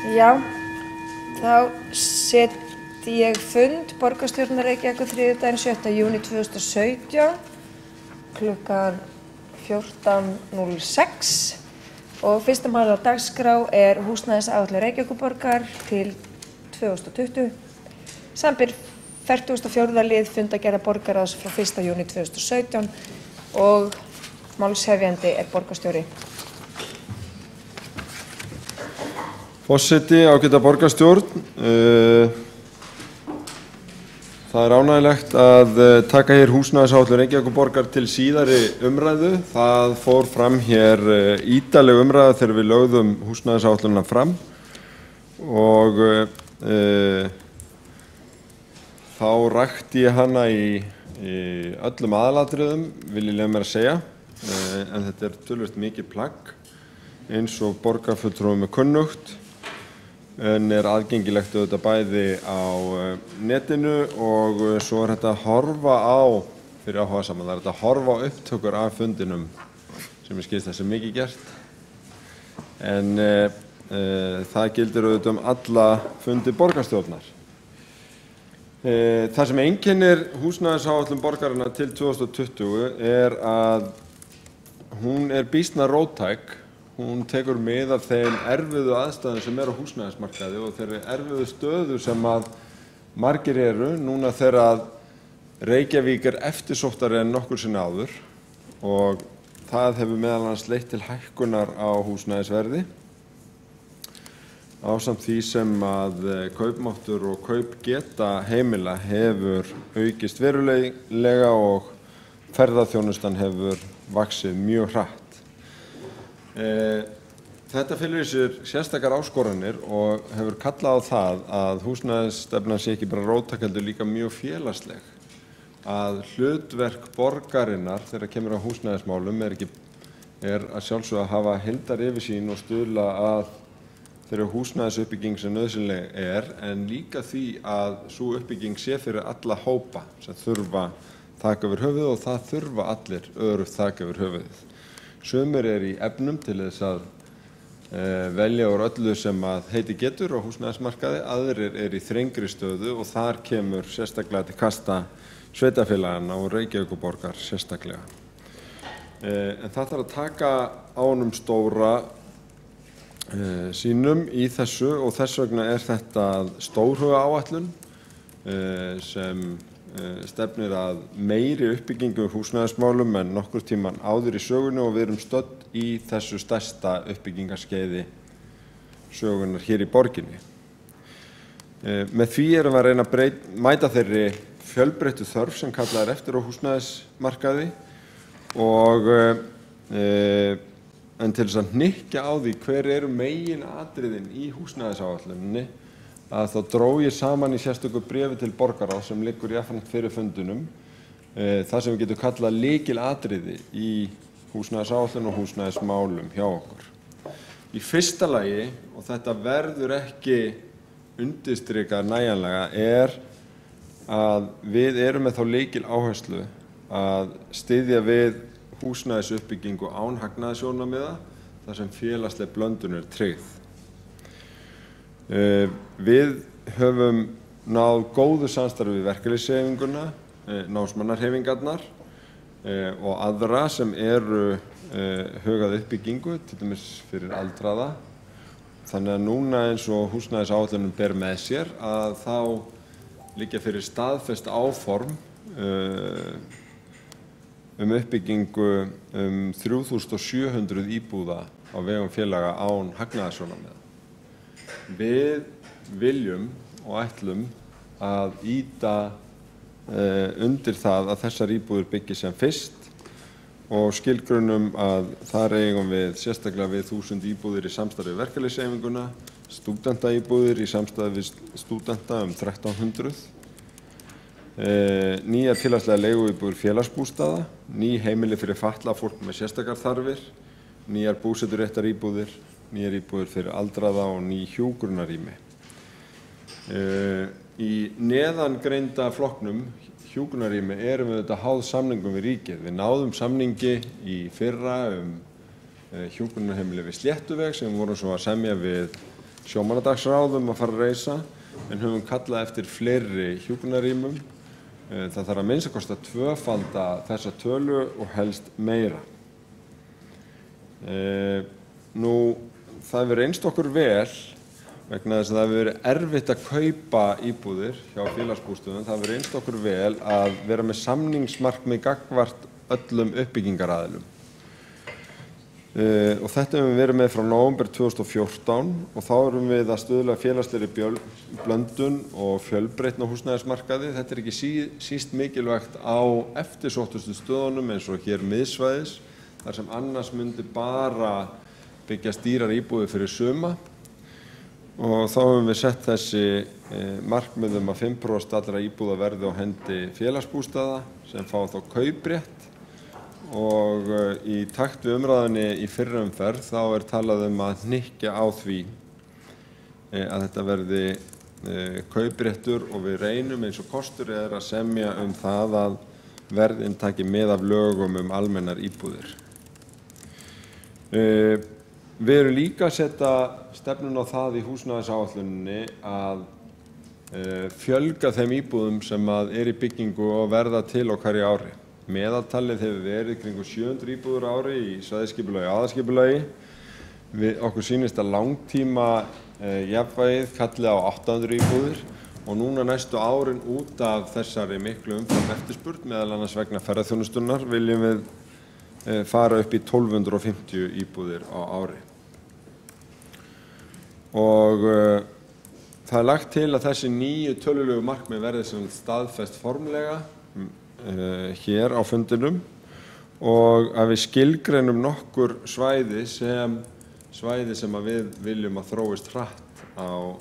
Já, þá seti ég fund borgarstjórnar Reykjavíkur þriðjudaginn 7. júní 2017 klukkan 14:06 og fyrsta mál á dagskrá húsnæðisáætlun Reykjavíkurborgar til 2020 samanber 44. lið fundargerðar borgarráðs frá 1. júní 2017 og málshefjandi borgarstjóri. Forseti, ágæta borgarstjórn, það ánægjulegt að taka hér húsnæðisáætlun Reykjavíkurborgar til síðari umræðu. Það fór fram hér ítarleg umræða þegar við lögðum húsnæðisáætlunina fram og þá rakti ég hana í öllum aðalatriðum, vil ég leyfa mér að segja, en þetta töluvert mikið plagg eins og borgarfulltrúum kunnugt. En aðgengilegt auðvitað bæði á netinu og svo þetta að horfa á, fyrir áhugasaman, það þetta að horfa á upptökur af fundinum sem skilst þessi mikið gert. En það gildir auðvitað alla fundi borgarstjórnar. Það sem einkennir húsnæðisáætlun borgarinnar til 2020 að hún býsna róttæk. Hún tekur mið af þeim erfiðu aðstæðum sem á húsnæðismarkaði og þeirri erfiðu stöðu sem að margir núna þegar að Reykjavík eftirsóttari en nokkur sinni áður og það hefur meðal annars leitt til hækkunar á húsnæðisverði ásamt því sem að kaupmáttur og kaupgeta heimila hefur aukist verulega og ferðaþjónustan hefur vaxið mjög hratt. Þetta felur í sér sérstakar áskoranir og hefur kallað á það að húsnæðisstefnan sé ekki bara róttæk heldur líka mjög félagsleg. Að hlutverk borgarinnar þegar kemur á húsnæðismálum er að sjálfsögðu að hafa heildaryfirsýn og stuðla að þeirri húsnæðisuppbygging sem nauðsynleg en líka því að sú uppbygging sé fyrir alla hópa sem þurfa þak yfir höfuðið og það þurfa allir öruggt þak yfir höfuðið. Sumir í efnum til þess að velja úr öllu sem að heiti getur á húsnæðismarkaði, aðrir í þrengri stöðu og þar kemur sérstaklega til kasta sveitarfélagana og Reykjavíkurborgar sérstaklega. En það þarf að taka á honum stóra sínum í þessu og þess vegna þetta stórhuga áætlun sem stefnir að meiri uppbyggingu húsnæðismálum en nokkur tíman áður í sögunni og við erum stödd í þessu stærsta uppbyggingarskeiði sögunar hér í borginni. Með því við að reyna að mæta þeirri fjölbreyttu þörf sem kallað eftir á húsnæðismarkaði og en til þess að hnykkja á því hver meginatriðin í húsnæðisáætluninni að þá dró ég saman í sérstöku bréfi til borgarráðs sem liggur jafnframt fyrir fundunum það sem við getum kallað lykilatriði í húsnæðisáætlun og húsnæðismálum hjá okkur. Í fyrsta lagi, og þetta verður ekki undirstrikað nægjanlega, að við erum með þá lykiláherslu að styðja við húsnæðisuppbyggingu án hagnaðarsjónarmiða þar sem félagsleg blöndun tryggð. Við höfum náð góðu samstarfi við verkalýðshreyfinguna, námsmannahreyfingarnar og aðra sem hugað uppbyggingu, til dæmis fyrir aldraða. Þannig að núna eins og húsnæðisáætlunin ber með sér að þá liggja fyrir staðfest áform uppbyggingu 3700 íbúða á vegum félaga án hagnaðarsjónarmiða. Við viljum og ætlum að ýta undir það að þessar íbúðir byggist sem fyrst og skilgrunum að þar eigum við sérstaklega við 1000 íbúðir í samstarfi við verkalýðshreyfinguna, stúdentaíbúðir í samstarfi við stúdenta 1300, nýjar félagslega leiguíbúðir félagsbústaða, ný heimili fyrir fatlað fólk með sérstakar þarfir, nýjar búseturéttaríbúðir, nýjar íbúðir fyrir aldraða og ný hjúkrunarrými. Í neðangreinda flokknum hjúkrunarrými erum við háð samningum við ríkið. Við náðum samningi í fyrra hjúkrunarheimili við Sléttuveg sem vorum svo að semja við sjómannadagsráð að fara að reisa, en höfum kallað eftir fleiri hjúkrunarrýmum. Það þarf að minnsta kosti að tvöfalda þessa tölu og helst meira. Það hefur reynst okkur vel vegna þess að það hefur verið erfitt að kaupa íbúðir hjá félagsbústöðum. Það hefur reynst okkur vel að vera með samningsmarkmið gagnvart öllum uppbyggingaraðilum. Og þetta hefum við verið með frá nóvember 2014 og þá erum við að stuðla félagslegri blöndun og fjölbreytni á húsnæðismarkaði. Þetta er ekki síst mikilvægt á eftirsóttustu stöðunum eins og hér miðsvæðis, þar sem annars myndi bara byggja dýrar íbúðir fyrir suma. Og þá höfum við sett þessi markmið að 5% allra íbúða verði á hendi félagsbústaða sem fá þá kauprétt. Og í takt við umræðunni í fyrri umferð þá talað að hnykkja á því að þetta verði kaupréttur og við reynum eins og kostur að semja það að verðin taki með af lögum almennar íbúðir. Við erum líka að setja stefnun á það í húsnæðisáætluninni að fjölga þeim íbúðum sem í byggingu og verða til á hverju ári. Meðaltalið hefur verið kringum 700 íbúðir á ári í svæðisskipulagi og aðalskipulagi. Okkur sýnist að langtíma jafnvægið kalli á 800 íbúðir og núna næstu árin út af þessari miklu umfram eftirspurn, meðal annars vegna ferðaþjónustunnar, viljum við fara upp í 1250 íbúðir á ári. Og það lagt til að þessi nýju tölulegu markmið verði staðfest formlega hér á fundinum og að við skilgreinum nokkur svæði sem við viljum að þróist hratt á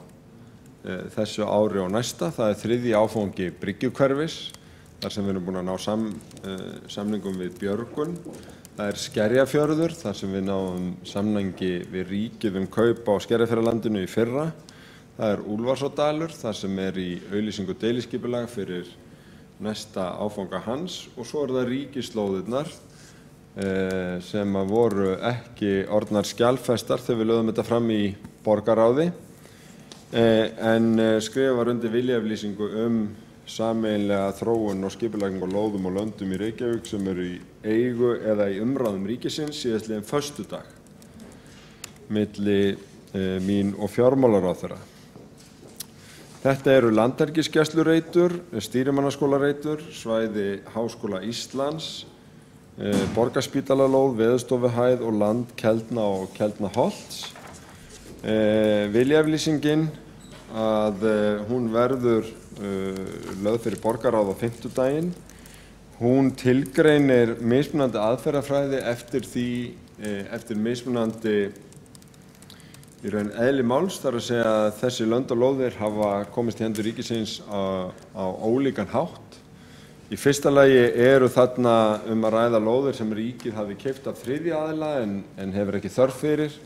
þessu ári og næsta. Það er 3. áfangi Bryggjukverfis, þar sem við erum búin að ná samningum við Björgun. Það er Skerjafjörður, þar sem við náum samningi við ríkið kaup á Skerjafjarðarlandinu í fyrra. Það er Úlfarsárdalur, þar sem í auglýsingu deiliskipulag fyrir næsta áfanga hans og svo það ríkislóðirnar sem voru ekki orðnar skjalfestar þegar við lögðum þetta fram í borgarráði en skrifar undir viljayfirlýsingu sameiginlega þróun og skipulagningu á lóðum og löndum í Reykjavík sem eru í eigu eða í umráðum ríkisins síðastliðinn föstudag milli mín og fjármálaráðherra. Þetta eru landhelgisgæslureitur, stýrimannaskólareitur, svæði Háskóla Íslands, Borgarspítalalóð, Veðurstofuhæð og land Keldna og Keldnaholts. Viljayfirlýsingin að hún verður lögð fyrir borgarráð á fimmtudaginn. Hún tilgreinir mismunandi aðferðafræði eftir mismunandi í raun eðli máls, þar að segja að þessi lönd og lóðir hafa komist í hendur ríkisins á ólíkan hátt. Í fyrsta lagi eru þarna að ræða lóðir sem ríkið hafi keypt af þriðja aðila en hefur ekki þörf fyrir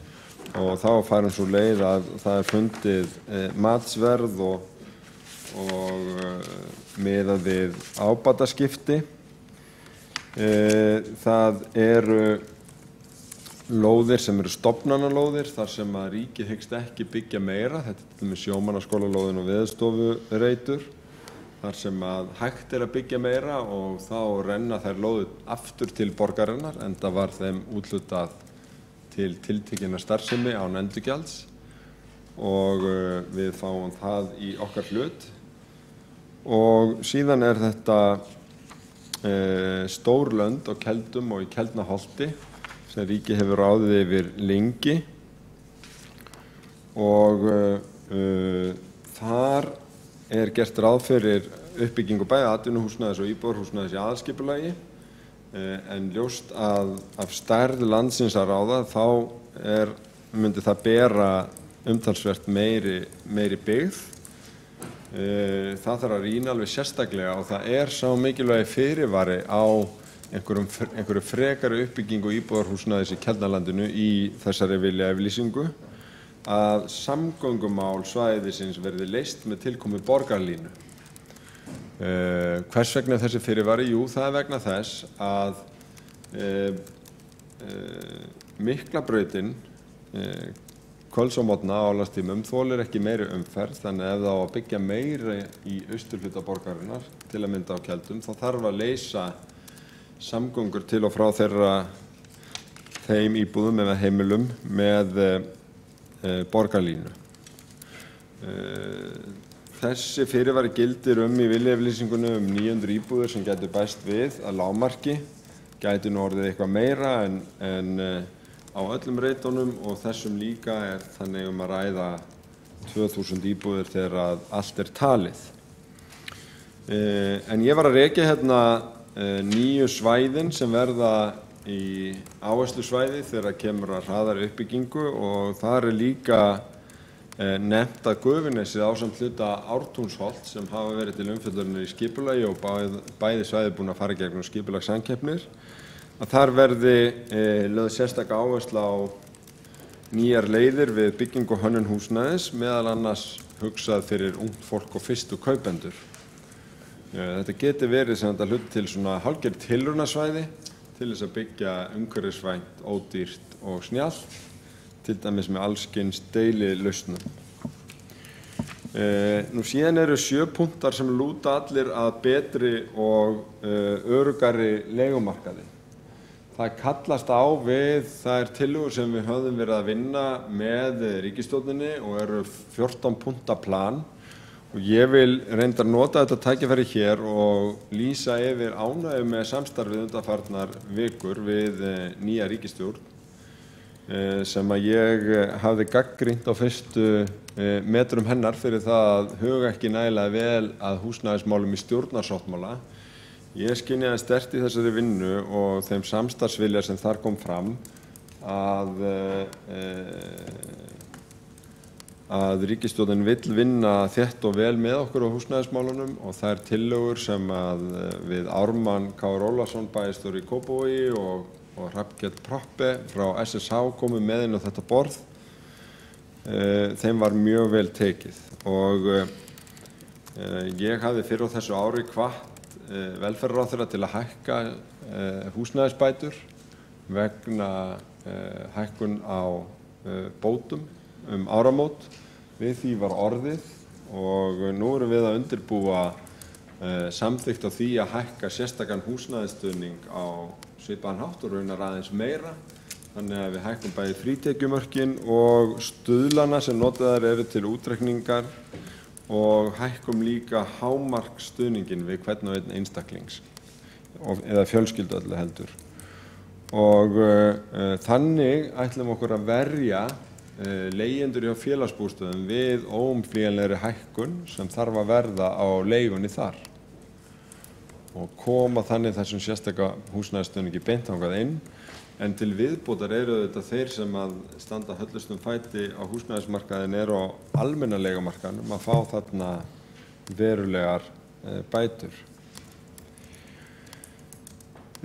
og þá færum svo leið að það fundið matsverð og miðað við ábataskipti. Það eru lóðir sem eru stofnanalóðir þar sem að ríkið hyggst ekki byggja meira. Þetta er til dæmis sjómannaskólalóðin og veðurstofureitur þar sem að hægt að byggja meira og þá renna þær lóðir aftur til borgarinnar enda var þeim úthlutað til tiltekinnar starfsemi án endurgjalds og við fáum það í okkar hlut. Og síðan er þetta stór lönd á Keldum og í Keldnaholti sem ríkið hefur ráðið yfir lengi og þar er gert ráð fyrir uppbyggingu bæði atvinnuhúsnæðis og íbúðarhúsnæðis í aðalskipulagi en ljóst að af stærð landsins að ráða þá myndi það bera umtalsvert meiri byggð. Það þarf að rýna alveg sérstaklega og það sá mikilvægi fyrirvari á einhverju frekari uppbyggingu íbúðarhúsnæðis í Keldnalandinu í þessari viljayfirlýsingu að samgöngumál svæðisins verði leyst með tilkomu borgarlínu. Hvers vegna þessi fyrirvari? Jú, það vegna þess að Miklabrautin kvölds og morgna á álagstímum þolir ekki meiri umferð, þannig ef það á að byggja meira í austurhluta borgarinnar, til að mynda á Keldum, þá þarf að leysa samgöngur til og frá þeim íbúðum eða heimilum með borgarlínu. Þessi fyrirvari gildir í viljayfirlýsingunni 900 íbúðir sem gætu bæst við að lágmarki, gæti nú orðið eitthvað meira en á öllum reitunum og þessum líka þannig að ræða 2000 íbúðir þegar að allt talið. En ég var að rekja hérna 9 svæðin sem verða í áherslusvæði þegar kemur að hraðari uppbyggingu og þar líka nefnt að Gufunesið ásamt hluta Ártúnsholt sem hafa verið til umfjöllunar í skipulagi og bæði svæði búin að fara gegnum skipulagssamkeppnir, að þar verði lögð sérstaka áhersla á nýjar leiðir við byggingu og hönnun húsnæðis, meðal annars hugsað fyrir ungt fólk og fyrstu kaupendur. Þetta geti verið sem þetta hluti til svona hálfgerð tilraunasvæði til þess að byggja umhverfisvænt, ódýrt og snjallt, til dæmis með allskyns deililausnum. Nú síðan eru 7 punktar sem lúta allir að betri og öruggari leigumarkaði. Það kallast á við þær tillögur sem við höfðum verið að vinna með ríkisstjórninni og eru 14 punkta plan og ég vil reyndar nota þetta tækifæri hér og lýsa yfir ánægju með samstarfið undanfarnar vikur við nýja ríkisstjórn sem að ég hafði gagnrýnt á fyrstu metrum hennar fyrir það að huga ekki nægilega vel að húsnæðismálum í stjórnarsáttmála. Ég skynjaði sterkt í þessari vinnu og þeim samstarfsvilja sem þar kom fram að ríkisstjórnin vill vinna þétt og vel með okkur á húsnæðismálunum og þær tillögur sem að við Ármann Kr. Ólafsson bæjarstjóri í Kópavogi og Hrafnkell Proppe frá SSH komu með inn á þetta borð, þeim var mjög vel tekið og ég hafði fyrr á þessu ári hvatt velferðarráðherra til að hækka húsnæðisbætur vegna hækkun á bótum áramót. Við því var orðið og nú erum við að undirbúa samþykkt á því að hækka sérstakan húsnæðisstuðning á svipaðan hátt og raunar aðeins meira, þannig að við hækkum bæði frítekjumörkin og stuðlana sem notaðar eru til útreikningar og hækkum líka hámarksstuðningin við hvern og einn einstaklings eða fjölskyldu öllu heldur. Og þannig ætlum okkur að verja leigjendur hjá félagsbústöðum við óumflýjanlegri hækkun sem þarf að verða á leigunni þar og koma þannig þessum sérstaka húsnæðisstuðningi beint þangað inn. En til viðbótar eru þetta þeir sem að standa höllustum fæti á húsnæðismarkaðin á almenna leigumarkaðnum að fá þarna verulegar bætur.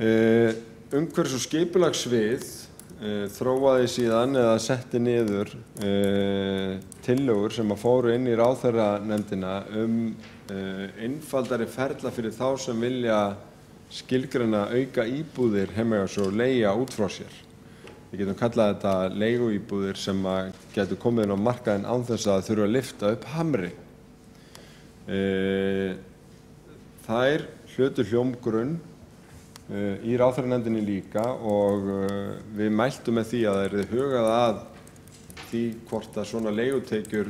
Umhverfis- og skipulagssvið þróaði síðan eða setti niður tillögur sem að fóru inn í ráðherranefndina einfaldari ferla fyrir þá sem vilja skilgreina auka íbúðir heima hjá sér og leigja út frá sér. Við getum kallað þetta leiguíbúðir sem að getur komið inn á markaðinn án þess að þurfa að lyfta upp hamri. Þær hlutu hljómgrunn í ráðherranefndinni líka og við mæltum með því að það yrði hugað að því hvort að svona leigutekjur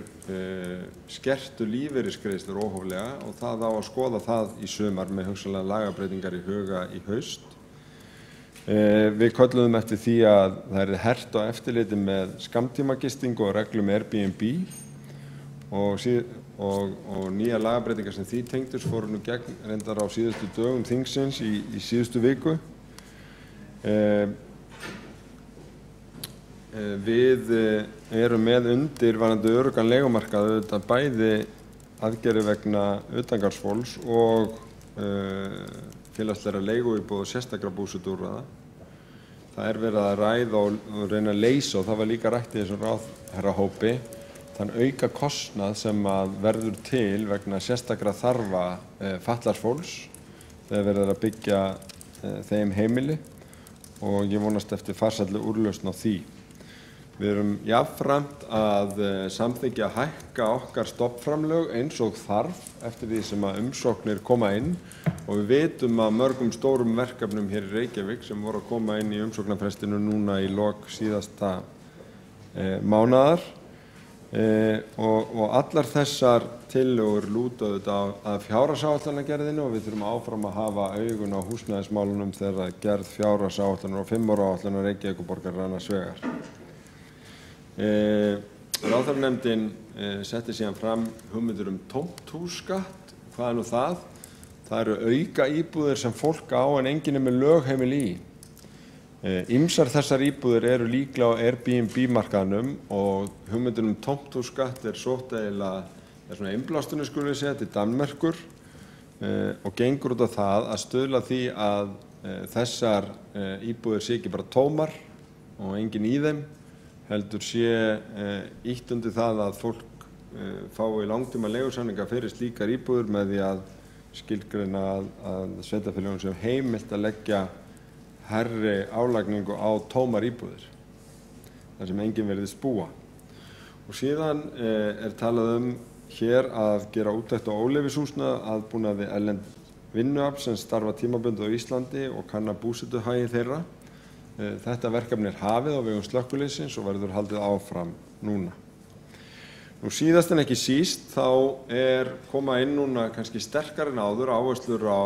skertu lífeyrisgreiðslur óhóflega og það á að skoða það í sumar með hugsanlega lagabreytingar í huga í haust. Við kölluðum eftir því að það yrði hert á eftirliti með skammtímagistingu og reglum Airbnb og nýja lagabreytingar sem því tengdust fóru nú gegn reyndar á síðustu dögum þingsins í síðustu viku. Við erum með undir varðandi öruggan leigumarkað auðvitað bæði aðgerðir vegna utangarðsfólks og félagslegra leiguíbúða og sérstakra búsetuúrræða. Það verið að ræða og reyna að leysa og það var líka rætt í þessum ráðherrahópi þann auka kostnað sem að verður til vegna sérstakra þarfa fatlaðs fólks þegar verið að byggja þeim heimili og ég vonast eftir farsælli úrlausn á því. Við erum jafnframt að samþykkja að hækka okkar stofnframlög eins og þarf eftir því sem að umsóknir koma inn og við vitum að mörgum stórum verkefnum hér í Reykjavík sem voru að koma inn í umsóknarfrestinu núna í lok síðasta mánaðar og allar þessar tillögur lúta auðvitað að fjárhagsáætlanagerðinni og við þurfum áfram að hafa augun á húsnæðismálunum þegar gerð fjárhagsáætlanar og 5 ára áætlanar Reykjavíkurborgar er annars vegar. Ráðherranefndin setti síðan fram hugmyndir tómthússkatt. Hvað er nú það? Það eru auka íbúðir sem fólk á en enginn er með lögheimili í. Ýmsar þessar íbúðir eru líklega á Airbnb-markaðnum og hugmyndin tómthússkatt er sótt eiginlega svona innblásturinn skulum við segja til Danmerkur og gengur út á það að stuðla því að þessar íbúðir sé ekki bara tómar og enginn í þeim, heldur sé ýtt undir það að fólk fái langtíma leigusamninga fyrir slíkar íbúðir með því að skilgreina að sveitarfélögum sé heimilt að leggja hærri álagningu á tómar íbúðir, þar sem enginn virðist búa. Og síðan er talað hér að gera úttekt á óleyfishúsnæði aðbúnaði erlend vinnuafl sem starfa tímabundið á Íslandi og kanna búsetuhagi þeirra. Þetta verkefni er hafið á vegum slökkviliðsins og verður haldið áfram núna. Nú síðast en ekki síst þá koma inn núna kannski sterkar en áður áherslur á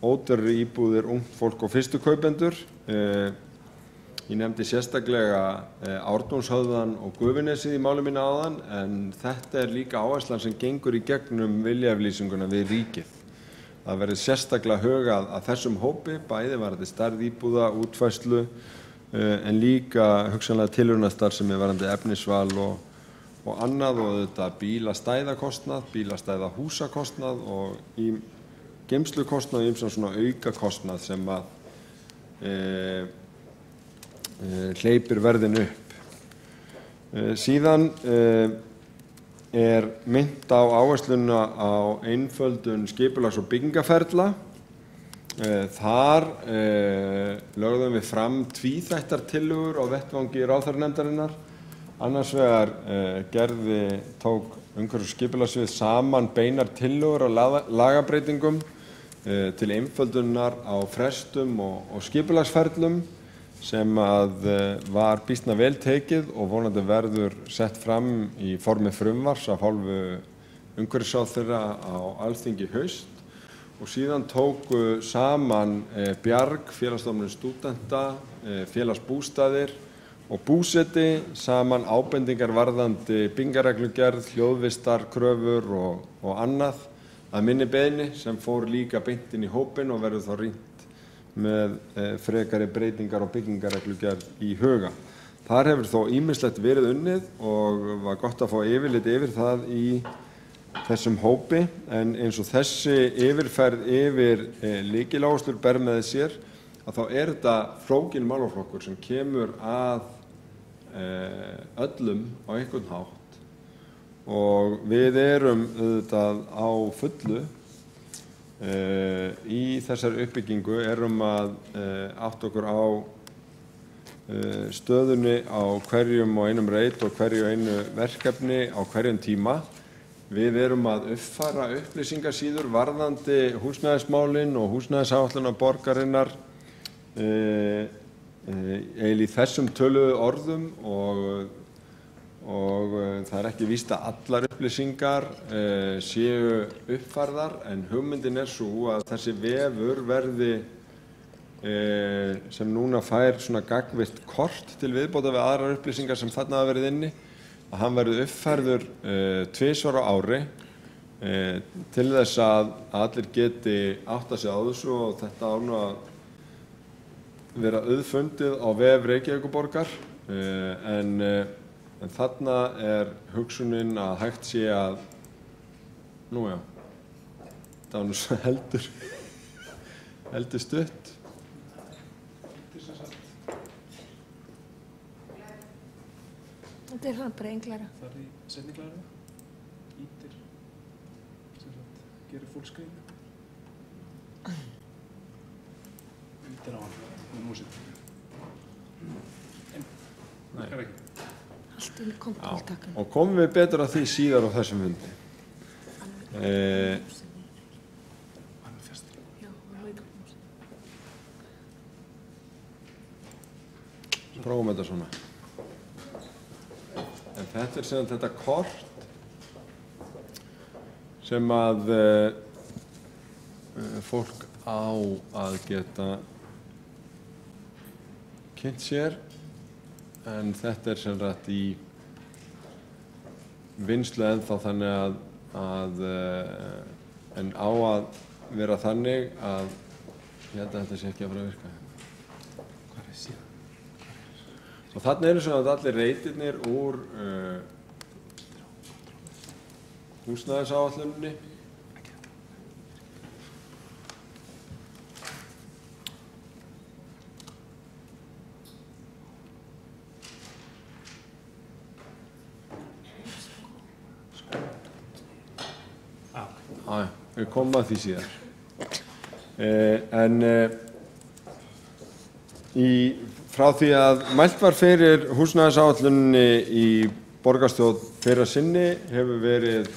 ódýrari íbúðir, ungt fólk og fyrstu kaupendur. Ég nefndi sérstaklega Ártúnshöfðann og Gufunesið í máli mínu áðan en þetta er líka áherslan sem gengur í gegnum viljayfirlýsinguna við ríkið. Það verður sérstaklega hugað að þessum hópi, bæði varðandi stærð íbúða, útfærslu en líka hugsanlega tilraunastarfsemi varðandi efnisval og annað og þetta bílastæðakostnað, bílastæðahúsakostnað og geymslukostnað og ýmsan svona aukakostnað sem að hleypir verðinu upp. Síðan er minnt á áhersluna á einföldun skipulags- og byggingaferla. Þar lögðum við fram tvíþættar tillögur á vettvangi ráðherranefndarinnar. Annars vegar tók umhverfis- og skipulagssvið saman beinar tillögur á lagabreytingum til einföldunar á frestum og skipulagsferlum sem að var býsna vel tekið og vonandi verður sett fram í formi frumvarps af hálfu umhverfisráðherra á Alþingi í haust og síðan tóku saman Bjarg, Félagsstofnun stúdenta, Félagsbústaðir og Búseti saman ábendingar varðandi byggingarreglugerð, hljóðvistarkröfur og annað að minni beiðni sem fór líka beint inn í hópinn og verður þá rýnt með frekari breytingar og byggingarreglugerð í huga. Þar hefur þó ýmislegt verið unnið og var gott að fá yfirlit yfir það í þessum hópi en eins og þessi yfirferð yfir lykiláherslur ber með sér að þá er þetta flókinn málaflokkur sem kemur að öllum á einhvern hátt og við erum auðvitað á fullu í þessari uppbyggingu að átta okkur á stöðunni á hverjum og einum reit og hverju einu verkefni á hverjum tíma. Við erum að uppfæra upplýsingasíður varðandi húsnæðismálin og húsnæðisáætlanir borgarinnar eiginlega í þessum töluðu orðum og það er ekki víst að allar upplýsingar séu uppfærðar en hugmyndin er sú að þessi vefur verði sem núna fær svona gagnvirkt kort til viðbótar við aðrar upplýsingar sem þarna hafa verið inni að hann verði uppfærður 2 ára á ári til þess að allir geti áttað sig á þessu og þetta á nú að vera auðfundið á vef Reykjavíkurborgar en þarna er hugsunin að hægt sé að það var nú svo heldur stutt. Þetta er hann bara englara. Það er í setninglæra, ítir, gerir fullscreen. Ítir á hann, með músík. Virkar ekki. Allt inn kom tiltakan. Og komum við betur að því síðar á þessum fundi. Prófum þetta svona. En þetta sem þetta kort sem að fólk á að geta kynnt sér, en þetta sem rætt í vinnslu ennþá þannig en á að vera þannig að ég held að þetta sé ekki að fara að virka. Hvað er síðan? Og þarna eru svona allir reitirnir úr húsnæðisáætluninni. Við komum að því síðar. Frá því að mælt var fyrir húsnæðisáætluninni í borgarstjórn fyrra sinni hefur verið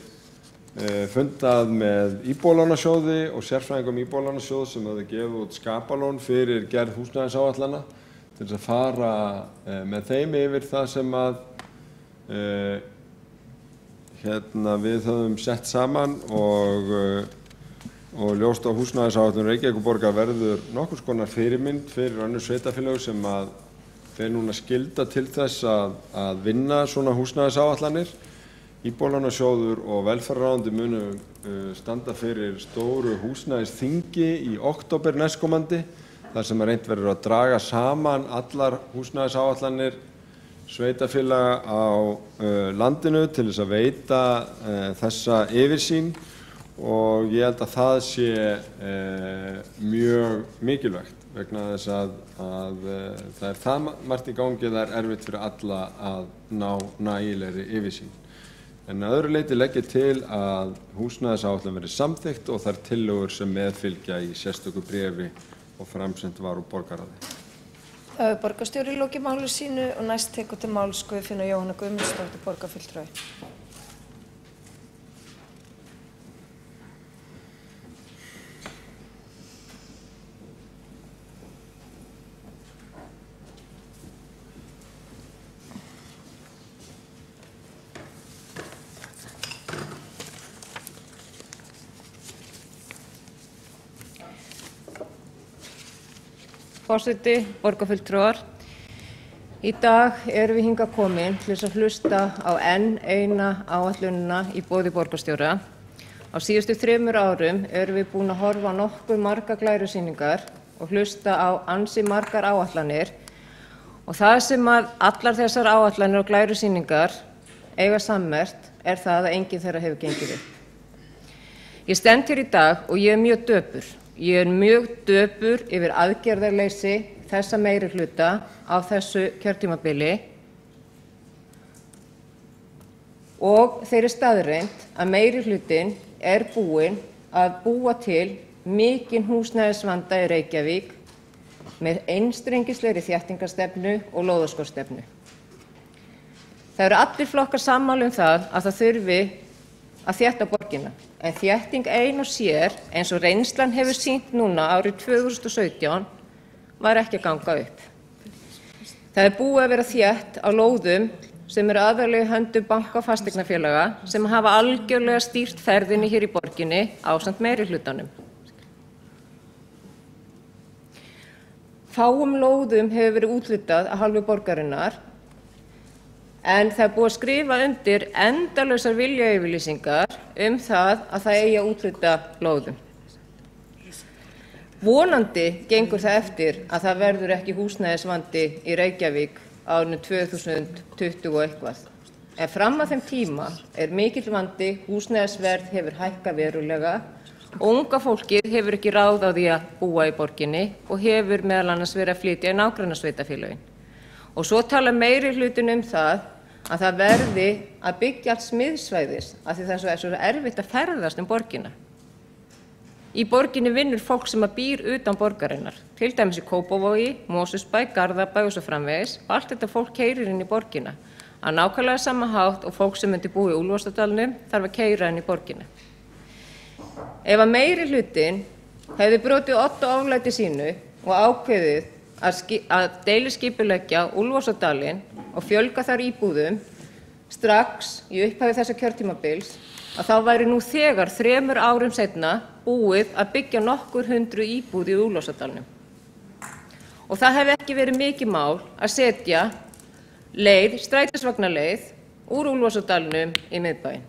fundað með Íbúðalánasjóði og sérfræðingum Íbúðalánasjóðs sem hafði gefið út skapalón fyrir gerð húsnæðisáætlana til þess að fara með þeim yfir það sem að við höfum sett saman og ljóst á húsnæðisáætlun Reykjavíkurborgar verður nokkurs konar fyrirmynd fyrir önnur sveitarfélög sem að fer núna skylda til þess að vinna svona húsnæðisáætlanir. Íbúðalánasjóður og velferðarráðuneyti munu standa fyrir stóru húsnæðisþingi í október næstkomandi þar sem reynt verður að draga saman allar húsnæðisáætlanir sveitarfélaga á landinu til þess að veita þessa yfirsýn og ég held að það sé mjög mikilvægt vegna þess að það er það margt í gangi, það er erfitt fyrir alla að ná nægilegri yfirsýn. En að öðru leyti legg ég til að húsnæðisáætlun verði samþykkt og þær tillögur sem meðfylgja í sérstöku bréfi og framsent var úr borgarráði. Það hefur borgarstjóri lokið máli sínu og næst tekur til máls Guðfinna Jóhanna Guðmundsdóttir borgarfulltrúi. Forseti, borgarfulltrúar. Í dag erum við hingað komin til þess að hlusta á enn eina áætlunina í boði borgarstjóra. Á síðustu 3 árum erum við búin að horfa á nokkuð margar glærusýningar og hlusta á ansi margar áætlanir og það sem að allar þessar áætlanir og glærusýningar eiga sammerkt það að enginn þeirra hefur gengið upp. Ég stend hér í dag og ég er mjög döpur. Ég er mjög döpur yfir aðgerðarleysi þessa meirihluta á þessu kjörtímabili og þeirri staðreynd að meirihlutinn er búinn að búa til mikinn húsnæðisvanda í Reykjavík með einstrengislegri þéttingarstefnu og lóðaskorstefnu. Það eru allir flokkar sammála það að það þurfi að þétta borgina. En þétting ein og sér, eins og reynslan hefur sýnt núna árið 2017, var ekki að ganga upp. Það er búið að vera þétt á lóðum sem eru aðallega í höndum banka og fasteignafélaga sem hafa algjörlega stýrt ferðinni hér í borginni ásamt meirihlutanum. Fáum lóðum hefur verið úthlutað af hálfu borgarinnar en það er búið að skrifa undir endalausar viljayfirlýsingar það að það eigi að úthluta lóðum. Vonandi gengur það eftir að það verður ekki húsnæðisvandi í Reykjavík árinu 2020 og eitthvað. En fram að þeim tíma er mikill vandi, húsnæðisverð hefur hækkað verulega og unga fólkið hefur ekki ráð á því að búa í borginni og hefur meðal annars verið að flytja í nágrannasveitarfélögin. Og svo tala meirihlutinn það að það verði að byggja allt smiðsvæðis af því það er svo erfitt að ferðast borgina. Í borginni vinnur fólk sem að býr utan borgarinnar, til dæmis í Kópavogi, Mosfellsbæ, Garðabæ og svo framvegis, og allt þetta fólk keyrir inn í borgina. Að nákvæmlega sama hátt og fólk sem myndi búa í Úlfarsárdalnum þarf að keyra inn í borgina. Ef að meiri hlutinn hefði brotið odd og oflæti sínu og ákveðið að deiliskipuleggja Úlfarsárdalinn og fjölga þar íbúðum strax í upphafi þessa kjörtímabils, að þá væri nú þegar 3 árum seinna búið að byggja nokkur 100 íbúðir í Úlfarsárdalnum. Og það hefði ekki verið mikið mál að setja leið, strætisvagnaleið úr Úlfarsárdalnum í miðbæinn.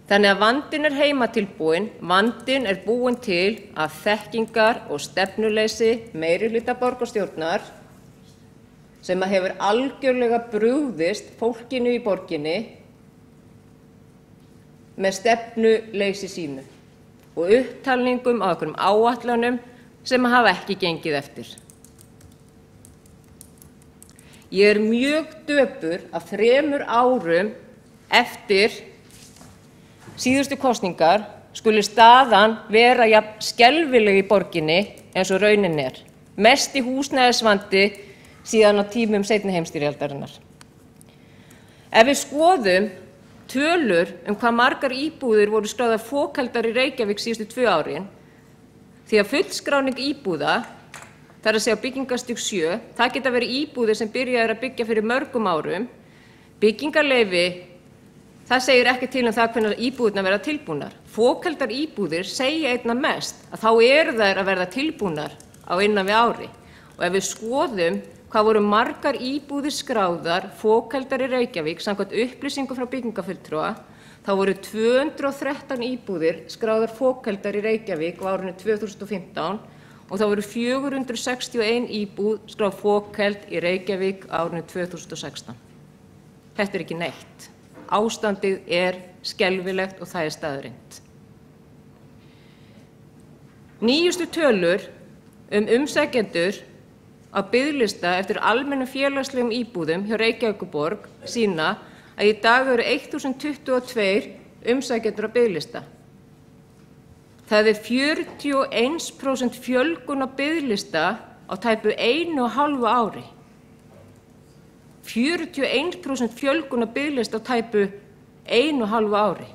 Þannig að vandinn er heimatilbúinn, vandinn er búinn til af þekkingar og stefnuleysi meirihluta borgarstjórnar sem hefur algjörlega brugðist fólkinu í borginni með stefnuleysi sínu og upptalningum á einhverjum áætlunum sem hafa ekki gengið eftir. Ég er mjög döpur að 3 árum eftir síðustu kosningar skuli staðan vera jafn skelfileg í borginni eins og raunin er. Mesti húsnæðisvandi síðan á tímum seinni heimsstyrjaldarinnar. Ef við skoðum tölur hvað margar íbúðir voru skráðar fokhaldar í Reykjavík síðustu 2 árin, því að fullskráning íbúða, það er að segja byggingarstig 7, það geta verið íbúðir sem byrjaðir að byggja fyrir mörgum árum. Byggingarleyfi, það segir ekki til það hvenær íbúðirnar verða tilbúnar. Fokhaldar íbúðir segja einna mest að þá eru þær að verða tilbúnar á innan við ári. Og ef við skoðum hvað voru margar íbúðir skráðar fokhaldar í Reykjavík samkvæmt upplýsingum frá byggingafulltrúa, þá voru 213 íbúðir skráðar fokhaldar í Reykjavík á árinu 2015 og þá voru 461 íbúð skráð fokhald í Reykjavík á árinu 2016. Þetta er ekki neitt. Ástandið er skelfilegt og það er staðreynd. Nýjustu tölur umsækjendur á biðlista eftir almennum félagslegum íbúðum hjá Reykjavíkurborg sýna að í dag eru 1022 umsækjendur á biðlista. Það er 41% fjölgun á biðlista á tæpu 1,5 ári. 41% fjölgun á biðlista á tæpu 1,5 ári.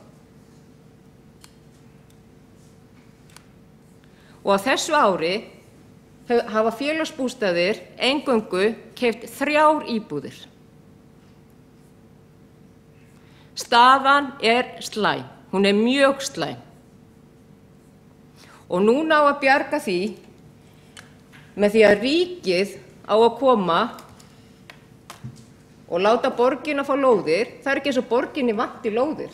Og á þessu ári hafa félagsbústaðir eingöngu keypt 3 íbúðir. Staðan er slæm, hún er mjög slæm. Og núna á að bjarga því með því að ríkið á að koma og láta borgina fá lóðir. Það er ekki eins og borginni vanti lóðir.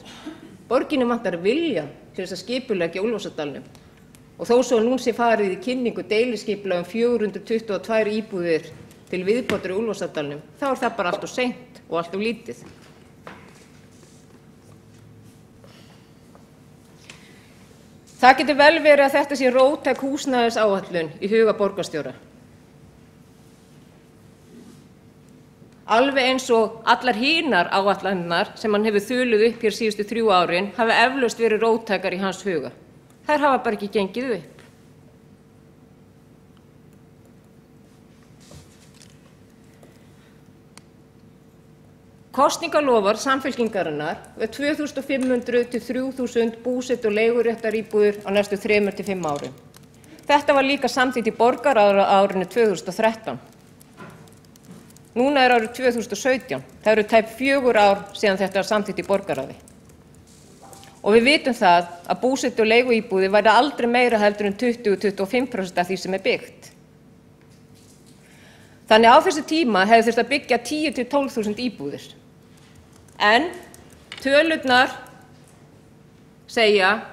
Borginni vantar vilja til þess að skipuleggja Úlfarsárdalnum. Og þó svo nú sé farið í kynningu deiliskipulag 422 íbúðir til viðbótar í Úlfarsárdalnum, þá er það bara allt of seint og allt of lítið. Það getur vel verið að þetta sé róttæk húsnæðisáætlun í huga borgarstjóra. Alveg eins og allar hinar áætlanirnar sem hann hefur þuluð upp hér síðustu 3 árin hafa eflaust verið róttækar í hans huga. Þær hafa bara ekki gengið upp. Kosningaloforð Samfylkingarinnar við 2500 til 3000 búsetu- og leiguréttaríbúðir á næstu 3 til 5 árum. Þetta var líka samþykkt í borgarárinu 2013. Núna er árið 2017. Það eru tæp 4 ár síðan þetta var samþykkt í borgarráði. Og við vitum það að búsetu- og leiguíbúðir væri aldrei meira heldur en 20–25% af því sem er byggt. Þannig á þessu tíma hefði þurft að byggja 10 til 12.000 íbúðir. En tölurnar segja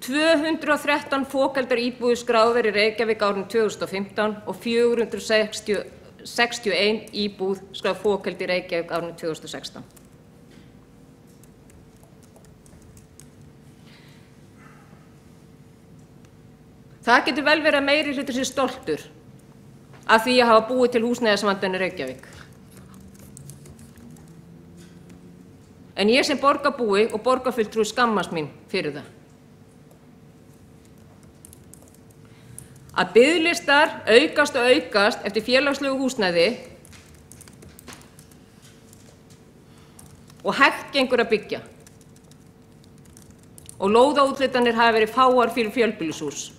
213 fokhaldar íbúðir skráðar í Reykjavík árinu 2015 og 461 íbúð skráð fokhald í Reykjavík árinu 2016. Það getur vel verið að meiri hluti sé stoltur af því að hafa búið til húsnæðisvandann í Reykjavík. en ég sem borgarbúi og borgarfulltrúi skammast mín fyrir það. Að biðlistar aukast og aukast eftir félagslegu húsnæði og hægt gengur að byggja. Og lóðaúthlutanir hafa verið fáar fyrir fjölbýlishús.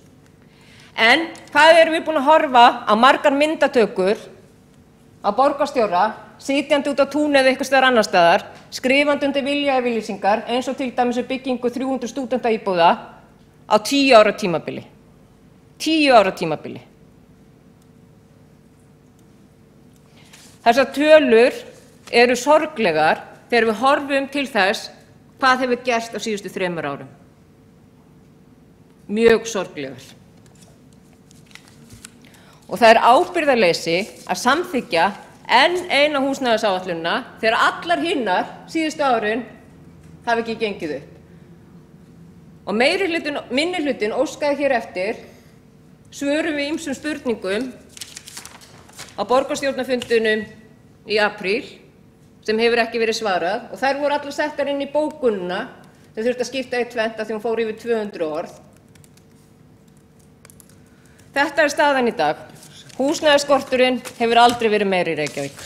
En hvað erum við búin að horfa á margar myndatökur á borgarstjóra, sitjandi út á túni eða eitthvað staðar annar staðar, skrifandi undir viljayfirlýsingar eins og til dæmis byggingu 300 stúdentaíbúða á 10 ára tímabili. 10 ára tímabili. Þessar tölur eru sorglegar þegar við horfum til þess hvað hefur gerst á síðustu 3 árum. Mjög sorglegar. Og það er ábyrgðarleysi að samþykkja enn eina húsnæðisáætlunina þegar allar hinnar síðustu árin hafi ekki gengið upp. Og minnihlutinn óskaði hér eftir svörum við ýmsum spurningum á borgarstjórnarfundinum í apríl sem hefur ekki verið svarað og þær voru allar settar inn í bókunina sem þurfti að skipta í tvennt af því hún fór yfir 200 orð. Þetta er staðan í dag. Húsnæðisskorturinn hefur aldrei verið meiri í Reykjavík.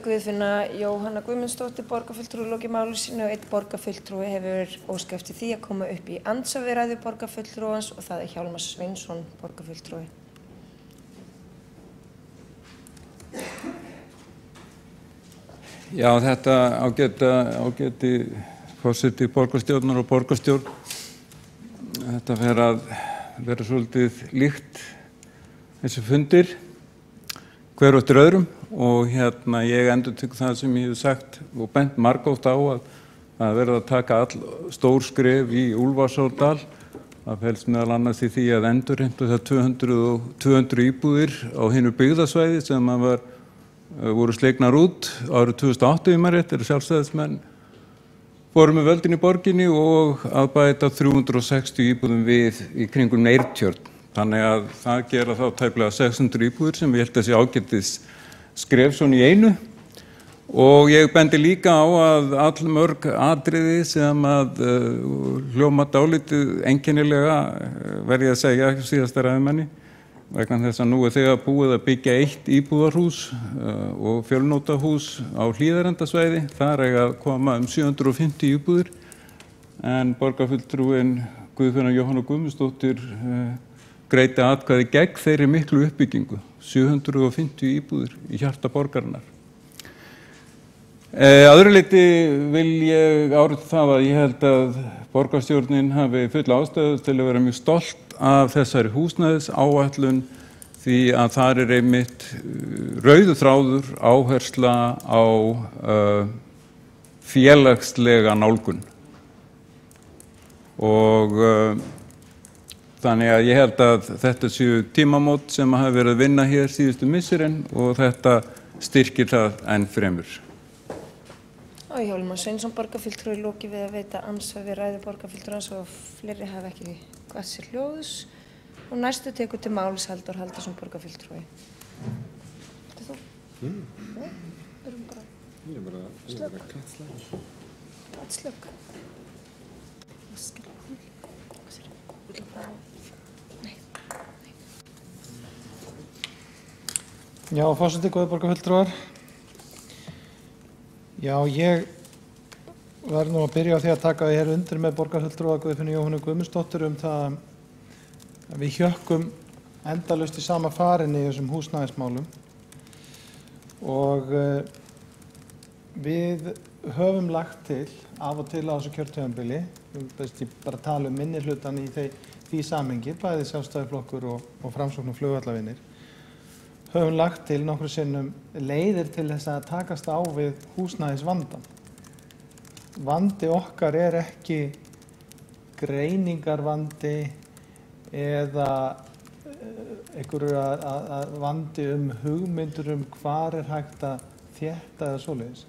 Guðfinna Jóhanna Guðmundsdóttir, borgarfulltrúi, lokið máli sínu og einn borgarfulltrúi hefur óskað eftir því að koma upp í andsvar við ræðu borgarfulltrúans og það er Hjálmar Sveinsson, borgarfulltrúi. Já, þetta ágæti forseti borgarstjórnar og borgarstjórn. Þetta fer að vera svolítið líkt þessi fundir hver eftir öðrum og ég endurtek það sem ég hef sagt og bent margoft á að verða að taka all stór skref í Úlfarsárdal. Það felst meðal annars í því að endurheimta það 200 íbúðir á hinu byggðasvæði sem voru slegnar út árið 2008 þegar sjálfstæðismenn fóru með völdin í borginni og að bæta 360 íbúðum við í kringum Eyrtjörn. Þannig að það gera þá tæplega 600 íbúðir sem ég held að sé ágætis skref svona í einu. Og ég bendi líka á að allmörg atriði sem hljóma dálítið einkennilega verð ég að segja síðasta ræðumanni vegna þess að nú þegar búið að byggja 1 íbúðarhús og fjölnótahús á Hlíðarendasvæði. Þar eiga að koma 750 íbúðir en borgarfulltrúin Guðfinna Jóhanna Guðmundsdóttir greiddi atkvæði gegn þeirri miklu uppbyggingu, 750 íbúðir í hjarta borgarinnar. Öðru leyti vil ég árita það að ég held að borgarstjórnin hafi full ástæðu til að vera mjög stolt af þessari húsnæðisáætlun því að þar er einmitt rauður þráður áhersla á félagslega nálgun. Og þannig að ég held að þetta séu tímamót sem hafi verið að vinna hér síðustu misserin og þetta styrkir það enn fremur. Og Hjálmar Sveinsson, borgarfulltrúi, lokið við að veita andsvar við ræðu borgarfulltrúans og fleiri hafa ekki hvað sér hljóðs. Og næstu tekur til máls Halldór Halldórsson, borgarfulltrúi. Þetta er þú? Nei, erum bara... Ég er bara kattslag. Kattslag. Já, forseti, góðir borgarfulltrúar. Já, ég verð nú að byrja á því að taka því hér undir með borgarfulltrúa Guðfinnu Jóhannu Guðmundsdóttur það að við hjökkum endalaust í sama farinni í þessum húsnæðismálum og við höfum lagt til af og til á þessu kjörtímabili, ég bara tala minnihlutann í því samhengi, bæði Sjálfstæðisflokkur og Framsókn og flugvallavinir, höfum lagt til nokkrum sinnum leiðir til þess að takast á við húsnæðisvandann. Vandi okkar er ekki greiningarvandi eða einhverju vandi hugmyndur hvar er hægt að þétta eða svoleiðis.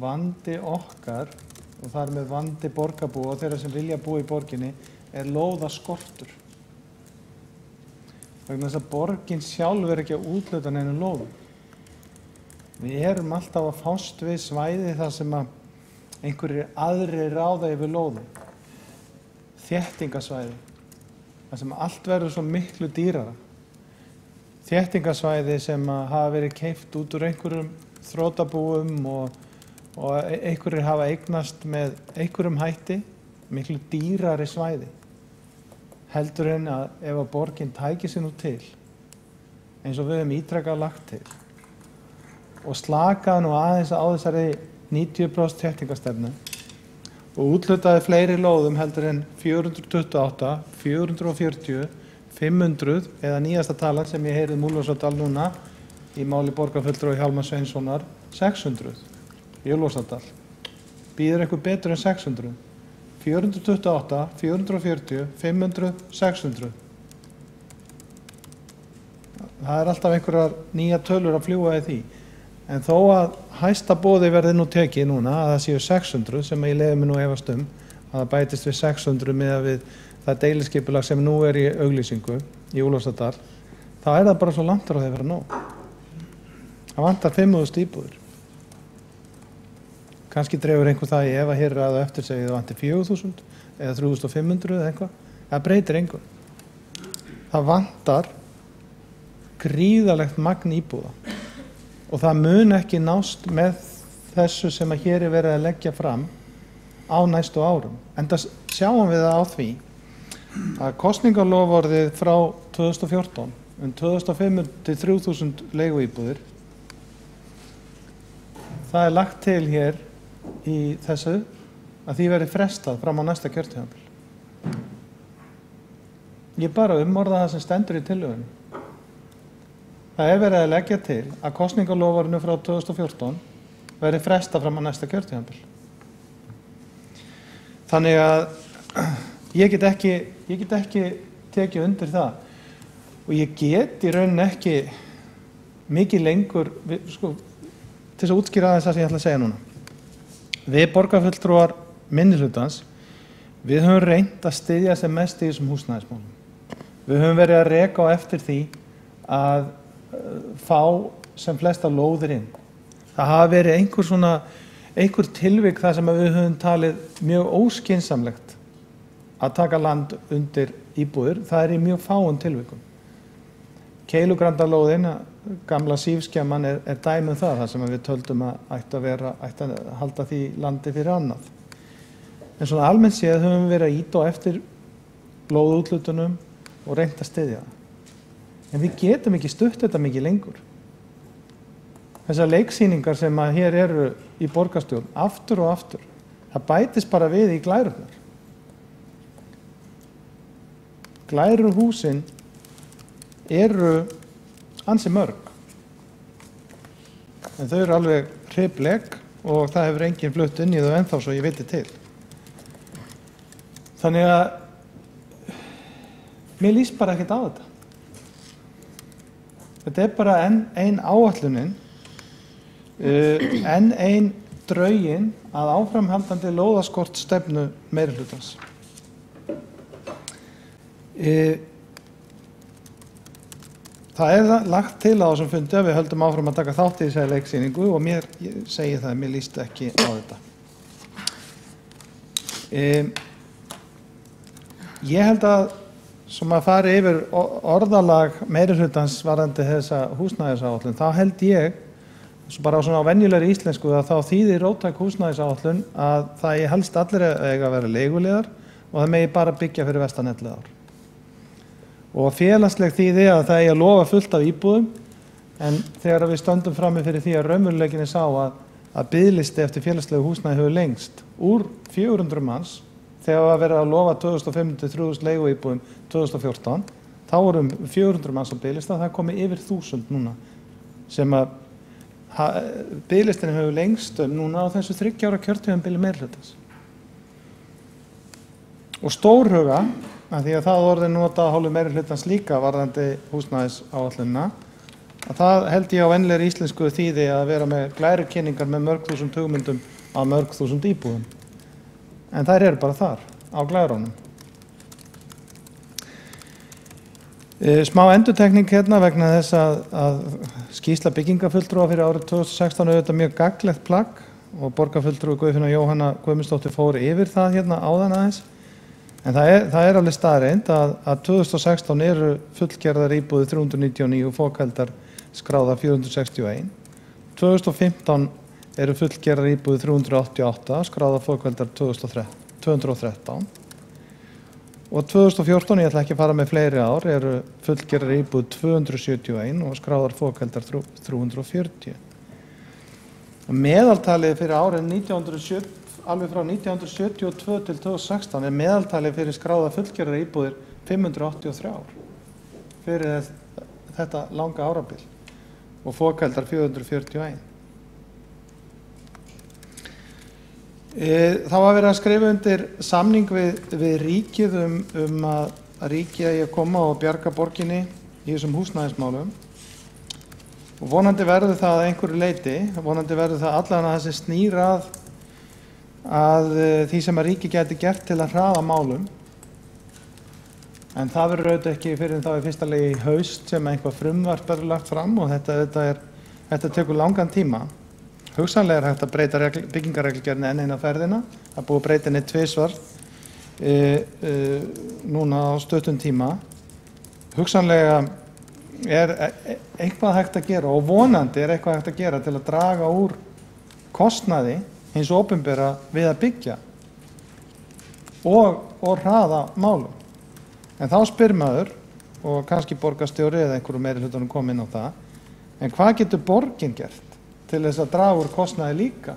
Vandi okkar, og þar með vandi borgarbúa og þeirra sem vilja búa í borginni, er lóðaskortur. Vegna þess að borgin sjálf er ekki að úthluta neinum lóðum. Við erum alltaf að fást við svæði þar sem að einhverjir aðrir ráða yfir lóðum. Þéttingasvæði, þar sem allt verður svo miklu dýrara. Þéttingasvæði sem að hafa verið keypt út úr einhverjum þrotabúum og einhverjir hafa eignast með einhverjum hætti miklu dýrari svæði. Heldur en að ef að borgin tæki sér nú til, eins og við höfum ítrekað lagt til, og slakaði nú aðeins á þessari 90% þéttingastefnu og úthlutaði fleiri lóðum heldur en 428, 440, 500 eða nýjasta talan sem ég heyrði Múlasvöldal núna í máli borgarfulltrúa Hjálmar Sveinssonar 600 í Úlfarsárdal. Býður eitthvað betur en 600? 428, 440, 500, 600. Það er alltaf einhverjar nýja tölur að fljúga í því. En þó að hæsta boði verði nú tekið núna, að það séu 600, sem ég leyfi mig nú efast að það bætist við 600 miðað við það deiliskipulag sem nú er í auglýsingu í Úlfarsárdal, þá er það bara svo langt frá því að vera nóg. Það vantar 5.000 íbúðir. Kannski dreifur einhver það í ef að hér er aða eftir segið það vantir 4.000 eða 3.500 eða eitthvað. Það breytir engu. Það vantar gríðarlegt magn íbúða og það mun ekki nást með þessu sem að hér er verið að leggja fram á næstu árum. En það sjáum við það á því að kosningaloforðið frá 2014 2500 til 3000 leiguíbúðir, það er lagt til hér í þessu að því verði frestað fram á næsta kjörtímabil. Ég bara umorða það sem stendur í tillögunni. Það er verið að leggja til að kosningaloforðinu frá 2014 verði frestað fram á næsta kjörtímabil. Þannig að ég get ekki tekið undir það og ég get í rauninni ekki mikið lengur til þess að útskýra aðeins það sem ég ætla að segja núna. Við borgarfulltrúar minnihlutans, við höfum reynt að styðja sem mest í þessum húsnæðismálum. Við höfum verið að reka á eftir því að fá sem flesta lóðir inn. Það hafa verið einhver tilvik þar sem við höfum talið mjög óskynsamlegt að taka land undir íbúðir. Það er í mjög fáum tilvikum. Keilugrandalóðin, gamla sífskemman, er dæmi um það sem við töldum að ætti að halda því landi fyrir annað. En svona almennt séð höfum við verið að ýta á eftir lóðútlutunum og reynt að styðja það. En við getum ekki stutt þetta mikið lengur. Þessar leiksýningar sem að hér eru í borgarstjórn, aftur og aftur, það bætist bara við í glærurnar. Glæruhúsin eru ansi mörg. En þau eru alveg hreyfleg og það hefur enginn flutt inn í þau ennþá svo ég viti til. Þannig að mér líst bara ekkert á þetta. Þetta er bara ein áætlunin, ein draugin að áframhaldandi lóðaskort stefnu meirihlutans. Það er lagt til á þessum fundi að við höldum áfram að taka þátt í þessari leiksýningu og ég segi það að mér líst ekki á þetta. Ég held að sem að fara yfir orðalag meirihlutans varðandi þessa húsnæðisáætlun, þá held ég, bara á venjulegri íslensku, að þá þýðir róttæk húsnæðisáætlun að það helst allir eiga að vera leiguliðar og það megi bara byggja fyrir vestan 11 ár. Og félagsleg þýði að það eigi að lofa fullt af íbúðum, en þegar við stöndum frammi fyrir því að raunveruleikinni sá að biðlisti eftir félagslegu húsnæði hefur lengst úr 400 manns, þegar var verið að lofa 2500-3000 leiguíbúðum 2014, þá vorum 400 manns á biðlista, það komi yfir 1000 núna, sem að biðlistin hefur lengst núna á þessu 3 ára kjörtímabili meirihlutans. Og stórhuga, að því að það orðið nota af hálfu meirihlutans líka varðandi húsnæðisáætlunina, að það held ég á venjulegri íslensku þýði að vera með glærukynningar með mörg þúsund hugmyndum á mörg þúsund íbúðum. En þær eru bara þar, á glærunum. Smá endurtekning hérna vegna þess að skýrsla byggingafulltrúa fyrir árið 2016 er auðvitað mjög gagnlegt plagg og borgarfulltrúi Guðfinna Jóhanna Guðmundsdóttir fór yfir það hérna áðan aðeins. En það er alveg staðreynd að 2016 eru fullgerðar íbúðir 399 og fokheldar skráðar 461. 2015 eru fullgerðar íbúðir 388, skráðar fokheldar 213. Og 2014, ég ætla ekki að fara með fleiri ár, eru fullgerðar íbúðir 271 og skráðar fokheldar 340. Meðaltalið fyrir árin 1970, alveg frá 1972 til 2016 er meðaltalið fyrir skráða fullgerðar íbúðir 583 fyrir þetta langa árabil og fokheldar 441. Það var verið að skrifa undir samning við ríkið að ríkið eigi að koma og bjarga borginni í þessum húsnæðismálum. Og vonandi verður það að einhverju leyti, vonandi verður það allavega það sem snýr að því sem að ríki geti gert til að hraða málum. En það verður auðvitað ekki fyrir þá í fyrsta lagi í haust sem einhvað frumvarp verður lagt fram og þetta tekur langan tíma. Hugsanlega er hægt að breyta byggingarreglugerðinni enn eina ferðina. Það er búið að breyta henni tvisvar núna á stuttum tíma. Hugsanlega er eitthvað hægt að gera og vonandi er eitthvað hægt að gera til að draga úr kostnaði hins opinbera við að byggja og hraða málum. En þá spyr maður, og kannski borgarstjóri eða einhverju meiri hlutunum kom inn á það, en hvað getur borgin gert til þess að draga úr kostnaði líka?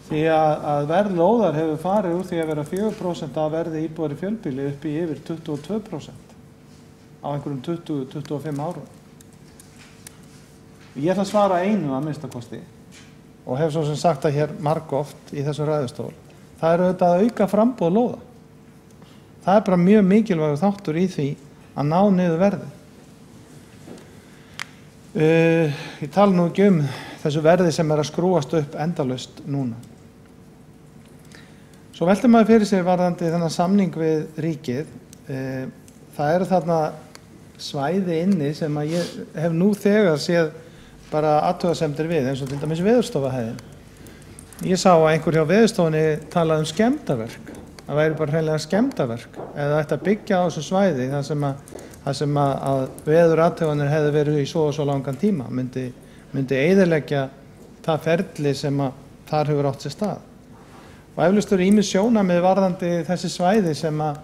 Því að verð lóðar hefur farið úr því að vera 4% af verði íbúðar í fjölbýli upp í yfir 22% á einhverjum 20-25 árum. Ég ætla að svara einu að minnstakosti og hef svo sem sagt það hér margoft í þessu ræðustól. Það er auðvitað að auka framboð lóða. Það er bara mjög mikilvægur þáttur í því að ná niður verði. Ég tala nú ekki þessu verði sem er að skrúast upp endalaust núna. Svo veltir maður fyrir sér varðandi þennan samning við ríkið. Það eru þarna svæði inni sem að ég hef nú þegar séð bara athugasemdir við, eins og til dæmis Veðurstofahæðin. Ég sá að einhver hjá Veðurstofunni talaði skemmdarverk. Það væri bara hreinlega skemmdarverk eða ætti að byggja á þessu svæði þar sem að veðurathuganir hefði verið í svo og svo langan tíma myndi eyðileggja það ferli sem að þar hefur átt sér stað. Og eflaust eru ýmis sjónarmið varðandi þessi svæði sem að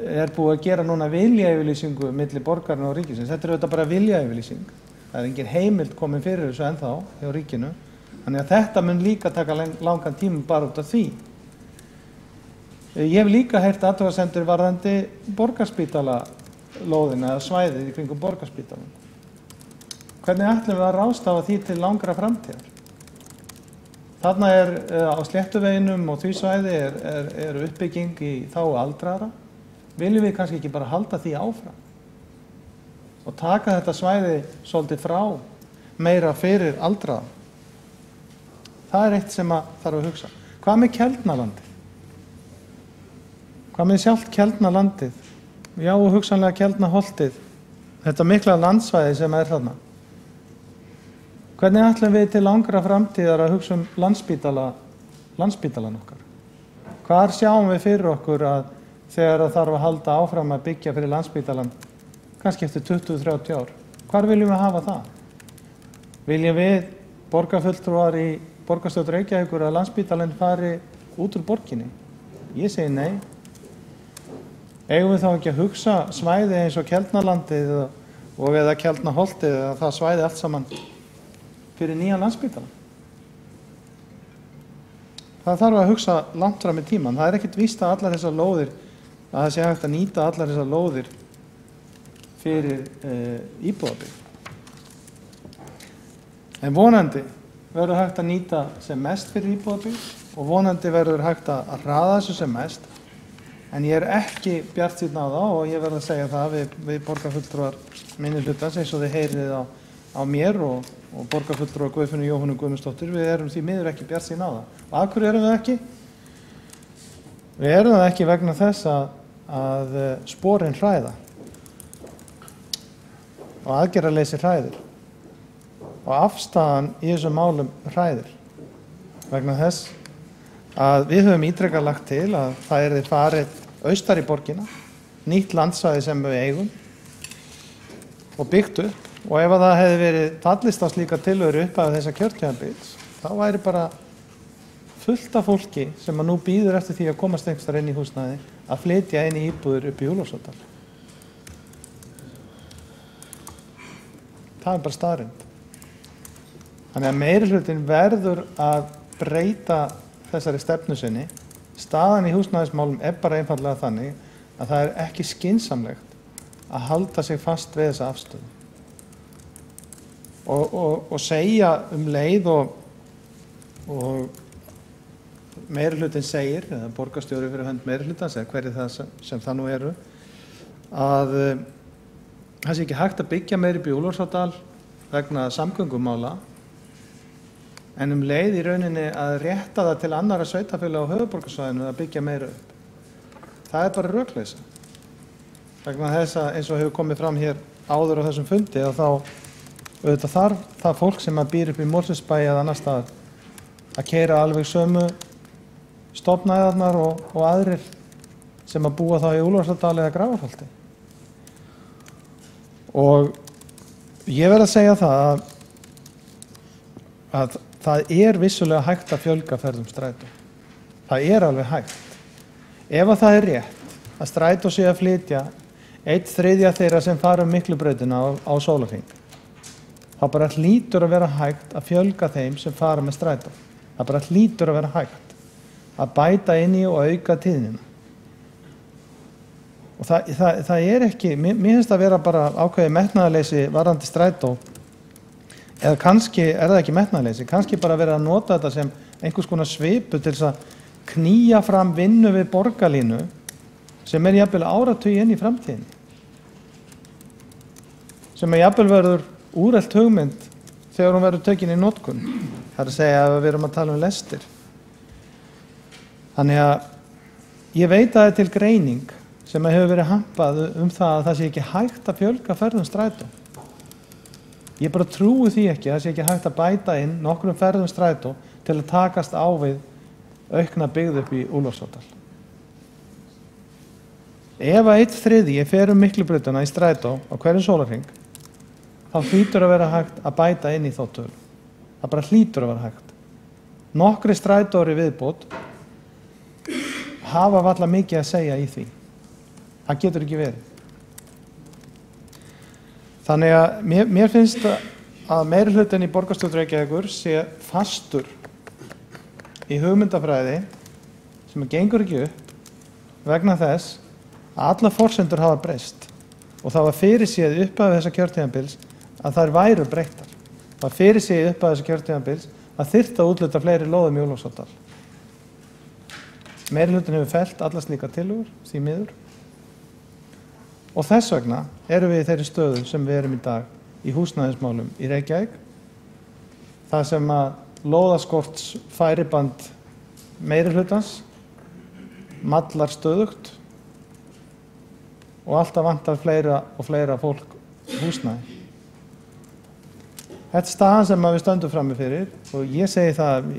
er búið að gera núna viljayfirlýsingu milli borgarna og ríkisins. Þetta er auðvitað bara viljayfirlýsing. Það er engin heimild komin fyrir þessu ennþá hjá ríkinu. Þannig að þetta mun líka taka langan tíma bara út af því. Ég hef líka heyrt athugasemdir varðandi borgarspítala-lóðina eða svæðið í kringum borgarspítalann. Hvernig ætlum við að ráðstafa því til langra framtíðar? Þarna er á Sléttuveginum og því svæði er uppbygging í þágu aldraðra. Viljum við kannski ekki bara halda því áfram og taka þetta svæði svolítið frá meira fyrir aldraða? Það er eitt sem að þarf að hugsa. Hvað með Keldnalandið? Hvað með sjálft Keldnalandið? Já, og hugsanlega Keldnaholtið. Þetta mikla landsvæði sem er þarna. Hvernig ætlum við til langra framtíðar að hugsa Landspítalan okkar? Hvar sjáum við fyrir okkur að þegar það þarf að halda áfram að byggja fyrir Landspítalan, kannski eftir 20-30 ár? Hvar viljum við hafa það? Viljum við borgarfulltrúar í borgarstjórn Reykjavíkur að Landspítalinn fari út úr borginni? Ég segi nei. Eigum við þá ekki að hugsa svæði eins og Keldnalandið og eða Keldnaholtið eða það svæði allt saman fyrir nýjan Landspítalann? Það þarf að hugsa langt fram í tímann. Það er ekkert víst að allar þessar lóðir, að það sé hægt að nýta allar þessar lóðir fyrir íbúðabyggð. En vonandi verður hægt að nýta sem mest fyrir íbúðabyggð og vonandi verður hægt að hraða þessu sem mest. En ég er ekki bjartsýnn á það og ég verð að segja það við borgarfulltrúar minnihlutans eins og þið heyrið á mér og borgarfulltrúar Guðfinnu Jóhannu Guðmundsdóttur. Við erum því miður ekki bjartsýnn á það. Og af hverju erum við ekki? Við erum það ekki vegna þess að sporin hræða. og aðgerðarleysi hræðir og afstaðan í þessum málum hræðir vegna þess að við höfum ítrekað lagt til að það yrði farið austar í borgina, nýtt landsvæði sem við eigum og byggt upp, og ef að það hefði verið fallist á slíka tillögur upp af þessa kjörtímabils, þá væri bara fullt af fólki sem að nú bíður eftir því að komast einhvers staðar inn í húsnæði að flytja inn í íbúðir upp í Úlfarsárdal. Það er bara staðreynd. Þannig að meirihlutinn verður að breyta þessari stefnu sinni. Staðan í húsnæðismálum er bara einfaldlega þannig að það er ekki skynsamlegt að halda sig fast við þessa afstöðu. Og segja leið og meirihlutinn segir, eða borgarstjóri fyrir hönd meirihlutans, eða hverju það sem það nú eru, að það sé ekki hægt að byggja meira upp í Úlfarsárdal vegna samgöngumála, en leið í rauninni að rétta það til annarra sveitarfélaga á höfuðborgarsvæðinu að byggja meira upp. Það er bara rökleysa. Vegna þess að, eins og hefur komið fram hér áður á þessum fundi, að þá auðvitað þarf það fólk sem að býr upp í Mosfellsbæ eða annar staðar að keyra alveg sömu stofnæðarnar og aðrir sem að búa þá í Úlfarsárdal eða Grafarholti. Og ég verð að segja það að það er vissulega hægt að fjölga ferðum strætó. Það er alveg hægt. Ef að það er rétt að strætó sé að flytja 1/3 þeirra sem fara Miklubrautina á sólarhring, þá bara hlýtur að vera hægt að fjölga þeim sem fara með strætó. Það bara hlýtur að vera hægt að bæta inn í og auka tíðnina. Og það er ekki, mér finnst að vera bara ákveðið metnaðarleysi varðandi strætó, eða kannski er það ekki metnaðarleysi, kannski bara verið að nota þetta sem einhvers konar svipu til þess að knýja fram vinnu við borgarlínu sem er jafnvel áratugi inn í framtíðinni. Sem er jafnvel verður úrelt hugmynd þegar hún verður tekin í notkun. Það er að segja að við erum að tala lestir. Þannig að ég veit að það er til greining sem hefur verið hampað það að það sé ekki hægt að fjölga ferðum strætó. Ég bara trúi því ekki að það sé ekki hægt að bæta inn nokkrum ferðum strætó til að takast á við aukna byggð upp í Úlfarsárdal. Ef að 1/3 fer Miklubrautina í strætó á hverjum sólarhring, þá hlýtur að vera hægt að bæta inn í þá tölu. Það bara hlýtur að vera hægt. Nokkri strætóri viðbót hafa varla mikið að segja í því. Það getur ekki verið. Þannig að mér finnst að meirihlutinn í borgarstjórn Reykjavíkur sé fastur í hugmyndafræði sem gengur ekki upp vegna þess að allar forsendur hafa breyst og það var fyrirséð í upphafi þessa kjörtímabils að þær væru breyttar. Það var fyrirséð í upphafi þessa kjörtímabils að þyrfti að úthluta fleiri lóðum í Úlfarsárdal. Meirihlutinn hefur fellt allar slíkar tillögur, því miður. Og þess vegna erum við í þeirri stöðu sem við erum í dag í húsnæðismálum í Reykjavík. Það sem að lóðaskorts færiband meirihlutans mallar stöðugt og alltaf vantar fleira og fleira fólk húsnæði. Þetta er staðan sem við stöndum frammi fyrir og ég segi það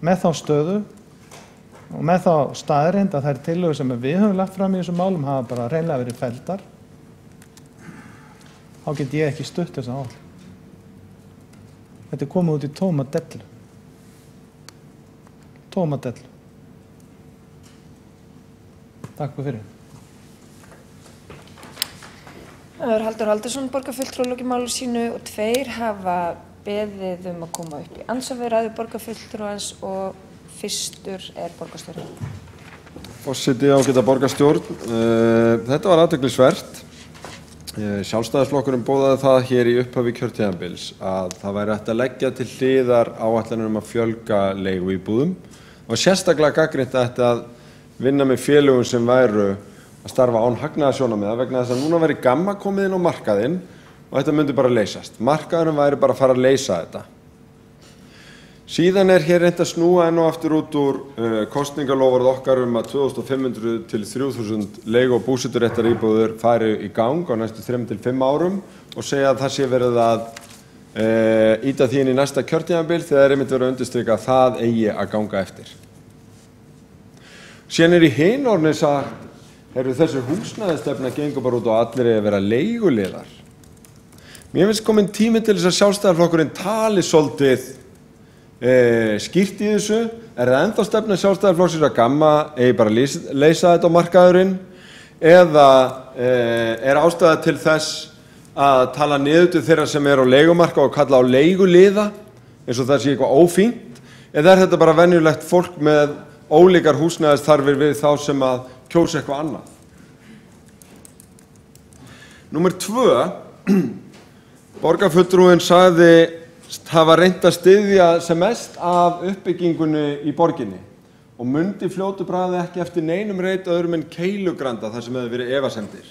með þá stöðu og með þá staðreynd að þær tillögur sem við höfum lagt fram í þessum málum hafa bara hreinlega verið felldar, þá get ég ekki stutt þessa áætlun. Þetta er komið út í tóma dellu. Tóma dellu. Takk fyrir. Það er Halldór Halldórsson, borgarfulltrúi, lokið máli sínu og 2 hafa beðið að koma upp í andsvar við ræðu borgarfulltrúans og fyrstur er borgarstjóri. Forseti, ágæta borgarstjórn. Þetta var athyglisvert. Sjálfstæðisflokkurinn boðaði það hér í upphafi kjörtímabils að það væri hægt að leggja til hliðar áætlanir að fjölga leiguíbúðum og sérstaklega gagnrýnt að þetta að vinna með félögum sem væru að starfa án hagnaðarsjónarmiða vegna þess að núna væri GAMMA komið inn á markaðinn og þetta myndi bara leysast. Markaðurinn væri bara að fara að leysa þetta. Síðan er hér reynt að snúa enn og aftur út úr kosningaloforð okkar að 2500 til 3000 leigu- og búseturéttaríbúðir fari í gang á næstu 3 til 5 árum og segja að það sé verið að ýta því inn í næsta kjörtímabil þegar einmitt verið að undirstrika að það eigi að ganga eftir. Síðan í hin orðinu sagt, þessi húsnæðisstefna gengur bara út og allir eigi að vera leiguliðar. Mér finnst komin tími til þess að Sjálfstæðisflokkurinn tali svolítið skýrt í þessu. Er það ennþá stefna Sjálfstæðisflokksins að GAMMA eigi bara að leysa þetta á markaðurinn, eða er ástæða til þess að tala niður til þeirra sem á leigumarka og kalla á leiguliða eins og það sé eitthvað ófínt, eða er þetta bara venjulegt fólk með ólíkar húsnæðisþarfir við þá sem að kjósa eitthvað annað? Númer 2, borgarfulltrúinn sagði hafa reynt að styðja sem mest af uppbyggingunni í borginni og mundi fljótu bragði ekki eftir neinum reit öðrum en Keilugranda þar sem hefði verið efasemdir.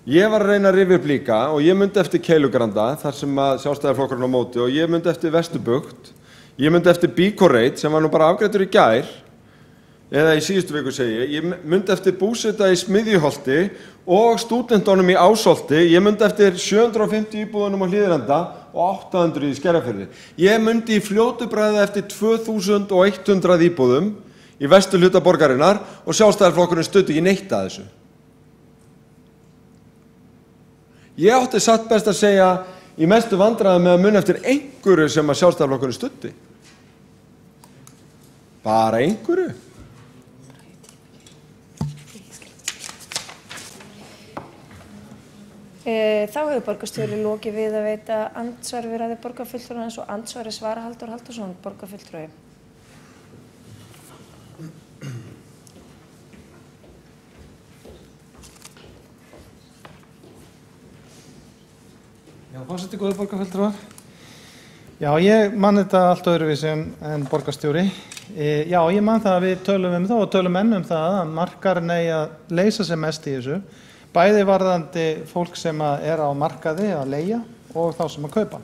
Ég var að reyna að rifja upp líka og ég mundi eftir Keilugranda þar sem að Sjálfstæðisflokkurinn á móti og ég mundi eftir Vesturbugt, ég mundi eftir Bíkoreit sem var nú bara afgreiddur í gær, eða í síðustu viku segi ég mundi eftir búseta í Smiðjuholti og stúdentunum í Ásholti, ég mundi eftir 750 íbúðunum á Hlíðarenda og 800 í Skerjafirði. Ég mundi í fljótu bragði eftir 2100 íbúðum í vesturhluta borgarinnar og Sjálfstæðisflokkurinn studdi ekki neitt að þessu. Ég átti satt best að segja í mestu vandræðum með að muna eftir einhverju sem að Sjálfstæðisflokkurinn studdi. Bara einhverju. Þá hefur borgarstjóri lokið við að veita andsvar við ræðu borgarfulltrúans og andsvari svara Halldór Halldórsson, borgarfulltrúi. Já, forseti, góðir borgarfulltrúar. Já, ég man þetta allt öðruvísi en borgarstjóri. Já, ég man það að við tölum það og tölum enn það að markaðurinn eigi að leysa sem mest í þessu. Bæði varðandi fólk sem er á markaði að leigja og þá sem að kaupa.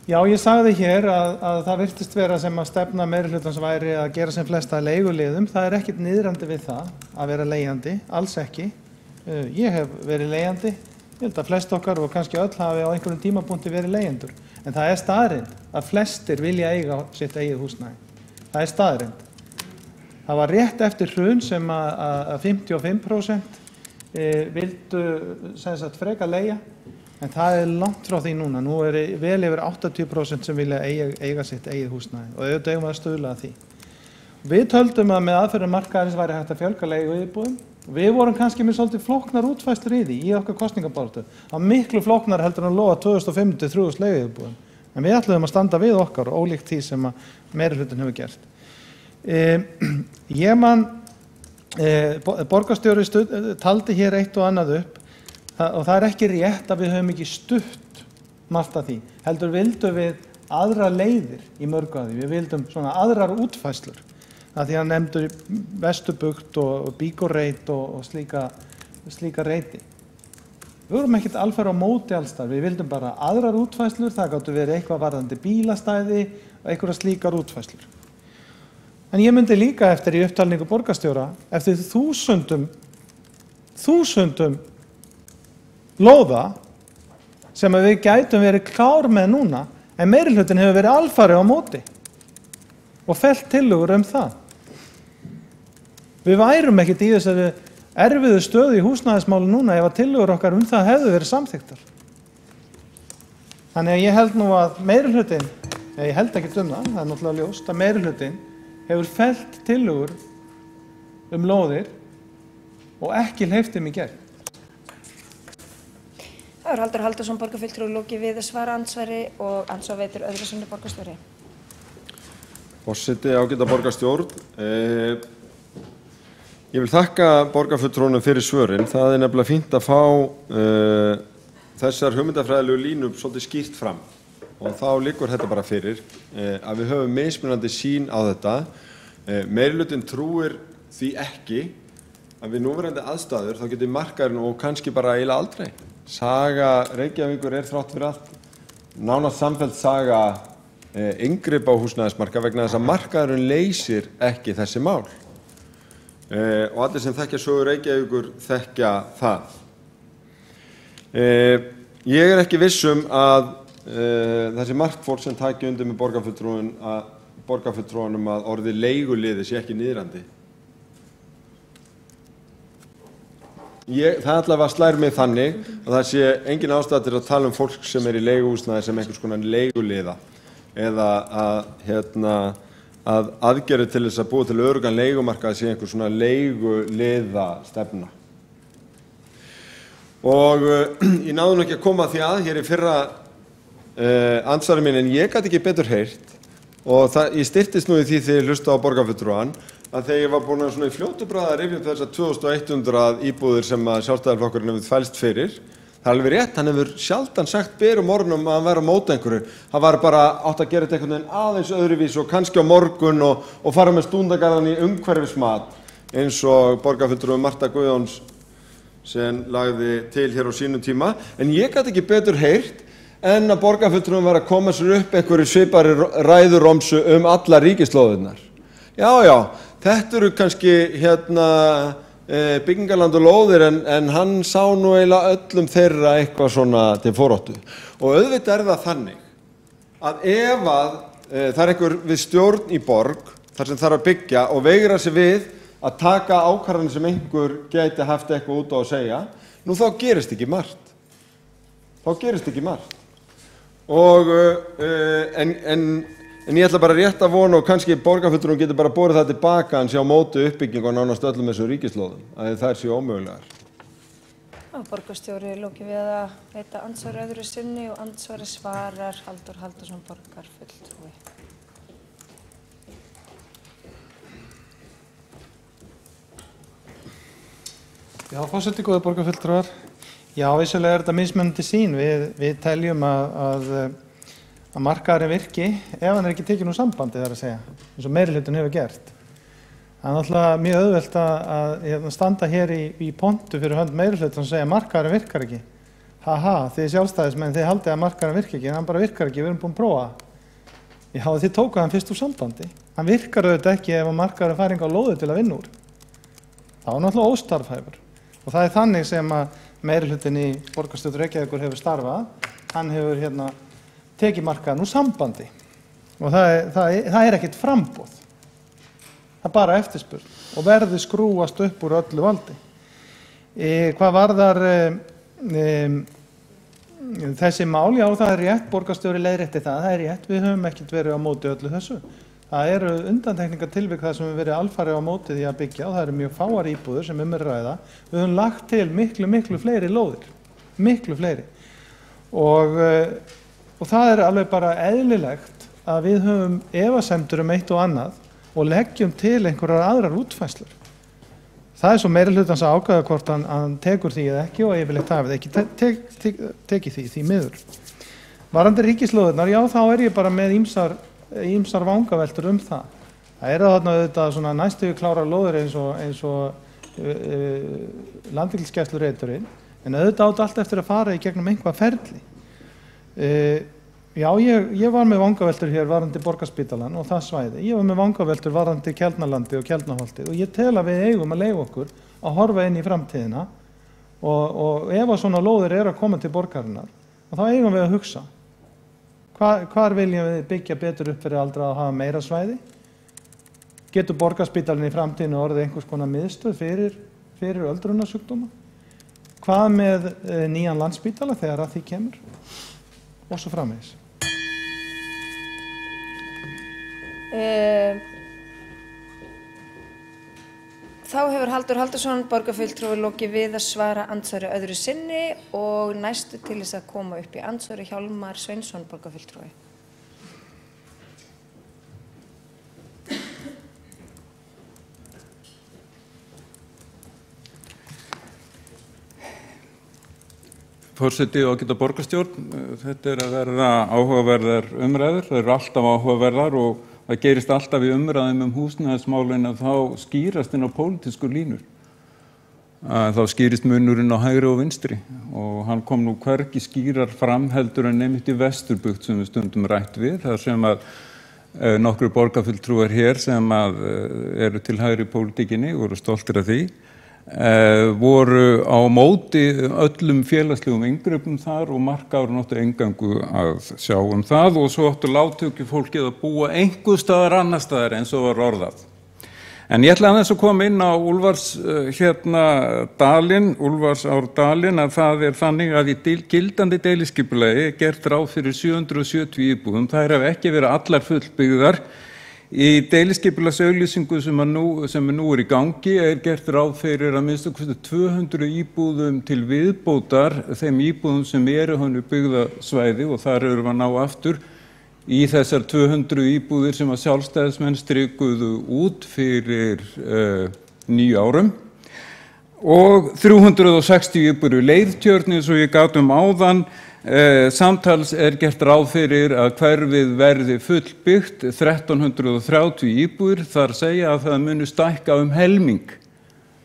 Já, ég sagði hér að það virtist vera sem að stefna meirihlutans væri að gera sem flesta leiguliðum. Það er ekkert niðrandi við það að vera leigjandi, alls ekki. Ég hef verið leigjandi, ég held að flest okkar og kannski öll hafi á einhverjum tímapunkti verið leigjendur. En það er staðreynd að flestir vilja eiga sitt eigið húsnæði. Það er staðreynd. Það var rétt eftir hrun sem að 55% vildu sem sagt freka leigja, en það er langt frá því núna. Nú er vel yfir 80% sem vilja eiga sitt eigið húsnæði og auðvitað eigum við að stuðla að því. Við töldum að með aðferðum markaðarins væri hægt að fjölga leiguíbúðum. Við vorum kannski með svolítið flóknar útfærslur í því í okkar kosningabaráttu. Það var miklu flóknar heldur en að lofa 2500-3000 leiguíbúðum. En við ætluðum að standa við okkar ólíkt því sem að meirihlutinn hefur gert. Ég man borgarstjóri taldi hér eitt og annað upp og það er ekki rétt að við höfum ekki stutt margt af því. Heldur vildum við aðra leiðir í mörgu af því. Við vildum svona aðrar útfærslur. Það því að nefndur Vesturbugt og Bíkoreit og slíka reiti. Við vorum ekkert alfarið á móti alls þar. Við vildum bara aðrar útfærslur. Það gáttu verið eitthvað varðandi bílastæði og einhverjar slíkar útfærslur. En ég myndi líka eftir í upptalningu borgarstjóra, eftir þúsundum lóða sem við gætum verið klár með núna, en meirihlutinn hefur verið alfarið á móti og fellt tillögur það. Við værum ekkert í þessari erfiðu stöðu í húsnæðismáli núna ef að tillögur okkar það hefðu verið samþykktar. Þannig að ég held nú að meirihlutinn, ég held ekki það er náttúrulega ljóst að meirihlutinn hefur fellt tillögur lóðir og ekki hleypt þeim í gegn. Það Halldór Halldórsson, borgarfulltrúi, lokið við að svara andsvari og andsvar veitir öðru sinni borgarstjóri. Forseti, ágæta borgarstjórn. Ég vil þakka borgarfulltrúnum fyrir svörin. Það er nefnilega fínt að fá þessar hugmyndafræðilegu línur svolítið skýrt fram. Og þá liggur þetta bara fyrir að við höfum mismunandi sýn á þetta. Meirihlutinn trúir því ekki að við núverandi aðstæður þá getur markaðurinn og kannski bara eiginlega aldrei. Saga Reykjavíkur er þrátt fyrir allt nánast samfelld saga inngrip á húsnæðismarkað vegna þess að markaðurinn leysir ekki þessi mál. Og allir sem þekkja sögu Reykjavíkur þekkja það. Ég ekki viss að þessi margt fólk sem taki undir með borgarfulltrúanum að orðið leiguliði sé ekki niðrandi. Það allavega slær mig þannig að það sé engin ástæða til að tala fólk sem í leiguhúsnæði sem einhvers konar leiguliða eða að aðgerðir til þess að búa til öruggan leigumarkað sé einhvers svona leiguliða stefna. Og ég náði nú ekki að koma því að hér í fyrra andsvari mín en ég gat ekki betur heyrt og ég styrktist nú í því þegar ég hlusta á borgarfulltrúann að þegar ég var búin að svona í fljótu bragði að rifja upp þessar 2100 íbúðir sem að Sjálfstæðisflokkurinn hefur fælst fyrir. Það er alveg rétt, hann hefur sjaldan sagt berum orðum að hann væri á móti einhverju. Hann var bara átt að gera þetta einhvern veginn aðeins öðruvís og kannski á morgun og fara með stúndagarðan í umhverfismat eins og borgarfulltrúi Marta Guðjóns sem lagði til hér á sínum tíma. En ég gat ekki betur heyrt en að borgarfulltrúin var að koma sér upp einhverju svipari ræðuromsu alla ríkislóðirnar. Já, þetta eru kannski byggingarland og lóðir en hann sá nú eiginlega öllum þeirra eitthvað svona til foráttu. Og auðvitað það þannig að ef það einhver við stjórn í borg þar sem þarf að byggja og veigra sig við að taka ákvarðanir sem einhver gæti haft eitthvað út á að segja, nú þá gerist ekki margt. Og en ég ætla bara rétt að vona og kannski borgarfulltrúinn getur bara borið það tilbaka en sé á móti uppbyggingu og nánast öllum þessum ríkislóðum, að það sé ómögulegar. Borgarstjóri loki við að veita andsvari öðru sinni og andsvari svarar Halldór Halldórsson borgarfulltrúi. Já, forseti, góðir borgarfulltrúar. Já, vissulega þetta mismunandi sýn. Við teljum að markaðurinn virki ef hann ekki tekinn úr sambandi, þar að segja, eins og meirihlutinn hefur gert. Það er náttúrulega mjög auðvelt að standa hér í pontu fyrir hönd meirihlutans og segja að markaðurinn virkar ekki. Þið sjálfstæðismenn, þið haldið að markaðurinn virki ekki, en hann bara virkar ekki, við erum búin að prófa. Já, þið tókuð hann fyrst úr sambandi. Hann virkar auðvitað ekki ef markaðurinn fær enga lóðu til að vinna úr. Það var náttúrulega óstarfhæfur. Og það er þannig sem að meirihlutinn í borgarstjórn Reykjavíkur hefur starfað. Hann hefur tekið markaðinn úr sambandi og það er ekkert framboð. Það er bara eftirspurn og verði skrúast upp úr öllu valdi. Hvað varðar þessi mál, já, það er rétt, borgarstjóri leiðrétti það er rétt, við höfum ekkert verið á móti öllu þessu. Það eru undantekningartilvik þar sem við verið alfarið á móti því að byggja og það eru mjög fáar íbúðir sem er ræða. Við höfum lagt til miklu fleiri lóðir, miklu fleiri og það er alveg bara eðlilegt að við höfum efasemdir eitt og annað og leggjum til einhverjar aðrar útfærslur. Það er svo meirihlutans að ákveða hvort hann tekur því eða ekki og yfirleitt hafið ekki tekið því miður. Varðandi ríkislóðirnar, já, þá er ég bara með ýmsar vangaveltur það. Það eru þarna auðvitað svona næstu klárar lóðir eins og landhelgisgæslureiturinn, en auðvitað átt allt eftir að fara í gegnum einhvað ferli. Já, ég var með vangaveltur hér varðandi Borgarspítalann og það svæði. Ég var með vangaveltur varðandi Keldnalandi og Keldnaholtið og ég tel að við eigum að leyfa okkur að horfa inn í framtíðina og ef svona lóðir að koma til borgarinnar, þá eigum við að hugsa. Hvar viljum við byggja betur upp fyrir aldraða að hafa meira svæði? Getur Borgarspítalinn í framtíðinu orðið einhvers konar miðstöð fyrir öldrunarsjúkdóma? Hvað með nýjan Landspítala þegar að því kemur? Og svo framvegis. Þá hefur Halldór Halldórsson borgarfulltrúi lokið við að svara andsvari öðru sinni og næstu til þess að koma upp í andsvari Hjálmar Sveinsson borgarfulltrúi. Forseti og ágæta borgarstjórn, þetta að verða áhugaverðar umræður, það eru alltaf áhugaverðar og það gerist alltaf í umræðum húsnæðismálin að þá skýrast inn á pólitísku línur. Þá skýrist munurinn á hægri og vinstri og hann kom nú hvergi skýrar fram heldur en einmitt í Vesturbugt sem við stundum rætt við, þar sem að nokkru borgarfulltrúar hér sem að eru til hægri pólitíkinni og eru stoltir af því. voru á móti öllum félagslegum inngripum þar og markaður náttu engangu að sjá það og svo áttu lágtekjufólkið að búa einhvers staðar annar staðar eins og var orðað. En ég ætla aðeins að koma inn á Úlfarsárdalinn að það þannig að í gildandi deiliskipulagi er gert ráð fyrir 770 íbúðum. Þær hafa ekki verið allar fullbyggðar. Í deiliskipulagsauglýsingu sem nú í gangi er gert ráð fyrir að minnst 200 íbúðum til viðbótar þeim íbúðum sem eru hannu byggðasvæði og þar erum við að ná aftur í þessar 200 íbúðir sem að sjálfstæðismenn strikuðu út fyrir 9 árum og 360 íbúðir Leiðtjörn eins og ég gat áðan. Samtals er gert ráð fyrir að hverfið verði fullbyggt 1330 íbúðir, þar segja að það muni stækka helming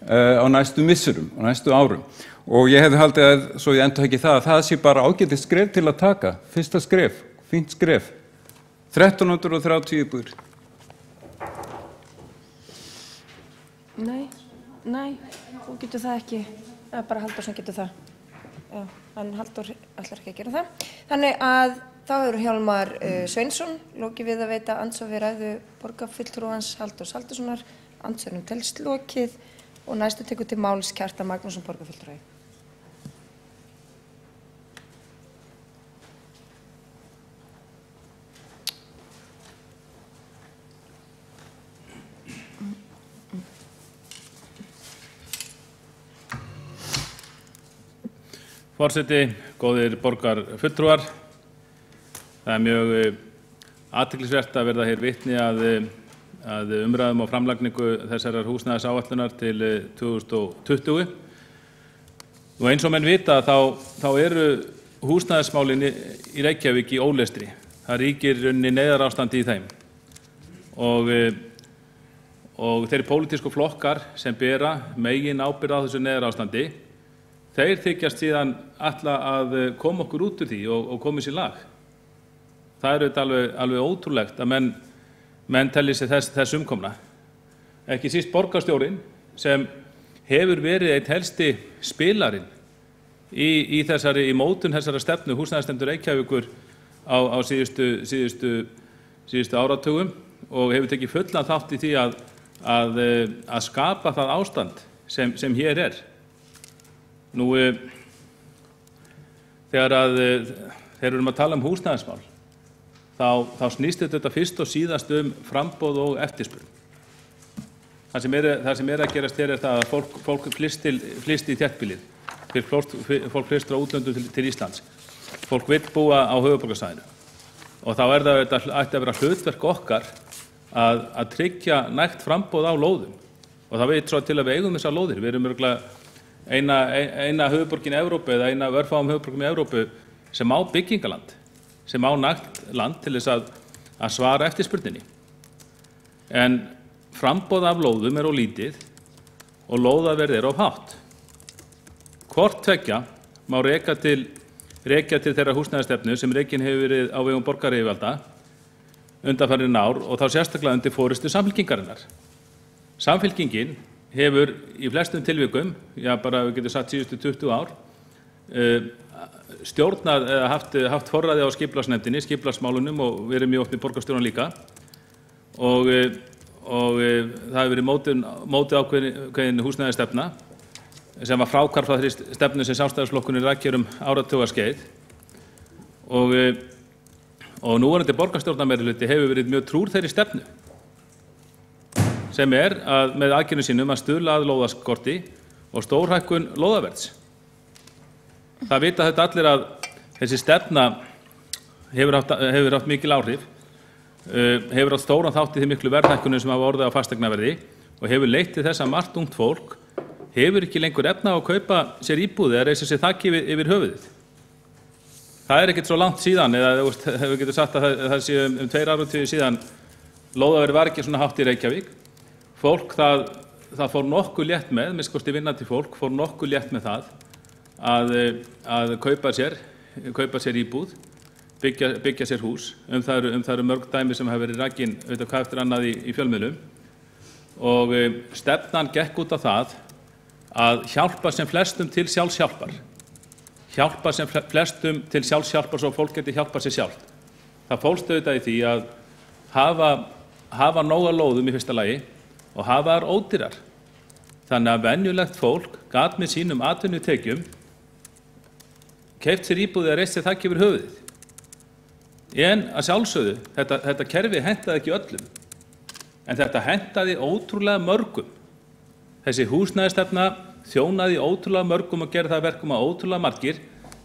á næstu misserum, á næstu árum. Og ég hefði haldið að, svo ég endurtaki það, að það sé bara ágætið skref til að taka, fyrsta skref, fínt skref. 1330 íbúðir. Nei, þú getur það ekki. Það er bara Halldór sem getur það. Já, en Halldór ætlar ekki að gera það. Þannig að þá hefur Hjálmar Sveinsson lokið við að veita andsvar við ræðu borgarfulltrúans Halldórs Halldórssonar, andsvörum telst lokið og næstu tekur til máls Kjartan Magnússon borgarfulltrúi. Forseti, góðir borgarfulltrúar, það er mjög athyglisvert að verða hér vitni að umræðum og framlagningu þessarar húsnæðisáætlunar til 2020. Og eins og menn vita þá eru húsnæðismálin í Reykjavík í ólestri. Það ríkir neyðarástandi í þeim. Og þeir pólitísku flokkar sem bera megin ábyrgð á þessu neyðarástandi, þeir þykjast síðan ætla að koma okkur út úr því og koma í sér lag. Það er alveg ótrúlegt að menn telli sig þess umkomna. Ekki síst borgarstjórinn sem hefur verið einn helsti spilarinn í mótun þessara stefnu, húsnæðisstefnu Reykjavíkur á síðustu áratugum og hefur tekið fullan þátt í því að skapa það ástand sem hér er. Nú, þegar við erum að tala húsnæðismál, þá snýst þetta fyrst og síðast framboð og eftirspurn. Það sem er að gerast hér er það að fólk flyst í þéttbýlið, fólk flyst frá útlöndum til Íslands. Fólk vill búa á höfuðborgarsvæðinu. Og þá ætti að vera hlutverk okkar að tryggja nægt framboð á lóðum. Og það veit svo til að við eigum þessar lóðir. Við erum örugglega eina höfuðborgin í Evrópu eða eina örfáum höfuðborgum í Evrópu sem á byggingaland, sem á nægt land til þess að svara eftirspurninni. En framboð af lóðum er of lítið og lóðaverð er of hátt. Hvort tveggja má rekja til þeirra húsnæðisstefnu sem rekin hefur verið á vegum borgaryfirvalda undanfarin ár og þá sérstaklega undir forystu Samfylkingarinnar. Samfylkingin hefur í flestum tilvikum, já bara við getum sagt síðustu 20 ár, stjórnað eða haft forræði á skipulagsnefndinni, skipulagsmálunum og verið mjög oft með borgarstjórann líka og það hefur verið mótið ákveðin húsnæðisstefna sem var fráhvarf frá þeirri stefnu sem Sjálfstæðisflokkurinn rækir áratugaskeið og núverandi borgarstjórnarmeirihluti hefur verið mjög trúr þeirri stefnu sem er með aðgerðum sínum að stuðla að lóðaskorti og stórhækkun lóðaverðs. Það vita þetta allir að þessi stefna hefur haft mikil áhrif, hefur átt stóran þátt í því miklu verðhækkunum sem hafa orðið á fasteignaverði og hefur leitt til þess að margt ungt fólk hefur ekki lengur efni á að kaupa sér íbúð eða reisa sér þak yfir höfuðið. Það er ekkert svo langt síðan, eða við getum sagt að það sé 2 áratugi síðan lóðaverð var ekki svona hátt í Reykjavík. Fólk það fór nokkuð létt með, minnst kosti vinnandi fólk, fór nokkuð létt með það að kaupa sér íbúð, byggja sér hús. Það eru mörg dæmi sem hafa verið rakin auðvitað hvað eftir annað í fjölmiðlum. Og stefnan gekk út á það að hjálpa sem flestum til sjálfshjálpar. Hjálpa sem flestum til sjálfshjálpar svo fólk geti hjálpað sér sjálft. Það fólst auðvitað í því að hafa nóga lóðum í fyrsta lagi og hafa þær ódýrar. Þannig að venjulegt fólk gat með sínum atvinnutekjum keypt sér íbúð eða reist sér þak yfir höfuðið. En að sjálfsögðu, þetta kerfi hentaði ekki öllum. En þetta hentaði ótrúlega mörgum. Þessi húsnæðisstefna þjónaði ótrúlega mörgum og gerði það verkum að ótrúlega margir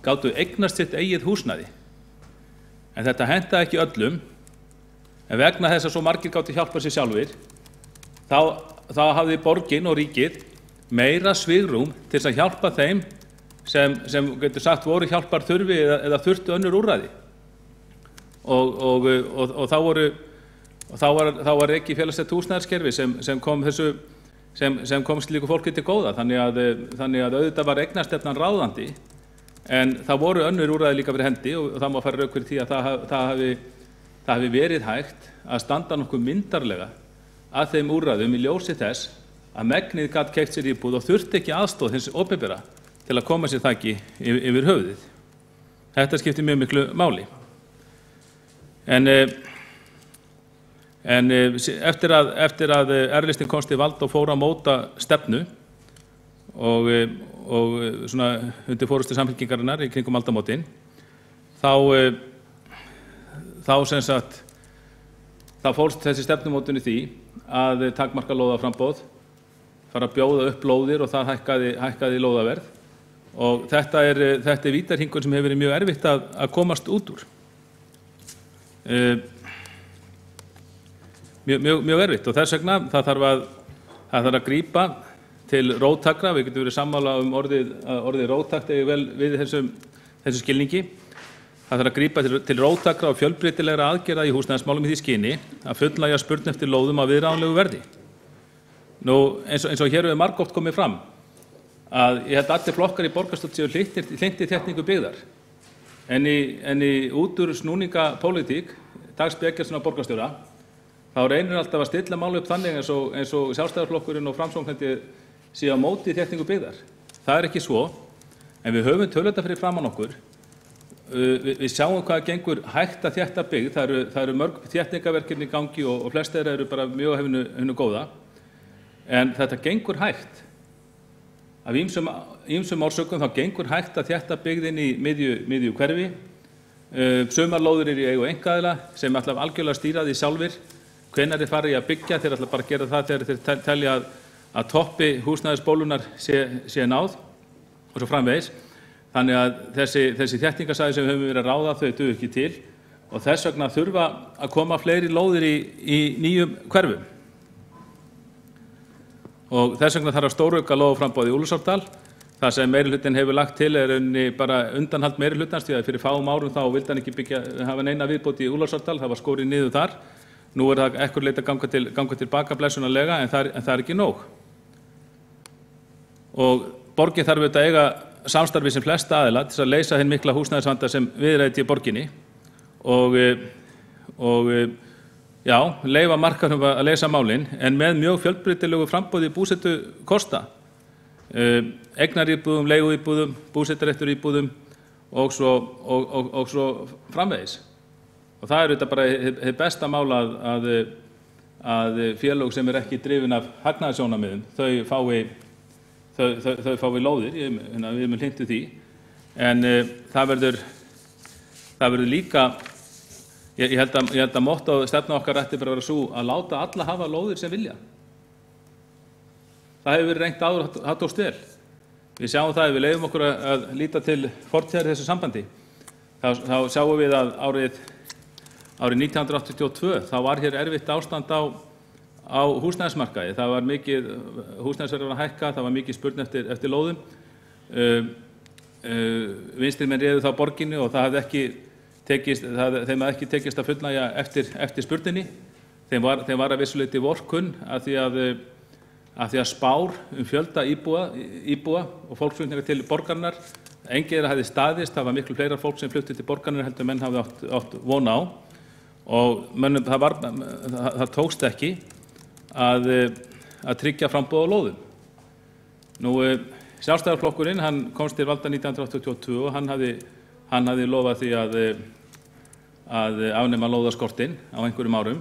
gátu eignast sitt eigið húsnæði. En þetta hentaði ekki öllum, en vegna þess að svo margir gátu hjálpað sér sjálfir, þá hafði borgin og ríkið meira svigrúm til þess að hjálpa þeim sem getur sagt voru hjálpar þurfi eða þurftu önnur úrræði. Og þá var ekki félagslegt húsnæðiskerfi sem kom slíku fólki til góða, þannig að auðvitað var eignastefnan ráðandi, en það voru önnur úrræði líka fyrir hendi og það má fara rök fyrir því að það hafi verið hægt að standa nokkuð myndarlega að þeim úrræðum í ljósi þess að megnið gat keypt sér íbúð og þurfti ekki aðstoð hins opinbera til að koma sér þaki yfir höfuðið. Þetta skiptir mjög miklu máli. En eftir að R-listinn komst til valda og fór að móta stefnu og svona undir forystu Samfylkingarinnar í kringum aldamótin, þá fólst þessi stefnumótun í því að takmarka lóðaframboð, fara að bjóða upp lóðir og það hækkaði lóðaverð, og þetta er vítahringur sem hefur verið mjög erfitt að komast út úr. Mjög erfitt, og þess vegna það þarf að grípa til róttækra. Við getum verið sammála orðið róttækt eða vel við þessu skilningi. Það þarf að grípa til róttækra og fjölbreytilegra aðgerða í húsnæðismálum í því skyni að fullnægja spurn eftir lóðum á viðráðanlegu verði. Nú, eins og hér hefur margoft komið fram, að ég held allir flokkar í borgarstjórn séu hlynntir þéttingu byggðar, en í útúrsnúningapólitík Dags Bjargeirssonar borgarstjóra þá reynir alltaf að stilla máli upp þannig eins og Sjálfstæðisflokkurinn og Framsókn séu á móti þéttingu byggðar. Það er ekki svo, en við höfum tölurnar fyrir framan okkur. Við sjáum hvað gengur hægt að þétta byggð. Það eru mörg þéttingaverkefni í gangi og flest þeirra eru bara mjög hinu góða. En þetta gengur hægt. Af ýmsum orsökum þá gengur hægt að þétta byggðin í miðju hverfi. Sumar lóðir eru í eigu einkaaðila sem ætla algjörlega að stýra því sjálfir. Hvenær þeir fara í að byggja, þeir ætla bara að gera það þegar þeir telja að toppi húsnæðisbólunnar sé náð og svo framvegis. Þannig að þessi þéttingarsvæði sem við höfum verið að ráða, þau duga ekki til, og þess vegna þurfa að koma fleiri lóðir í nýjum hverfum. Og þess vegna þarf að stórauka lóðaframboð í Úlfarsárdal. Það sem meirihlutinn hefur lagt til er bara undanhald meirihlutans, því að fyrir fáum árum þá vildi hann ekki hafa neina viðbót í Úlfarsárdal, það var skórið niður þar. Nú er það ekkur leit að ganga til baka blessunarlega, en það er ekki nóg. Og borgin þarf auðvitað að eiga samstarfi sem flesta aðila til að leysa hinn mikla húsnæðisvanda sem viðræði í borginni og leyfa markaðnum að leysa málin, en með mjög fjölbreytilegu framboði búsetukosta, eignaríbúðum, leiguíbúðum, búsetaréttaríbúðum og svo framvegis. Og það er auðvitað bara hið besta mál að félög sem ekki drifin af hagnaðarsjónarmiðum, þau fái lóðir, við erum hlynntir því, en það verður líka, ég held að motto stefna okkar ætti bara að vera svo að láta alla hafa lóðir sem vilja. Það hefur verið reynt áður, það tókst vel. Við sjáum það, ef við leyfum okkur að líta til fortíðar í þessu sambandi, þá sjáum við að árið 1982, þá var hér erfitt ástand á húsnæðismarkaði. Það var mikið, húsnæðisverð var að hækka, það var mikið spurn eftir lóðum. Vinstrimenn réðu þá borginni og þeim hafði ekki tekist að fullnægja eftir spurninni. Þeim var að vissu leyti vorkunn af því að spár fjölda íbúa og fólksflutninga til borgarinnar, enginn þeirra hafði staðist. Það var miklu fleira fólk sem flutti til borgarinnar heldur menn hafði átt von á, og það tókst ekki að tryggja framboð á lóðum. Sjálfstæðisflokkurinn, hann komst til valda 1982 og hann hafði lofað því að afnema lóðaskortinn á einhverjum árum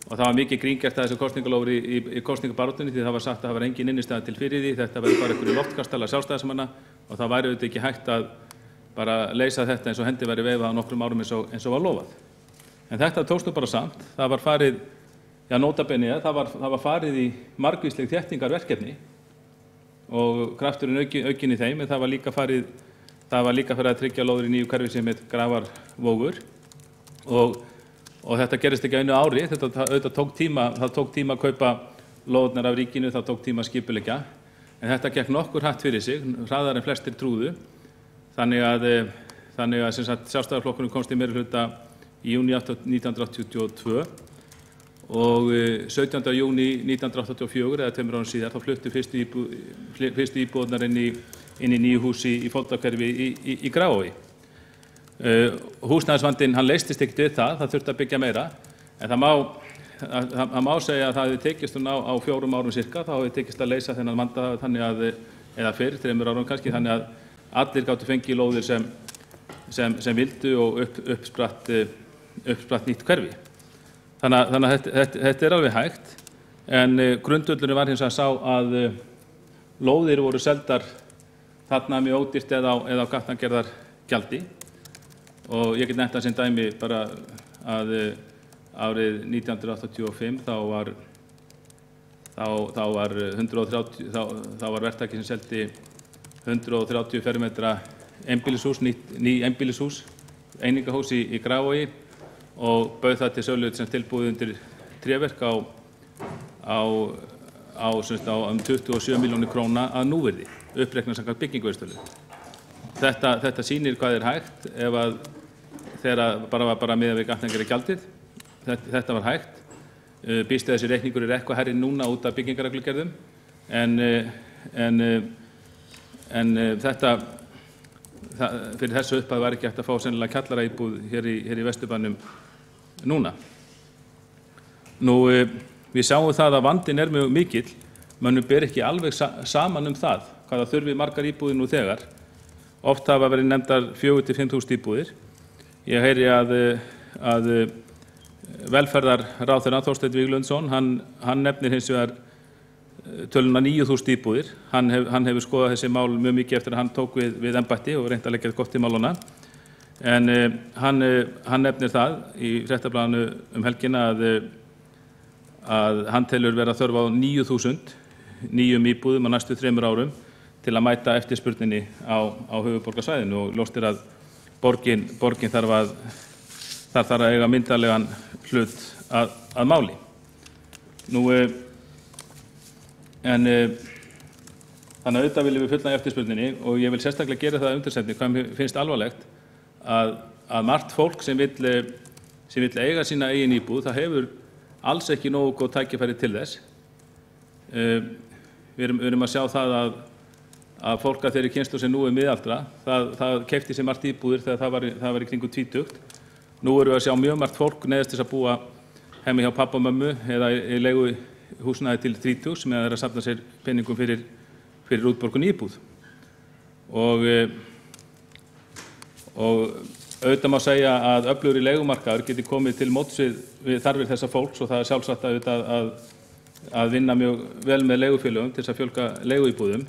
og það var mikið grín gert að þessu kosningalofur í kosningabaráttunni því það var sagt að það var engin innistæða til fyrir því, þetta væri bara einhverju loftkastala sjálfstæðismanna og það væri auðvitað ekki hægt að bara leysa þetta eins og hendi væri veifað á nokkrum árum eins og var lofað. En þetta tókst nú bara samt, það var farið, nota bene, það var farið í margvísleg þéttingarverkefni og krafturinn aukinn í þeim, en það var líka farið að tryggja lóðir í nýju hverfi sem heit Grafarvogur og þetta gerist ekki á einu ári, það tók tíma að kaupa lóðirnar af ríkinu, það tók tíma að skipuleggja, en þetta gekk nokkur hratt fyrir sig, hraðar en flestir trúðu, þannig að sem sagt Sjálfstæðisflokkurinn komst í meirihluta í júní 1982 og 17. júní 1984 eða 2 árum síðar þá fluttu fyrstu íbúðirnar inn í nýju húsi í Folldahverfi í Grafarvogi. Húsnæðisvandinn hann leystist ekkert við það þurfti að byggja meira, en það má segja að það hefði tekist á 4 árum cirka, þá hefði tekist að leysa þennan vanda þannig að, eða fyrr, 3 árum kannski, þannig að allir gátu fengið lóðir sem vildu og uppspratt nýtt hverfi. Þannig að þetta alveg hægt, en grundvöllurinn var hins vegar sá að lóðir voru seldar þarna mjög ódýrt eða á gatnagerðar gjaldi og ég get nefnt það sem dæmi bara að árið 1985 þá var verktaki sem seldi 130 fermetra einbýlishús, ný einbýlishús, einingahús í Grafarvogi og bauð það til sölu sem tilbúið undir tréverk á 27 milljónir króna að núvirði, uppreiknað samkvæmt byggingavísitölu. Þetta sýnir hvað hægt ef að þegar bara miðað við gatnagerðargjaldið. Þetta var hægt. Býst að þessi reikningur eitthvað hærri núna út af byggingarreglugerðum, en fyrir þessu upphæð var ekki hægt að fá sennilega kjallaraíbúð hér í Vesturbænum núna. Við sjáum það að vandinn er mjög mikill, mönnum ber ekki alveg saman það hvaða þurfi margar íbúðir nú þegar. Oft hafa verið nefndar 4.000–5.000 íbúðir. Ég heyri að velferðarráðherra Þorsteinn Víglundsson, hann nefnir hins vegar töluna 9.000 íbúðir. Hann hefur skoðað þessi mál mjög mikið eftir að hann tók við embætti og reynt að leggja gott til málana. En hann nefnir það í Fréttablaðinu helgina að hann telur vera þörf á 9.000 nýjum íbúðum á næstu 3 árum til að mæta eftirspurninni á höfuðborgarsvæðinu og ljóst að borgin þarf að eiga myndarlegan hlut að máli. Þannig að auðvitað viljum við fullnægja eftirspurninni og ég vil sérstaklega gera það að umtalsefni hvað mér finnst alvarlegt að margt fólk sem vill eiga sína eigin íbúð, það hefur alls ekki nógu góð tækifæri til þess. Við erum að sjá það að fólk að þeirri kynslóð sem nú miðaldra, það keypti sér margt íbúðir þegar það var í kringum tvítugt. Nú erum við að sjá mjög margt fólk neyðast til að búa heima hjá pappa og mömmu eða í leiguhúsnæði til þrítugs með að þeirra safna sér peningum fyrir útborgun íbúð. Og auðvitað má segja að öflugri leigumarkaður geti komið til móts við þarfir þessa fólks og það sjálfsagt að vinna mjög vel með leigufélögum til þess að fjölga leiguíbúðum.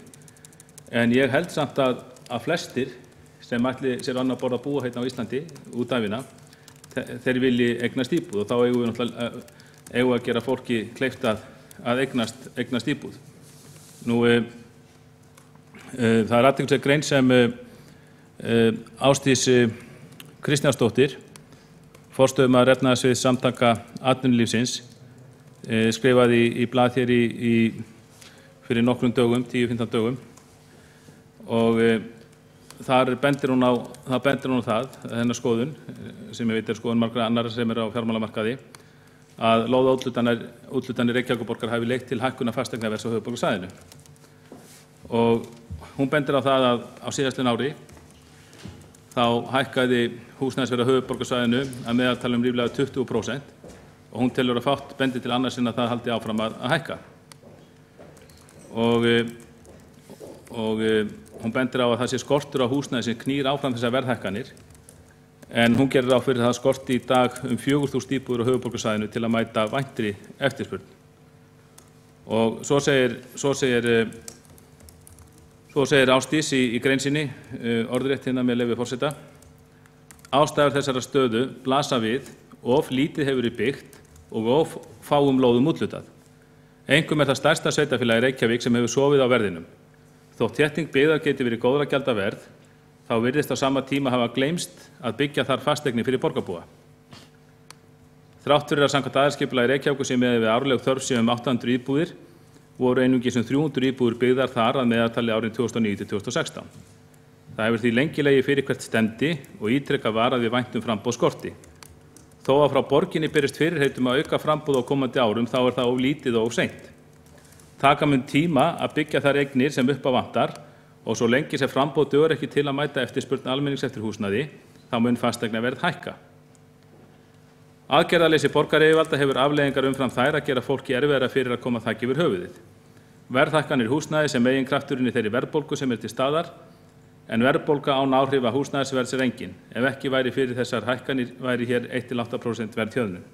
En ég held samt að flestir sem ætli sér annað borð að búa hérna á Íslandi út ævina, þeir vilji eignast íbúð og þá eigum við náttúrulega að gera fólki kleift að eignast íbúð. Það er athyglisverð grein sem Ásdís Kristjánsdóttir, forstöðumaður efnahagssviðs Samtaka atvinnulífsins, skrifaði í blað hér fyrir nokkrum dögum, 10–15 dögum, og þar bendir hún á þennar skoðun, sem ég veit skoðun margra annarra sem á fjármálamarkaði, að lóðaúthlutanir Reykjavíkurborgar hafi leitt til hækkunar fasteignaverðs á höfuðborgarsvæðinu. Og hún bendir á það að á síðastliðnu ári þá hækkaði húsnæðisverð á höfuðborgarsvæðinu að meðaltali ríflega 20% og hún telur að fátt bendi til annars en að það haldi áfram að hækka. Og hún bendir á að það sé skortur á húsnæði sem knýr áfram þessar verðhækkanir, en hún gerir ráð fyrir það skorti í dag 4.000 íbúðir á höfuðborgarsvæðinu til að mæta væntri eftirspurn. Og svo segir Ásdís í grein sinni, orðrétt hérna með leyfi forseta: ástæður þessara stöðu blasa við of lítið hefur verið byggt og of fáum lóðum úthlutað. Einkum það stærsta sveitarfélagi Reykjavík sem hefur sofið á verðinum. Þótt þétting byggðar geti verið góðra gjalda verð, þá virðist á sama tíma hafa gleymst að byggja þar fasteignir fyrir borgarbúa. Þrátt fyrir að samkvæmt aðalskipulagi Reykjavíkur sé miðað við árleg þörf sé 800 íbúðir, voru einungis 300 íbúðir byggðar þar að meðaltali árin 2009 til 2016. Það hefur því lengi legið fyrir hvert stefndi og ítrekað varað við væntum framboð skorti. Þó að frá borginni berist fyrirheitum að auka framboð á komandi árum, þá það of lítið og of seint. Taka mun tíma að byggja þær eignir sem upp á vantar, og svo lengi sem framboð dugar ekki til að mæta eftirspurn almennings eftir húsnæði, þá mun fasteignaverð hækka. Aðgerðaleysi borgaryfirvalda hefur afleiðingar umfram þær að gera fólki erfiðara fyrir að koma þaki yfir höfuðið. Verðhækkanir húsnæði sem meginkrafturinn í þeirri verðbólgu sem til staðar, en verðbólga án áhrifa húsnæðisverðs engin. Ef ekki væri fyrir þessar hækkanir væri hér 1–8% verðhjöðnun.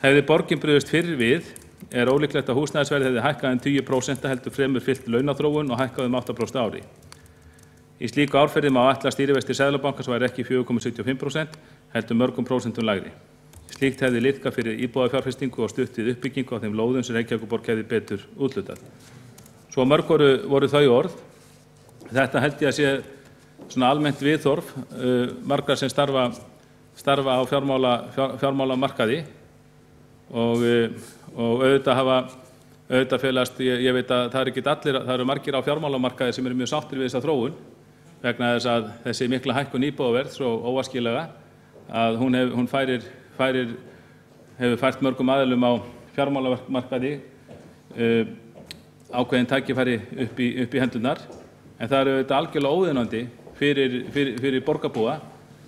Hefði borgin brugðist fyrir við, ólíklegt að húsnæðisverð hefði hækkað 10% heldur fremur fylgt launaþróun og hækkað 8% ári. Í slíku árferði má ætla að stýrivextir Seðlabankans væri ekki 4,75% heldur mörgum prósentum lægri. Slíkt hefði liðkað fyrir íbúðafjárfestingu og stutt við uppbyggingu á þeim lóðum sem Reykjavíkurborg hefði betur úthlutað. Svo mörg voru þau orð. Þetta held ég að sé svona almennt viðhorf margar sem starfa á fjármálamarkaði og auðvitað felast, ég veit að það ekki allir, það eru margir á fjármálamarkaði sem eru mjög sáttir við þessa þróun vegna þess að þessi mikla hækkun íbúðaverðs svo óæskilega að hún hefur fært mörgum aðilum á fjármálamarkaði ákveðin tækifæri upp í hendurnar, en það eru auðvitað algjörlega óviðunandi fyrir borgarbúa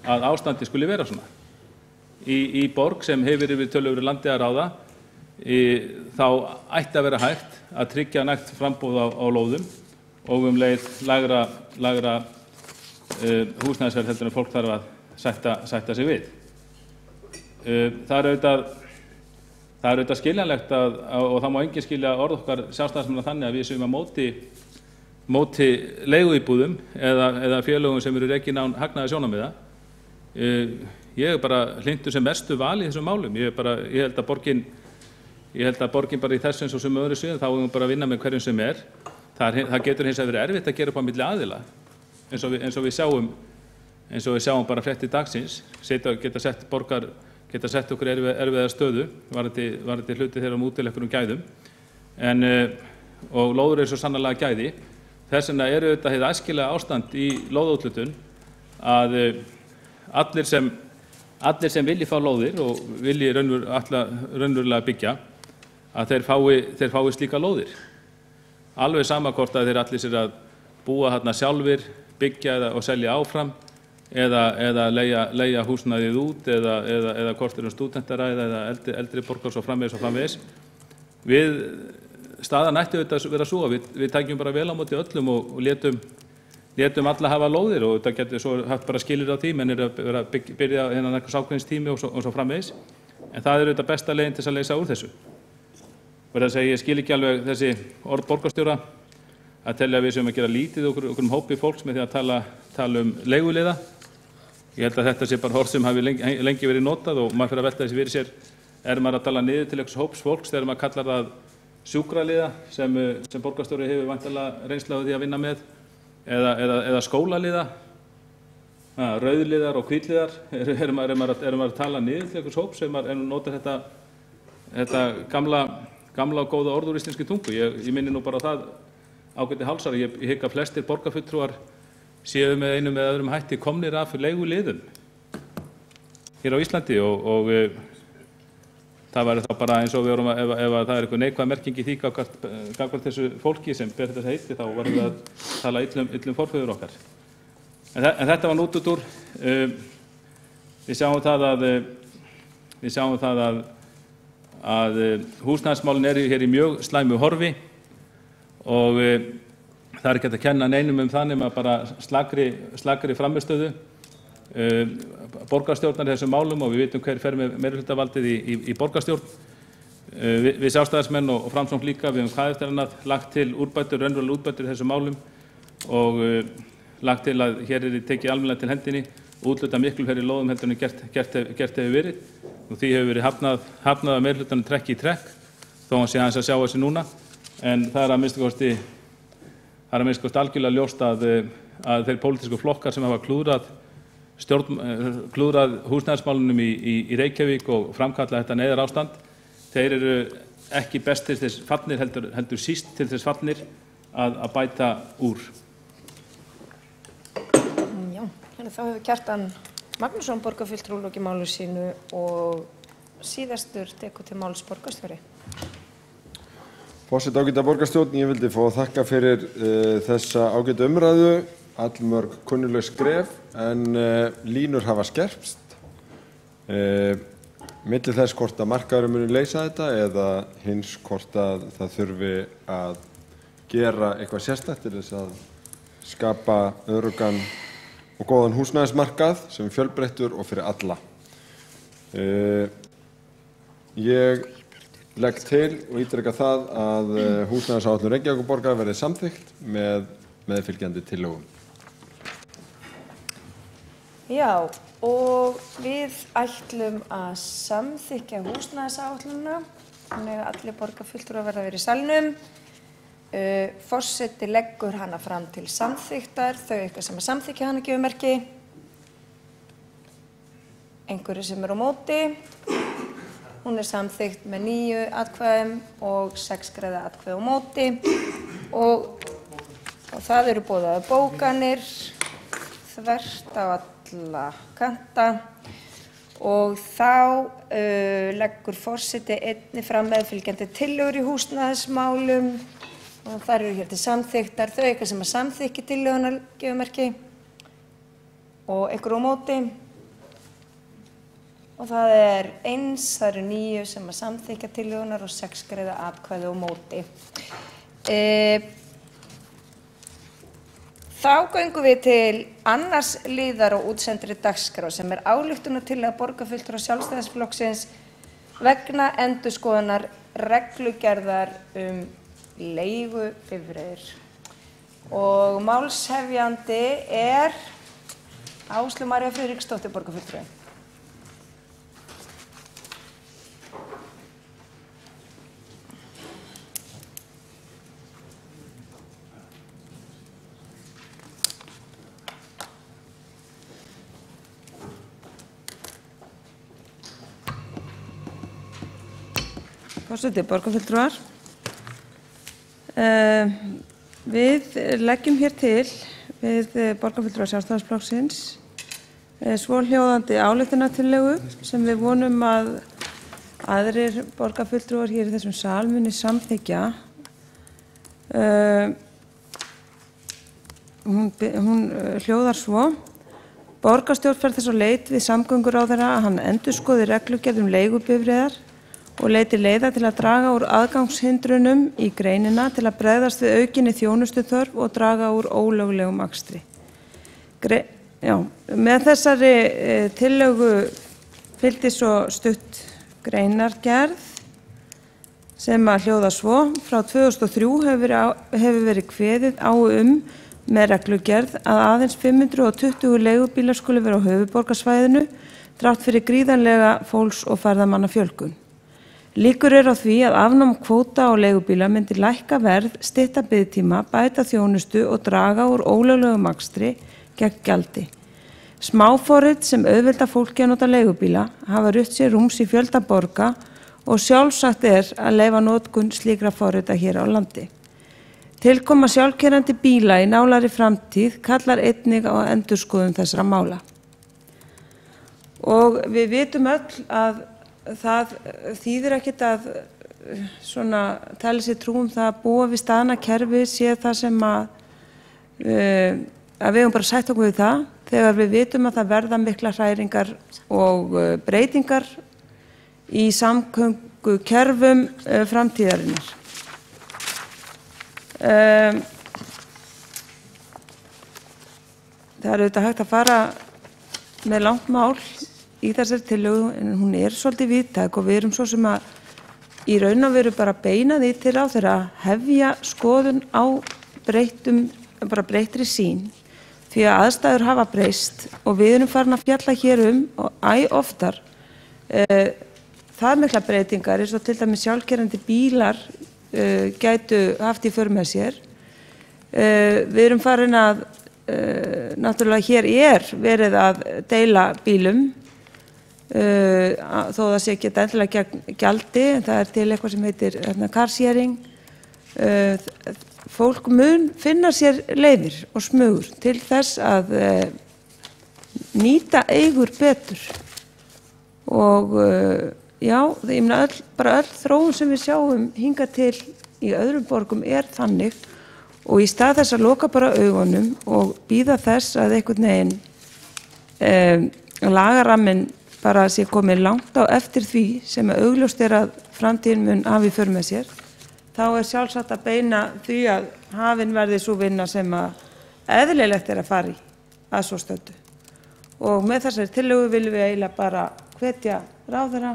að ástandi skuli vera svona. Í borg sem hefur yfir töluvöru landi að ráða, þá ætti að vera hægt að tryggja nægt framboð á lóðum og leið lægra húsnæðisverð heldur en fólk þarf að sætta sig við. Það er auðvitað skiljanlegt og það má enginn skilja orð okkar sjálfstæðismanna þannig að við séum að móti leiguíbúðum eða félögum sem eru rekin án hagnaðar sjónarmiða. Ég er bara hlynntur sem mestu val í þessum málum. Ég held að borgin bara í þessu eins og sem öðru sviðum, þá erum við bara að vinna með hverjum sem er. Það getur hins vegar verið erfitt að gera upp á milli aðila, eins og við sjáum bara fréttir dagsins, geta sett okkur erfiða stöðu varðandi hluti þeirra útilegurum gæðum, og lóður svo sannarlega gæði. Þess vegna þetta hið æskilega ástand í lóðaúthlutun að allir sem vilji fá lóðir og vilji raunverulega byggja, að þeir fái slíka lóðir. Alveg sama hvort að þeir allir sér að búa þarna sjálfir, byggja og selja áfram eða leigja húsnæðið út eða hvort stúdentar eða eldri borgars og framvegis. Staðan ætti auðvitað að vera svo að við tækjum bara vel á móti öllum og létum alla hafa lóðir og þetta getur svo haft bara skilir á því, menn að vera að byrja innan einhvers ákveðins tími og svo framvegis. En það auðvitað besta leiðin til að leysa úr þessu. Verð að segja, ég skil ekki alveg þessi orð borgarstjóra að telja að við séum að gera lítið okkur hópi fólks með því að tala leiguliða. Ég held að þetta sé bara orð sem hafi lengi verið notað og maður fyrir að velta þessi fyrir sér, maður að tala niður til einhvers hóps fólks þegar maður kallar það sjúkraliða sem borgarstjóri hefur væntanlega reynslu af því að vinna með eða skólaliða, rauðliðar og hvítliðar, maður að tala niður til einhvers hóps sem maður notar þetta gamla og góða orð úr íslenskri tungu. Ég minni nú bara það ágæti hálsar, ég hygg að flestir borgarfulltrúar séu með einum eða öðrum hætti komnir af leiguliðum hér á Íslandi og það væri þá bara eins og við vorum ef það er eitthvað neikvæð merking í því gagnvart þessu fólki sem ber þetta heiti, þá varum við að tala illum forfeður okkar. En þetta var nútútur. Við sjáum það að húsnæðismálin eru hér í mjög slæmu horfi og Það er ekki hægt að kenna neinum það nema bara slakri frammistöðu borgarstjórnar í þessum málum og við vitum hver fer með meirihlutavaldið í borgarstjórn. Við Sjálfstæðismenn og Framsókn líka, við höfum hvað eftir annað lagt til úrbætur, raunverulegar úrbætur í þessum málum og lagt til að hér tekið almennilega til hendinni og úthlutað miklu fleiri lóðum heldur en gert hefur verið og því hefur verið hafnað af meirihlutanum trekk í trekk þó hann sé aðeins að sjá þessi núna en það er að minnsta kosti algjörlega ljóst að þeir pólitísku flokkar sem hafa klúðrað húsnæðismálunum í Reykjavík og framkallað þetta neyðarástand, þeir eru ekki best til þess fallnir heldur síst til þess fallnir að bæta úr. Já, þá hefur Kjartan Magnússon borgarfulltrúi lokið máli sínu og síðastur tekur til máls borgarstjóri. Forseti ágæta borgarstjórn, ég vildi fá að þakka fyrir þessa ágæta umræðu, allmörg kunnuleg skref en línur hafa skerpst. Milli þess hvort að markaðurinn muni leysa þetta eða hins hvort að það þurfi að gera eitthvað sérstakt til þess að skapa öruggan og góðan húsnæðismarkað sem er fjölbreyttur og fyrir alla. Ég legg til og ítreka það að húsnæðisáætlun Reykjavíkurborgar verði samþykkt með meðfylgjandi tillögum. Já, og við ætlum að samþykkja húsnæðisáætlunina, þannig að allir borgarfulltrúar verða að vera í salnum. Forseti leggur hana fram til samþykktar, þau eitthvað sem að samþykkja hana gefur merki. Einhverju sem er á móti. Hún er samþykkt með 9 atkvæðum og 6 greiða atkvæði á móti og það eru boðaðar bókanir þvert á alla kanta og þá leggur forseti einnig fram meðfylgjandi tillögur í húsnæðismálum og þær eru hér til samþykktar, þau eitthvað sem að samþykki tillöguna gefur merki og einhverju á móti. Og það er eins, það eru 9 sem að samþykja tillögunar og 6 greiða atkvæði á móti. Þá göngum við til annars liðar á útsendri dagskrá sem er ályktunartillaga borgarfulltrúa Sjálfstæðisflokksins vegna endurskoðunar reglugerðar leigubifreiðir. Og málshefjandi er Áslaug María Friðriksdóttir borgarfulltrúi. Forseti, borgarfulltrúar. Við leggjum hér til við borgarfulltrúar Sjálfstæðisflokksins svohljóðandi ályktunartillögu sem við vonum að aðrir borgarfulltrúar hér í þessum sal muni samþykkja. Hún hljóðar svo: Borgarstjórn fer þess á leit við samgönguráðherra að hann endurskoði reglugerð leigubifreiðar og leiti leiða til að draga úr aðgangshindrunum í greinina til að bregðast við aukinni þjónustuþörf og draga úr ólöglegum akstri. Með þessari tillögu fylgdi svo stutt greinargerð sem að hljóða svo: Frá 2003 hefur verið kveðið á með reglugerð að aðeins 520 leigubílar skuli vera á höfuðborgarsvæðinu þrátt fyrir gríðarlega fólks- og ferðamannafjölgun. Líkur á því að afnám kvóta á leigubíla myndi lækka verð, stytta biðtíma, bæta þjónustu og draga úr ólöglegum akstri gegn gjaldi. Smáforrit sem auðvelda fólki að nota leigubíla hafa rutt sér rúms í fjölda borga og sjálfsagt að leyfa notkun slíkra forrita hér á landi. Tilkoma sjálfkeyrandi bíla í nánari framtíð kallar einnig á endurskoðun þessara mála. Og við vitum öll að það þýðir ekkert að tala sér trú það að búa við staðna kerfi sé það sem að við höfum bara sætt okkur við það þegar við vitum að það verða miklar hræringar og breytingar í samgöngukerfum framtíðarinnar. það er auðvitað hægt að fara með langt mál í þessari tillögu en hún er svolítið víðtæk og við erum svo sem að í raun og veru bara beina því til ráðherra að hefja skoðun á breyttri sýn því að aðstæður hafa breyst og við erum farin að fjalla hér og oftar það mikla breytingar eins og til dæmis sjálfkeyrandi bílar gætu haft í för með sér. Við erum farin að náttúrulega hér verið að deila bílum þó það sé ekki endilega gegn gjaldi en það er til eitthvað sem heitir car sharing. Fólk mun finna sér leiðir og smugur til þess að nýta eigur betur og já, ég meina öll þróun sem við sjáum hingað til í öðrum borgum er þannig og í stað þess að loka bara augunum og bíða þess að einhvern veginn lagaramminn bara sé komið langt á eftir því sem augljóst er að framtíðin mun hafa í för með sér, þá er sjálfsagt að beina því að hafin verði svo vinna sem að eðlilegt er að fara í að svo stöddu. Og með þessari tillögu viljum við eiginlega bara hvetja ráðherra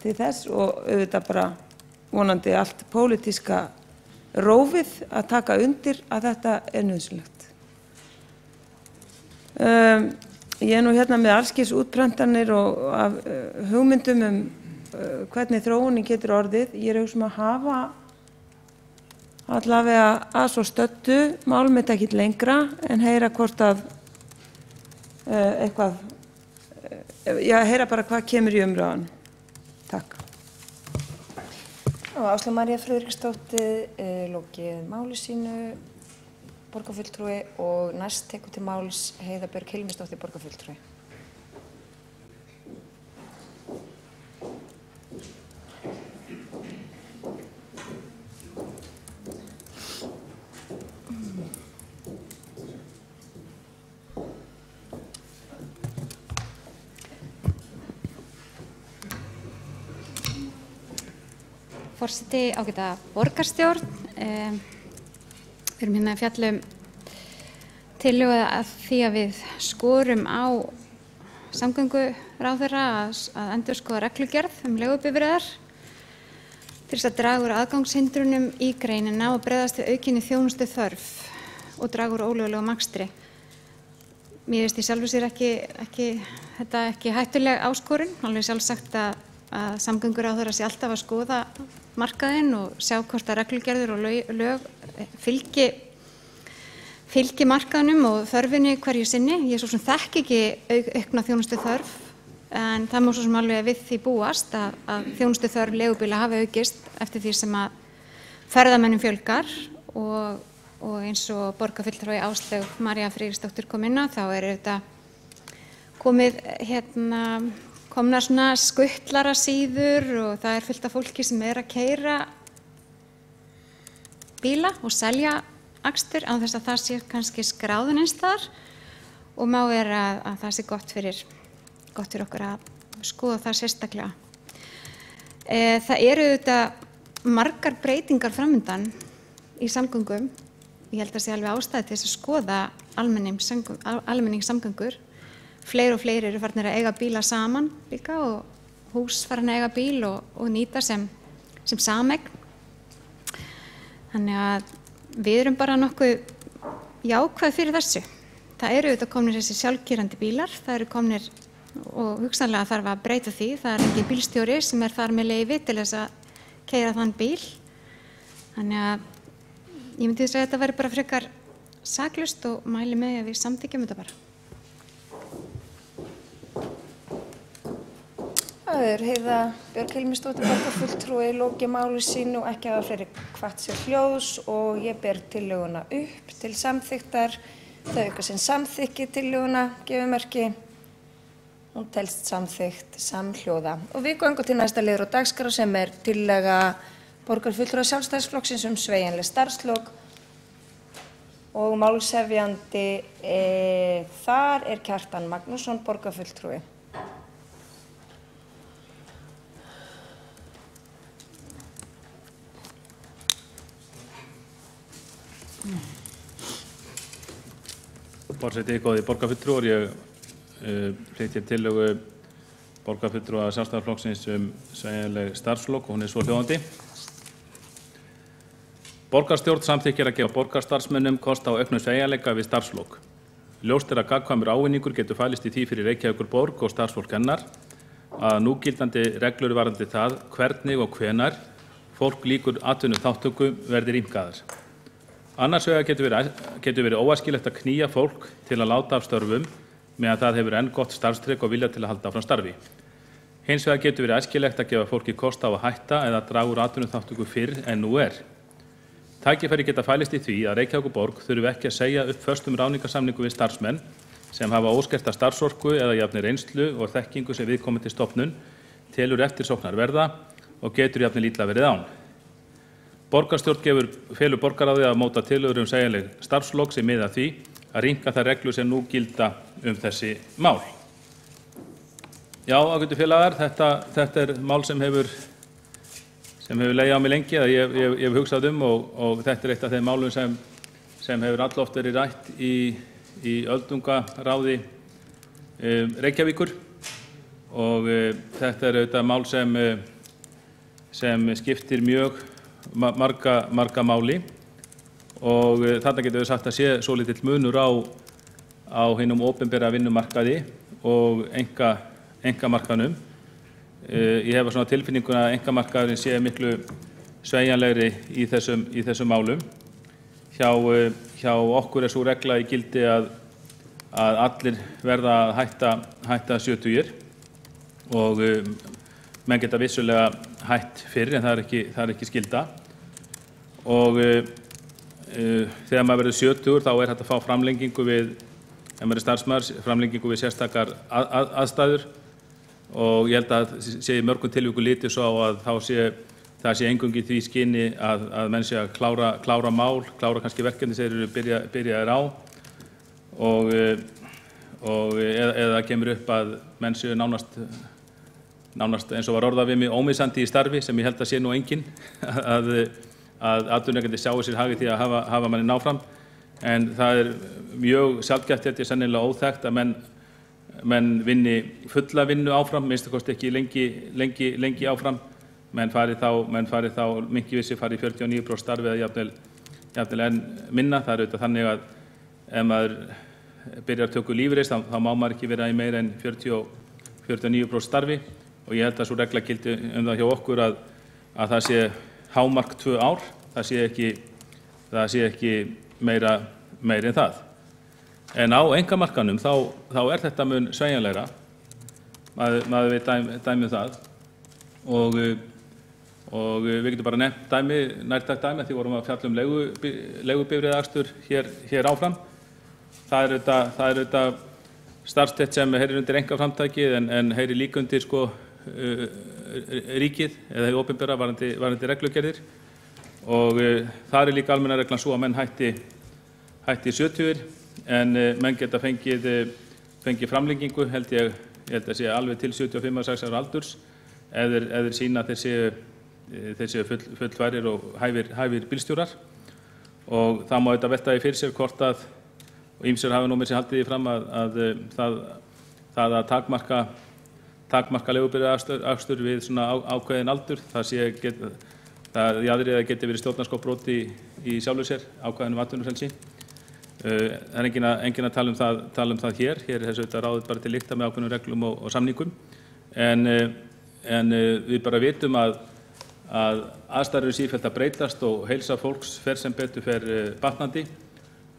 til þess og auðvitað bara vonandi allt pólitíska rófið að taka undir að þetta er nauðsynlegt. Ég er nú hérna með allskis útprentanir og af hugmyndum hvernig þróunin getur orðið. Ég er að hafa allavega að svo stöddu málum þetta ekki lengra en heyra hvort að eitthvað, heyra bara hvað kemur í umræðan. Takk. Og Áslaug María Friðriksdóttir lokið máli sínu, borgarfulltrúi, og næst tekur til máls Heiða Björg Hilmisdóttir, borgarfulltrúi. Forseti, ágæta borgarstjórn. Við erum hérna að fjalla tillögu að því að við skorum á samgönguráðherra að endurskoða reglugerð leigubifreiðar til þess að draga úr aðgangshindrunum í greinina og bregðast við aukinni þjónustu þörf og draga úr ólöglegum akstri. Mér finnst í sjálfu sér þetta ekki hættuleg áskorun, alveg sjálfsagt að samgönguráðherra sé alltaf að skoða markaðinn og sjá hvort að reglugerðir og lög fylgi markaðnum og þörfinni hverju sinni. Ég svo sem þekki ekki aukna þjónustu þörf en það má svo sem alveg við því búast að þjónustu þörf leigubíla hafi aukist eftir því sem að ferðamönnum fjölgar og eins og borgarfulltrúi Áslaug María Friðriksdóttir kom inn á þá er þetta komnar svona skuttlara síður og það er fullt af fólki sem er að keyra bíla og selja akstur án þess að það sé kannski skráðun eins þar og má vera að það sé gott fyrir okkur að skoða það sérstaklega. Það eru auðvitað margar breytingar framundan í samgöngum. Ég held að sé alveg ástæði til þess að skoða almenningssamgöngur. Fleiri og fleiri eru farnir að eiga bíla saman líka og hús farin að eiga bíl og nýta sem sameign. Þannig að við erum bara nokkuð jákvæð fyrir þessu. Það eru auðvitað komnir þessi sjálfkeyrandi bílar, það eru komnir og hugsanlega þarf að breyta því. Það er ekki bílstjóri sem er þar með leyfi til þess að keyra þann bíl. Þannig að ég myndi segja að þetta væri bara frekar saklaust og mæli með að við samþykkjum þetta bara. Það er Heiða Björg Hilmisdóttir, borgarfulltrúi, lokið máli sínu og ekki hafa fleiri hvatt sér hljóðs og ég ber tillöguna upp til samþykktar. Þau auka sinn samþykki tillöguna, gefur merki. Hún telst samþykkt samhljóða. Og við göngum til næsta liður á dagskrá sem er tillaga borgarfulltrúa Sjálfstæðisflokksins sveigjanleg starfslok og málshefjandi þar er Kjartan Magnússon, borgarfulltrúi. Forseti, góðir borgarfulltrúar, ég flyt hér tillögu borgarfulltrúa Sjálfstæðisflokksins sveigjanleg starfslok og hún svo hljóðandi. Borgarstjórn samþykkir að gefa borgarstarfsmönnum kost á auknum sveigjanleika við starfslok. Ljóst að gagnkvæmur ávinningur getur falist í því fyrir Reykjavíkurborg og starfsfólk hennar að núgildandi reglur varðandi það hvernig og hvenær fólk lýkur atvinnuþátttöku verði rýmkaðar. Annars vegar getur verið óæskilegt að knýja fólk til að láta af störfum meðan það hefur enn gott starfstrygg og vilja til að halda áfram starfi. Hins vegar getur verið æskilegt að gefa fólki kost á að hætta eða draga úr atvinnuþátttöku fyrr en nú er. Tækifæri geta fælist í því að Reykjavíkurborg þurfi ekki að segja upp föstum ráðningarsamningum við starfsmenn sem hafa óskerta starfsorku eða jafnir reynslu og þekkingu sem viðkomandi stofnun telur eftirsóknarverða og getur jafnir lítilla verið án. Borgarstjórn felur borgarráði að móta tillögur sveigjanleg starfslok sem miða að því að rýmka þær reglur sem nú gilda þessi mál. Já, ágætu félagar, þetta mál sem hefur legið á mig lengi, að ég hef hugsað og þetta eitt af þeim málum sem hefur alloft verið rætt í öldungaráði Reykjavíkur og þetta auðvitað mál sem skiptir mjög marga máli og þarna getum við sagt að sé svolítill munur á hinum opinbera vinnumarkaði og einkamarkaðnum. Ég hef svona tilfinninguna að einkamarkaðurinn sé miklu sveigjanlegri í þessum málum. Hjá okkur svo regla í gildi að allir verða að hætta 70 og menn geta vissulega hætt fyrr en það er ekki skylda. Og þegar maður verður 70 þá er hægt að fá framlengingu ef maður er starfsmaður, framlengingu við sérstakar aðstæður. Og ég held að sé í mörgum tilvikum litið svo á að það sé eingöngu í því skyni að menn sé að klára mál, klára kannski verkefni sem þeir eru byrjaðir á eða kemur upp að menn séu nánast eins og var orðað við mig ómissandi í starfi sem ég held að sé nú enginn að atvinnurekandi sjái sér hagi því að hafa manni náfram en það er mjög sjaldgæft held ég sennilega óþekkt að menn vinni fulla vinnu áfram, minnst að kosti ekki lengi áfram, menn fari þá mikið vissi fari í 49% starfi eða jafnvel enn minna. Það er auðvitað þannig að ef maður byrjar tökku lífeyris þá má maður ekki vera í meira en 49% starfi og ég held að svo regla gildi það hjá okkur að það sé hámark 2 ár, það sé ekki meira en það. En á einkamarkaðnum þá er þetta mun sveigjanlegra, maður veit dæmi það og við getum bara nefnt nærtækt dæmi því vorum að fjalla leigubifreiðaakstur hér áfram. Það er auðvitað starfsstétt sem heyrir undir einkaframtakið en heyrir líka undir ríkið eða hið opinbera varðandi reglugerðir og það er líka almenna reglan svo að menn hætti 70 en menn geta fengið framlengingu held ég að sé alveg til 75-6 ára aldurs ef þeir sýna að þeir séu fullfærir og hæfir bílstjórar og það má auðvitað velta því fyrir sér hvort að og ýmsir hafa nú með sér haldið því fram að það að takmarka leigubifreiðaakstur við svona ákveðin aldur það jaðrið að geti verið stjórnarskrárbrot í sjálfu sér ákveðinum atvinnufrelsi. Það er enginn að tala um það hér er þessu auðvitað ráðið bara til lykta með ákveðnum reglum og samningum en við bara vitum að aðstæður eru sífellt að breytast og heilsa fólks fer sem betur fer batnandi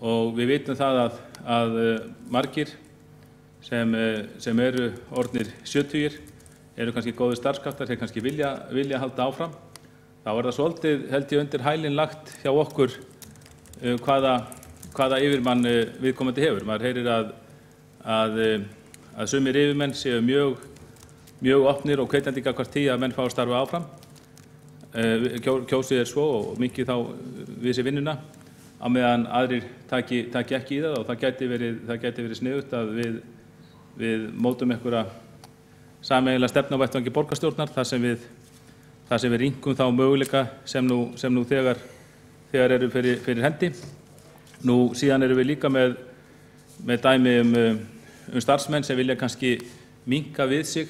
og við vitum það að margir sem eru orðnir 70 eru kannski góðir starfskraftar, þeir kannski vilja halda áfram. Þá er það svolítið held ég undir hælinn lagt hjá okkur hvaða yfirmann viðkomandi hefur. Maður heyrir að sumir yfirmenn séu mjög opnir og hvetjandi gagnvart því að menn fá að starfa áfram. Kjósið svo og mikið þá við sér vinnuna á meðan aðrir taki ekki í það og það gæti verið sniðugt að við mótum einhverja sameiginlega stefnu á vettvangi borgarstjórnar þar sem við rýmkum þá möguleika sem nú þegar eru fyrir hendi. Nú síðan erum við líka með með dæmi starfsmenn sem vilja kannski minnka við sig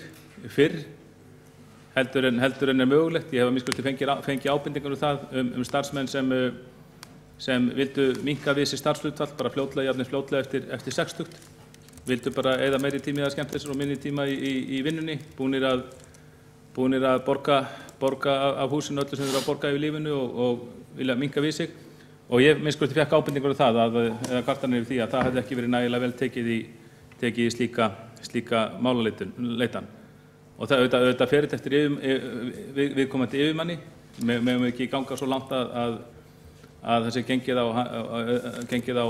fyrr heldur en er mögulegt. Ég hef að minnsta kosti fengið ábendingar það starfsmenn sem vildu minnka við sig starfshlutfall bara fljótlega eftir 60, vildu bara eyða meiri tíma í að skemmta sér og minni tíma í vinnunni, búnir að borga af húsinu öllu sem þeir eru að borga í lífinu og vilja minnka við sig. Og ég minnst hvort ég fekk ábendingur það eða kvartanir yfir því að það hefði ekki verið nægilega vel tekið í slíka málaleitan. Og það auðvitað fer þetta eftir viðkomandi yfirmanni, megum ekki ganga svo langt að það sé gengið á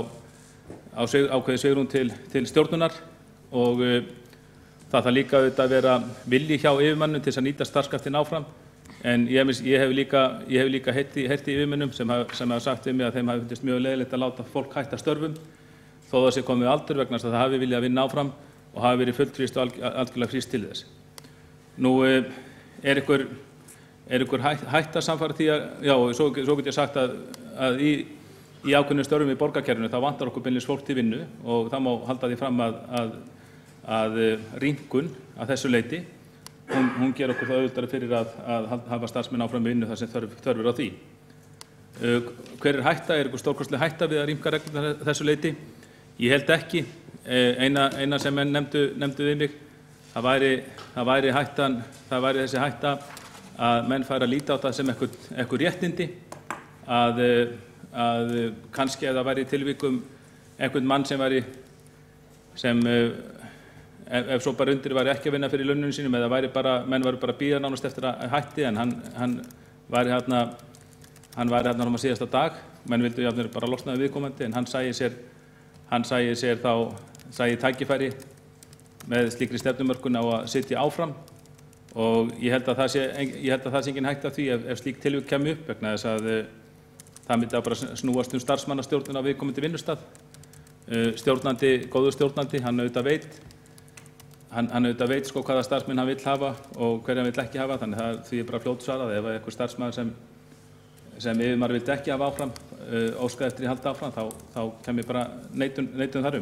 ákveðið svigrúm til stjórnunar og það þarf líka auðvitað að vera vilji hjá yfirmannum til þess að nýta starfskraftinn áfram. En ég hef líka heyrt í yfirmönnum sem hafa sagt við mig að þeim hafi fundist mjög leiðilegt að láta fólk hætta störfum þó það sé komið aldur vegna þess að það hafi viljað vinna áfram og hafi verið fullfríst og algjörlega fríst til þess. Nú er ykkur hætta samfara því að, já, svo get ég sagt að í ákveðnum störfum í borgarkerfinu þá vantar okkur beinlínis fólk til vinnu og það má halda því fram að rýmkun að þessu leyti hún ger okkur það auðvitað fyrir að hafa starfsmenn áfram með vinnu þar sem þörf á því. Hver hætta? Er ykkur stórkostleg hætta við að rýmka reglurnar þessu leyti? Ég held ekki. Eina sem menn nefndu við mig, það væri þessi hætta að menn færi að líta á það sem eitthvað réttindi að kannski ef það væri í tilvikum einhvern mann sem ef svo bara undir væri ekki að vinna fyrir laununum sínum eða menn væri bara að bíða nánast eftir að hætti en hann væri hérna á síðasta dag, menn vildu jafnir bara losnaði viðkomandi en hann sæi tækifæri með slíkri stefnumörkun á að sitja áfram og ég held að það sé engin hætta af því ef slík tilvik kemur upp vegna þess að það myndi að bara snúast starfsmannastjórnun á viðkomandi vinnustað. Góður stjórnandi, hann auðvitað veit sko hvaða starfsmenn hann vill hafa og hverja hann vill ekki hafa, þannig að því bara fljótt svarað ef einhver starfsmaður sem yfirmaður vildi ekki hafa áfram, óskaði eftir í halda áfram, þá kemur bara neitun þar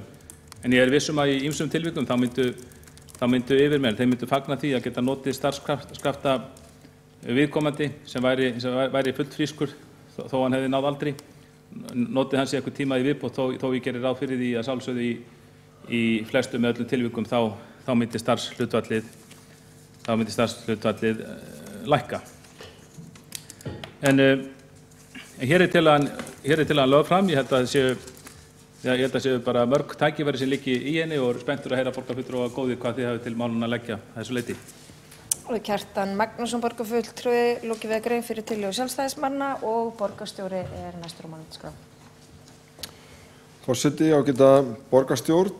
En ég viss að í ýmsum tilvikum þá myndu yfirmenn, þeir myndu fagna því að geta notið starfskrafta viðkomandi sem væri fullt frískur þó hann hefði náð aldri, notið hans í eitthvað tíma í viðbót þó ég gerir ráð fyrir því að sjálfsögðu í flestum með öllum tilvikum þá myndi starfshlutfallið lækka. En hér er tillagan lögð fram. Ég held að það séu bara mörg tækifæri sem liggi í henni og spenntur að heyra borgarfulltrúa góðir hvað þið hafið til málunum að leggja þessu leyti. Kjartan Magnússon borgarfulltrúi lokið við grein fyrir tillögu sjálfstæðismanna og borgarstjóri er næstur á málefnaskrá. Forseti, ágæta borgarstjórn,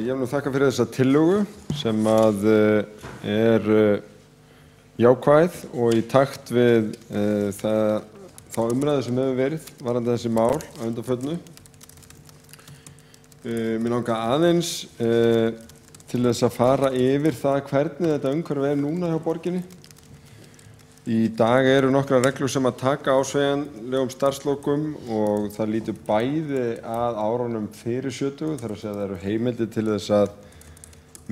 ég vil nú þakka fyrir þessa tillögu sem er jákvæð og í takt við þá umræðu sem hefur verið varðandi þessi mál á undanförnu. Mér langar aðeins til þess að fara yfir það hvernig þetta umhverfi er núna hjá borginni. Í dag eru nokkrar reglur sem að taka á sveigjanlegum starfslokum og það lítur bæði að árunum fyrir 70, þar að segja það eru heimildir til þess að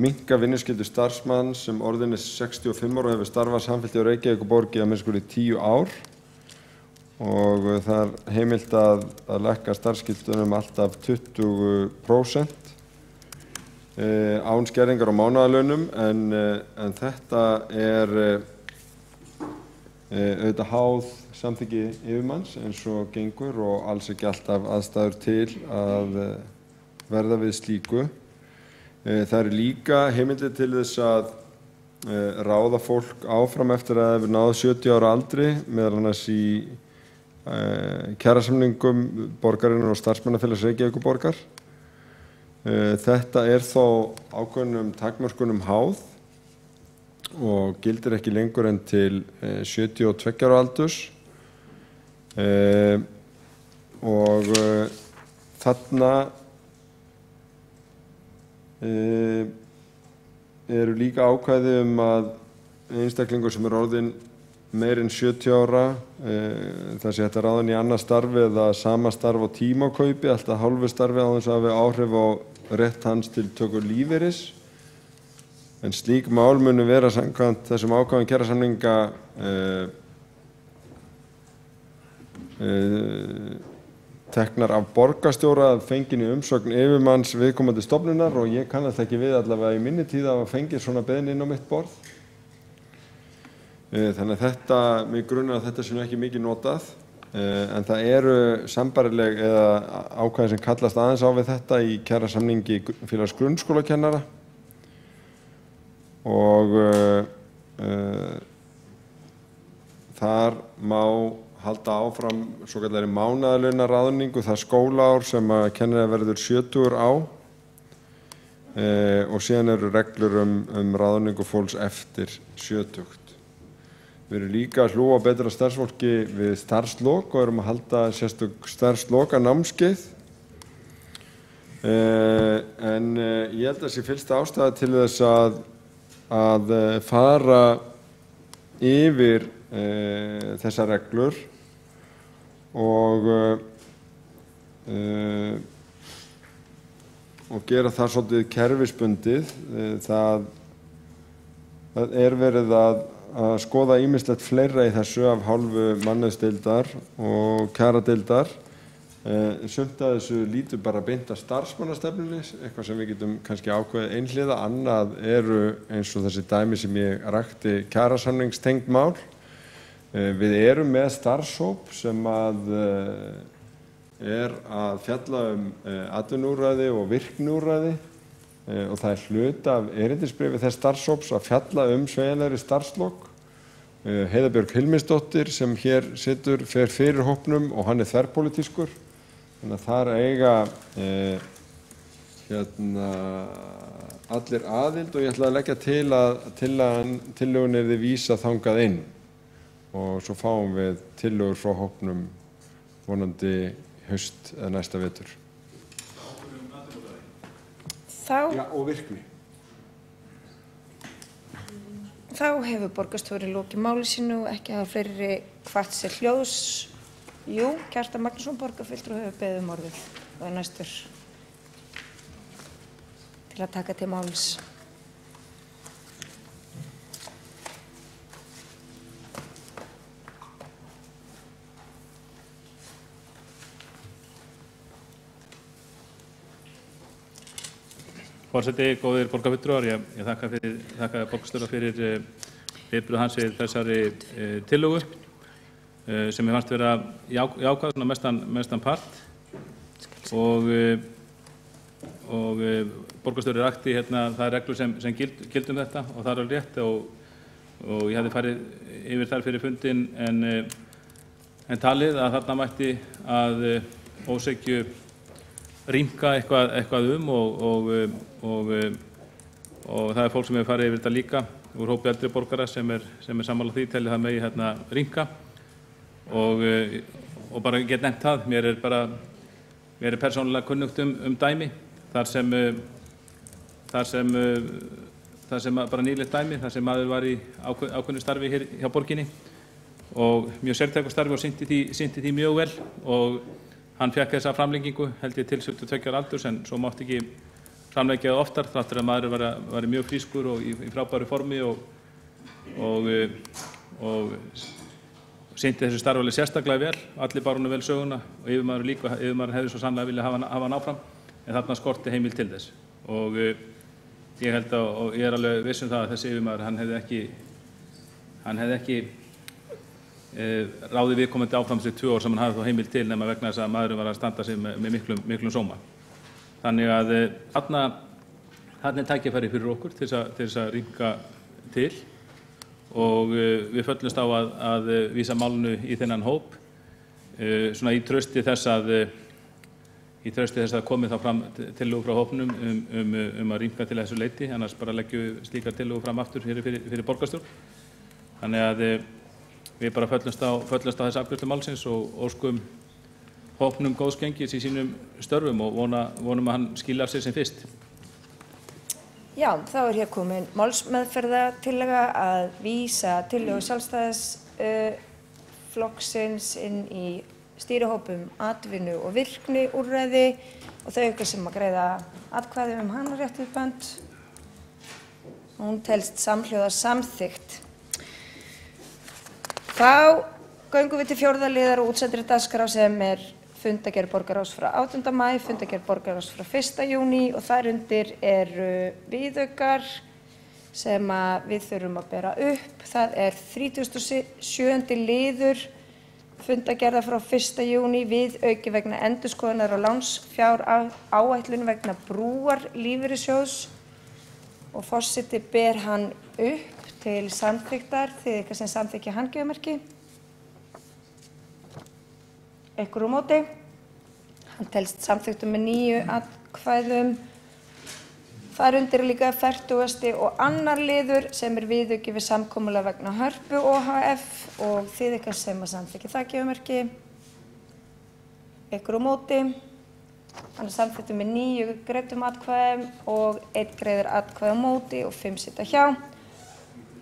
minnka vinnuskyldu starfsmanns sem orðinn er 65 ára og hefur starfað samfellt í Reykjavíkurborg í að minnsta kosti 10 ár og það er heimilt að lækka starfsskyldunum alltaf 20% án skerðingar á mánaðarlaunum en þetta er auðvitað háð samþykki yfirmanns eins og gengur og alls ekki alltaf aðstæður til að verða við slíku. Það eru líka heimildir til þess að ráða fólk áfram eftir að hefur náð 70 ára aldri, meðal annars í kjarasamningum borgarinnar og starfsmannafélags Reykjavíkurborgar. Þetta er þó ákveðnum takmörkunum háð og gildir ekki lengur en til 72 ára aldurs og þarna eru líka ákvæði að einstaklingur sem er orðinn meir en 70 ára það sé hægt að ráða hann í annað starf eða sama starf á tímakaupi, alltaf hálfu starfi á þess að hafa áhrif á rétt hans til töku lífeyris, en slík mál munu vera samkvæmt þessum ákvæðum kjarasamninga teknar af borgarstjóra að fenginni umsögn yfirmanns viðkomandi stofnunar og ég kannast ekki við allavega í minni tíð að fengið svona beiðni inn á mitt borð. Þannig að þetta, mig grunar að þetta sé nú ekki mikið notað, en það eru sambærileg eða ákvæði sem kallast aðeins á við þetta í kjarasamningi félags grunnskólakennara og þar má halda áfram svokallari mánaðarlaunaráðningu það skólaár sem að kennari verður 70 á og síðan eru reglur ráðningu fólks eftir 70. Við erum líka að hlúa betra starfsfólki við starfslok og erum að halda sérstök starfsloka námskeið. En ég held að það sé fyllsta ástæða til þess að fara yfir þessar reglur og gera það svolítið kerfisbundið. Það er verið að skoða ýmislegt fleira í þessu af hálfu mannauðsdeildar og kjaradeildar. Sumt af þessu lítur bara beint að starfsmannastefnunni, eitthvað sem við getum kannski ákveðið einhliða. Annað eru eins og þessi dæmi sem ég rakti kjarasamningstengd mál. Við erum með starfshóp sem er að fjalla atvinnuúrræði og virkniúrræði og það er hluti af erindisbréfi þess starfshóps að fjalla sveigjanlegri starfslok. Heiða Björg Hilmisdóttir sem hér situr fer fyrir hópnum og hann er þverpólitískur. Þannig að þar eiga allir aðild og ég ætla að leggja til að tillögunni yrði vísað þangað inn og svo fáum við tillögur frá hópnum vonandi haust eða næsta vetur. Já, og virkni. Þá hefur borgarstjóri lokið máli sínu og ekki hafa fleiri hvatt sér hljóðs. Jú, Kjartan Magnússon borgarfulltrúi hefur beðið orðið og er næstur til að taka til máls. Forseti, góðir borgarfulltrúar, ég þakka borgarstjóra fyrir viðbrögð hans við þessari tillögu sem ég fannst vera jákvæð, svona mestan part og borgarstjóri rakti það reglur sem gildum þetta og það er rétt og ég hefði farið yfir þar fyrir fundin en talið að þarna mætti að ósekju rýmka eitthvað og það er fólk sem hefur farið yfir þetta líka úr hópi eldri borgara sem er sammála því telja það megi rýmka og bara get nefnt það, mér er persónulega kunnugt dæmi þar sem bara nýlegt dæmi þar sem maður var í ákveðnu starfi hér hjá borginni og mjög sértæku starfi og sinnti því mjög vel og hann fékk þessa framlengingu held ég til 72 ára aldurs en svo mátti ekki framlengja það oftar þáttur að maður var mjög frískur og í frábæru formi og sinnti þessu starfi alveg sérstaklega vel, allir bar honum vel söguna og yfirmaður líka, yfirmaður hefði svo sannlega viljað hafa hann áfram en þarna skorti heimild til þess og ég held og ég er alveg viss það að þessi yfirmaður hann hefði ekki ráði viðkomandi áfram þessi 2 ár sem hann hafði þá heimild til nema vegna þess að maðurinn var að standa sig með miklum sóma. Þannig að þarna er tækifæri fyrir okkur til þess að rýmka til og við föllumst á að vísa málinu í þennan hóp svona í trausti þess að komið þá fram tillögu frá hópnum að rýmka til þessu leyti, annars bara leggjum slíkar tillögu fram aftur fyrir borgarstjórn. Þannig að við bara föllumst á þessa afgreiðslu málsins og óskum hópnum góðs gengis í sínum störfum og vonum að hann skili af sér sem fyrst. Já, þá er hér komin málsmeðferðartillaga að vísa tillögu Sjálfstæðisflokksins inn í stýrihópum atvinnu og virkniúrræði og þau ykkur sem að greiða atkvæði hana rétt við bönd. Hún telst samhljóða samþykkt. Þá göngum við til 4. liðar og útsettri dagskrá sem fundargerð borgarráðs frá 18. maí, fundargerð borgarráðs frá 1. júní og þar undir eru viðaukar sem við þurfum að bera upp. Það 37. liður fundargerða frá 1. júní viðauki vegna endurskoðunar og lánsfjáráætlun vegna brúar lífeyrissjóðs og forseti ber hann upp til samþykktar, þið ykkar sem samþykkja handgjöfumerki. Ykkur á móti. Hann telst samþykktur með 9 atkvæðum. Þar undir líka 40. og 2. liður sem viðauki við samkomulag vegna Hörpu OHF og þið ykkar sem að samþykkja það gjöfumerki. Ykkur á móti. Hann samþykktur með 9 greiddum atkvæðum og 1 greiðir atkvæði á móti og 5 sitja hjá.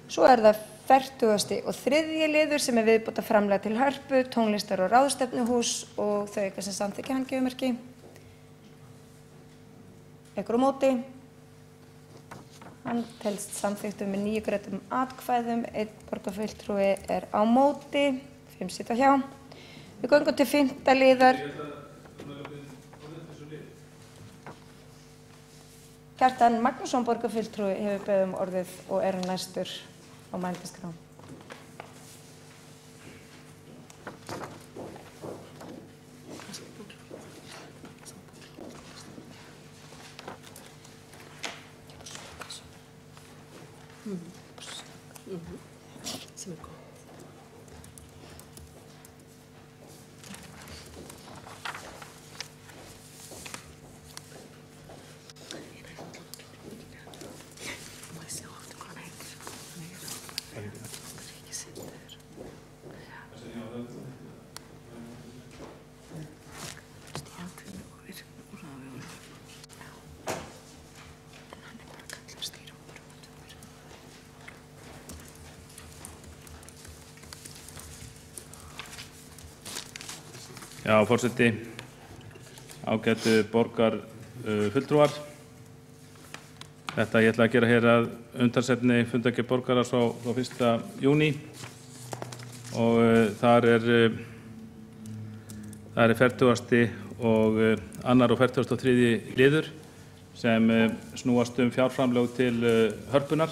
Svo það 40. og 3. liður sem viðbóta framlag til Hörpu, tónlistar- og ráðstefnuhús og þau ykkar sem samþykkja handgjöfumerki. Ykkur á móti. Hann telst samþykktur með 9 greiddum atkvæðum, 1 borgarfulltrúi á móti, 5 sitja hjá. Við göngum til 5. liðar. Kjartan Magnússon borgarfulltrúi hefur beðið orðið og næstur á mælendaskrá. Já, forseti, ágætu borgarfulltrúar. Þetta ég ætla að gera hér að umtalsefni fundargerð borgarráðs frá 1. júní og þar 40. og 2. og 43. liður sem snúast fjárframlög til Hörpunnar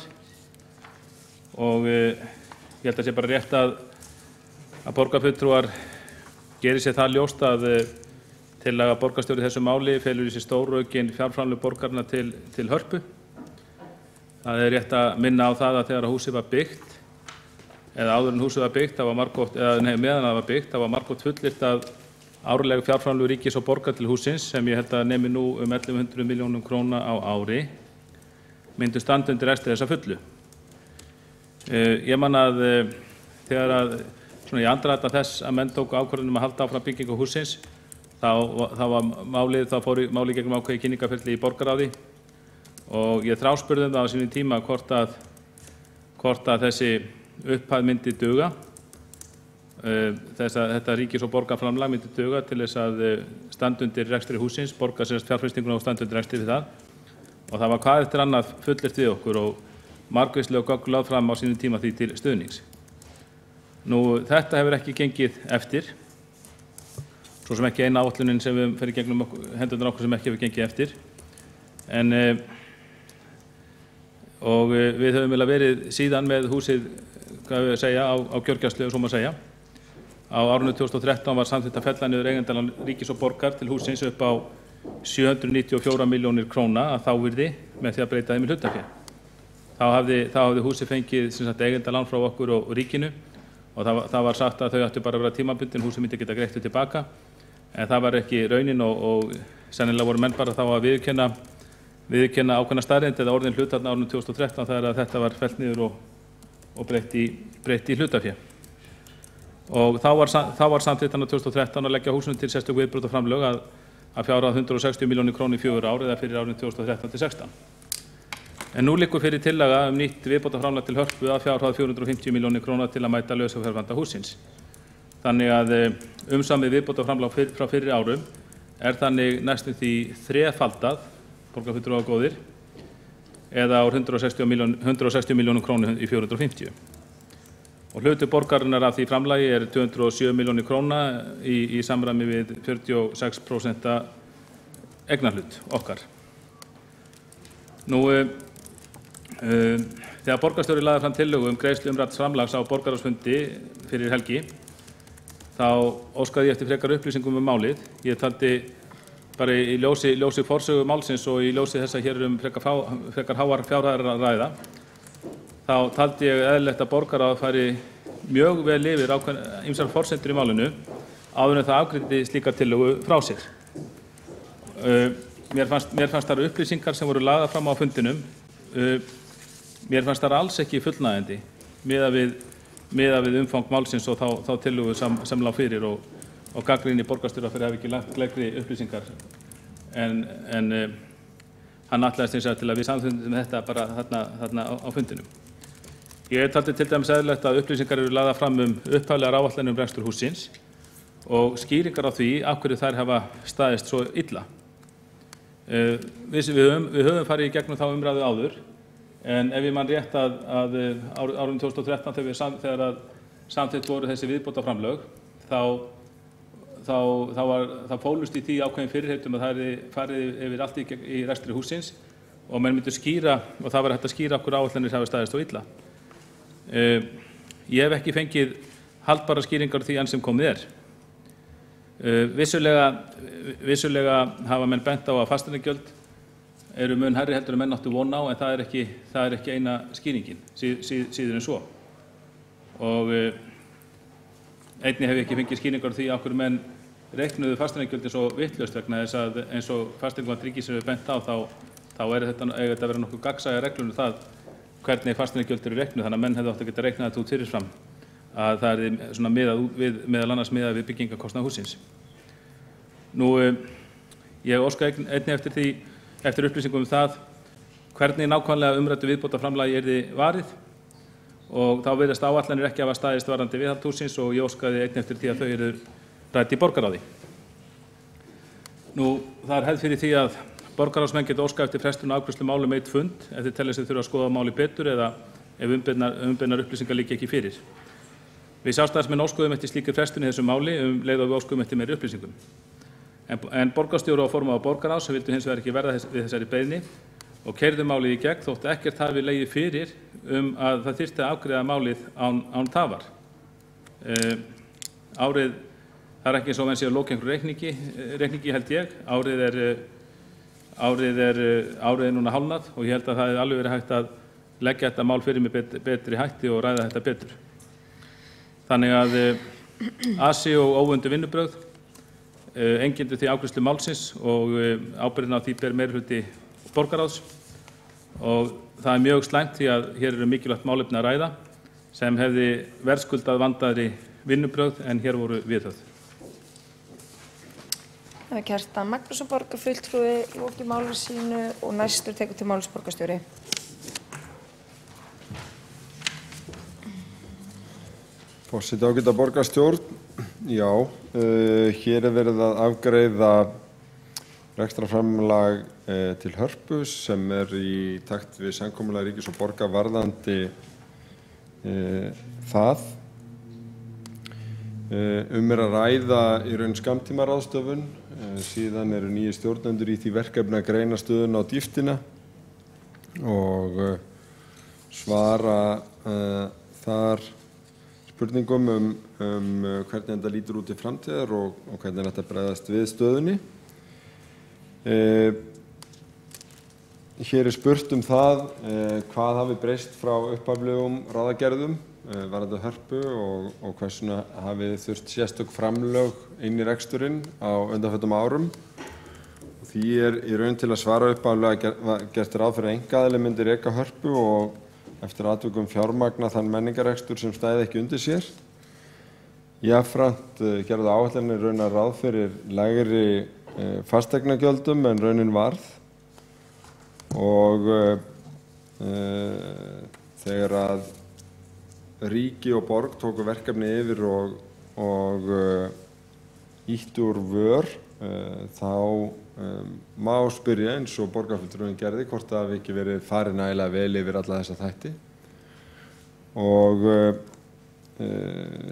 og ég held að sé bara rétt að borgarfulltrúar gerir sér það ljóst að tillaga borgarstjóri í þessu máli felur í sér stóraukin fjárframlög borgarinnar til Hörpu. Það rétt að minna á það að þegar húsið var byggt, eða áður en húsið var byggt, meðan það var byggt, það var margoft fullyrt að árleg fjárframlög ríkis og borgar til hússins, sem ég held að nemi nú 1100 milljónum króna á ári, myndu standa undir rekstri þessa fullu. Ég man að þegar að í aðdraganda þess að menn tóku ákvörðun að halda áfram byggingu hússins, þá fór málið gegnum ákveðið kynningarferli í borgarráði og ég þráspurði það á sínum tíma hvort að þessi upphæð myndi duga, þetta ríkis- og borgarframlag myndi duga til þess að standa undir rekstri hússins, borga sérst fjárfestinguna og standa undir rekstri við það. Og það var hvað eftir annað fullyrt við okkur og margvísleg gögn lögð fram á sínum tíma því til stuðnings. Nú, þetta hefur ekki gengið eftir, svo sem ekki eina áætlunin sem við fyrir gegnum hendurnar okkur sem ekki hefur gengið eftir. Og við höfum verið síðan með húsið, hvað við segja, á gjörgæslu, svo maður segja. Á árinu 2013 var samþykkt að fella niður eigendalan ríkis og borgar til hússins upp á 794 milljónir króna að þávirði með því að breyta þeim í hlutafé. Þá hafði húsið fengið eigendalán frá okkur og ríkinu og það var sagt að þau ættu bara að vera tímabundin, húsið myndi geta greitt tilbaka, en það var ekki raunin og sennilega voru menn bara þá að viðurkenna ákveðna staðreynd eða orðin hlut þarna árinu 2013 þegar að þetta var fellt niður og breytt í hlutafé. Og þá var samþykkt 2013 að leggja húsinu til sérstök viðbótarframlög að fjárhæð 160 milljónir króna í 4 ár eða fyrir árinu 2013 til 16. En nú liggur fyrir tillaga nýtt viðbótarframlag til Hörpu að fjárhæð 450 milljónir króna til að mæta lausafjárvanda hússins. Þannig að umsamið viðbótarframlag frá fyrri árum er þannig næstum því þrefaldað, borgarfulltrúar góðir, eða á 160 milljónum krónu í 450. Og hlutur borgarinnar af því framlagi er 207 milljónir króna í samræmi við 46% eignarhlut okkar. Nú, þegar borgarstjóri lagði fram tillögu greiðslu umrædds framlags á borgarráðsfundi fyrir helgi, þá óskaði ég eftir frekar upplýsingum málið. Ég taldi bara í ljósi forsögu málsins og í ljósi þess að hér frekar háar fjárhæðir að ræða, þá taldi ég eðlilegt að borgarráð færi mjög vel yfir ýmsar forsendur í málinu áður en það afgreiddi slíka tillögu frá sér. Mér fannst þar upplýsingar sem voru lagðar fram á fundinum, mér fannst þar alls ekki fullnægjandi miðað við umfang málsins og þá tillögu sem lá fyrir og gagnrýni borgarstjóra fyrir að hafa ekki lagt gleggri upplýsingar en hann ætlaðist hins vegar til að við samþykktum þetta bara þarna á fundinum. Ég taldi til dæmis eðlilegt að upplýsingar eru lagðar fram upphaflegar áætlanir rekstur hússins og skýringar á því af hverju þær hafa staðist svo illa. Við höfum farið í gegnum þá umræðu áður, en ef ég man rétt að árið 2013 þegar samþykkt voru þessi viðbótarframlög, þá fólust í því ákveðin fyrirheitum að það hefði farið yfir allt í rekstri hússins og menn myndu skýra, og það var hægt að skýra af hverju áætlanir hafa staðist svo illa. Ég hef ekki fengið haldbara skýringar því enn sem komið er. Vissulega hafa menn bent á að fasteignagjöld eru mun hærri heldur en menn áttu von á, en það er ekki eina skýringin, síður en svo. Og einnig hef ég ekki fengið skýringar því af hverju menn reiknuðu fasteignagjöldin svo vitlaust, vegna þess að eins og fasteignamat ríkis hefur bent á, þá eiga þetta að vera nokkuð gagnsæjar reglur það hvernig fasteignagjöld eru reiknuð, þannig að menn hefðu átt að geta reiknað þetta út fyrirfram, að það er svona meðal annars miðað við byggingarkostnað hússins. Nú, ég óska einnig eftir upplýsingum það hvernig nákvæmlega umræddu viðbótarframlagi yrði varið, og þá virðast áætlanir ekki hafa staðist varðandi viðhald hússins og ég óskaði einnig eftir því að þau yrðu rædd í borgarráði. Nú, það er hefð fyrir því að borgarráðsmenn geta óskað eftir frestun og afgreiðslu málum eitt fund ef þeir telja sig þurfa að skoða máli betur eða ef umbeðnar upplýsingar liggja ekki fyrir. Við sjálfstæðismenn óskuðum eftir slíkri frestun í þessu máli leið og við óskuðum eftir meiri upplýsingum. En borgarstjóri og formaður borgarráðs vildu hins vegar ekki verða við þessari beiðni og keyrðu málið í gegn þótt ekkert hafi legið fyrir að það þyrfti að afgreiða málið án tafar. Árið, það er ekki eins og menn sé að loka einhverju reikningi held ég, árið er núna hálfnað og ég held að það hefði alveg verið hægt að leggja þetta mál fyrir með betri hætti og ræða þetta betur. Þannig að asi og óvöndu vinnubrögð einkendu því afgreiðslu málsins og ábyrgðina á því ber meirihluti borgarráðs, og það er mjög slæmt því að hér eru mikilvægt málefni að ræða sem hefði verðskuldað vandaðri vinnubrögð en hér voru viðhöfð. Það er Kjartan Magnússon borgarfulltrúi lokið máli sínu og næstur tekur til máls borgarstjóri. Forseti, ágæta borgarstjórn. Já, hér er verið að afgreiða rekstrarframlag til Hörpu sem er í takt við samkomulag ríkis og borgar varðandi það. Er að ræða í raun skammtímaráðstöfun, síðan eru nýju stjórnendur í því verkefni að greina stöðuna á dýptina og svara þar spurningum hvernig þetta lítur út í framtíðar og hvernig þetta bregðast við stöðunni. Hér er spurt það hvað hafi breyst frá upphaflegum ráðagerðum varðandi Hörpu og hversuna hafi þurft sérstök framlög inn í reksturinn á undanförnum árum. Því er í raun til að svara upphaflega gert ráð fyrir að einkaaðili myndi reka Hörpu og eftir atvikum fjármagna þann menningarrekstur sem stæði ekki undir sér. Jafnframt gerðu áætlanir raunar ráð fyrir lægri fasteignagjöldum en raunin varð og þegar að ríki og borg tóku verkefni yfir og ýttu úr vör þá má spyrja eins og borgarfulltrúinn gerði hvort það hafi ekki verið farið nægilega vel yfir alla þessa þætti. Og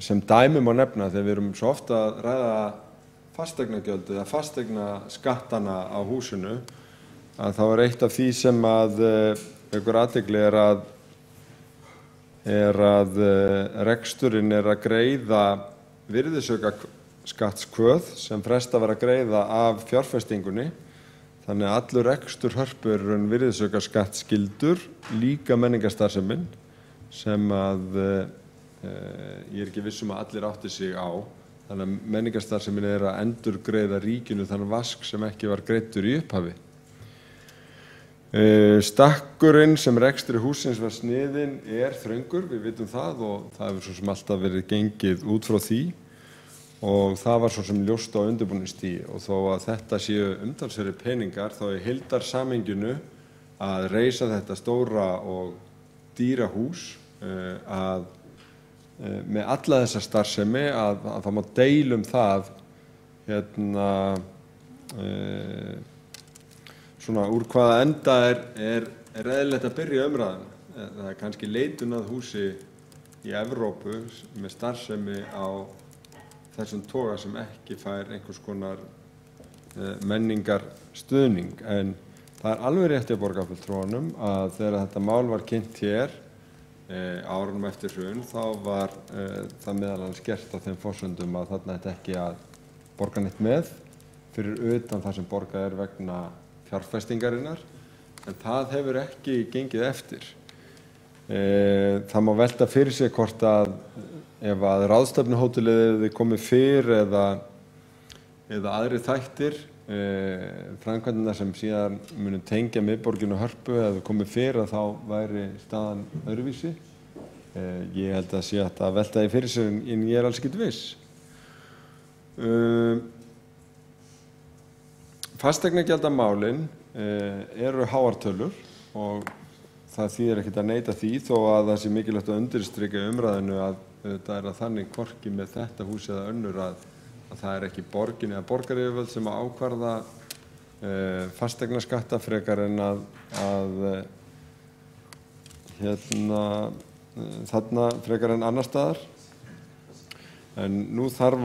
sem dæmi má nefna þegar við erum svo ofta að ræða fasteignagjöld eða fasteignaskattana á húsinu, að þá eitt af því sem að vekur athygli er að reksturinn að greiða virðisaukaskattskvöð sem fresta var að greiða af fjárfestingunni. Þannig að allur rekstur Hörpu virðisaukaskattskyldur, líka menningarstarfsemin, sem að ég ekki viss að allir átti sig á. Þannig að menningarstarfsemin að endurgreiða ríkinu þann vask sem ekki var greiddur í upphafi. Stakkurinn sem rekstri hússins var sniðinn þröngur, við vitum það, og það hefur svo sem alltaf verið gengið út frá því, og það var svo sem ljóst á undirbúningsstigi. Og þó að þetta séu umtalsverðir peningar, þá heildarsamhenginu að reisa þetta stóra og dýra hús, að með alla þessa starfsemi að það má deilum það svona úr hvaða enda er eðlilegt að byrja umræðuna. Það kannski leitun að húsi í Evrópu með starfsemi á þessum toga sem ekki fær einhvers konar menningarstuðning. En það alveg rétt í borgarfulltrúanum að þegar þetta mál var kynnt hér árunum eftir hrun, þá var það meðal annars gert á þeim forsendum að þarna ætti ekki að borga neitt með fyrir utan það sem borgað vegna fjárfestingarinnar, en það hefur ekki gengið eftir. Það má velta fyrir sig hvort að ef að ráðstefnuhótelið hefði komið fyrr eða aðrir þættir, framkvæmdirnar sem síðan munu tengja miðborginu Hörpu hefði komið fyrr, að þá væri staðan öðruvísi. Ég held að sé að velta því fyrir sig, en ég alls ekki viss. Fasteignagjaldamálin eru háartölur og það þýðir ekkert að neita því, þó að það sé mikilvægt að undirstrika umræðinu að það þannig hvorki með þetta hús eða önnur að það ekki borgin eða borgaryfirvöld sem að ákvarða fasteignaskatta frekar en þarna frekar en annar staðar. En nú þarf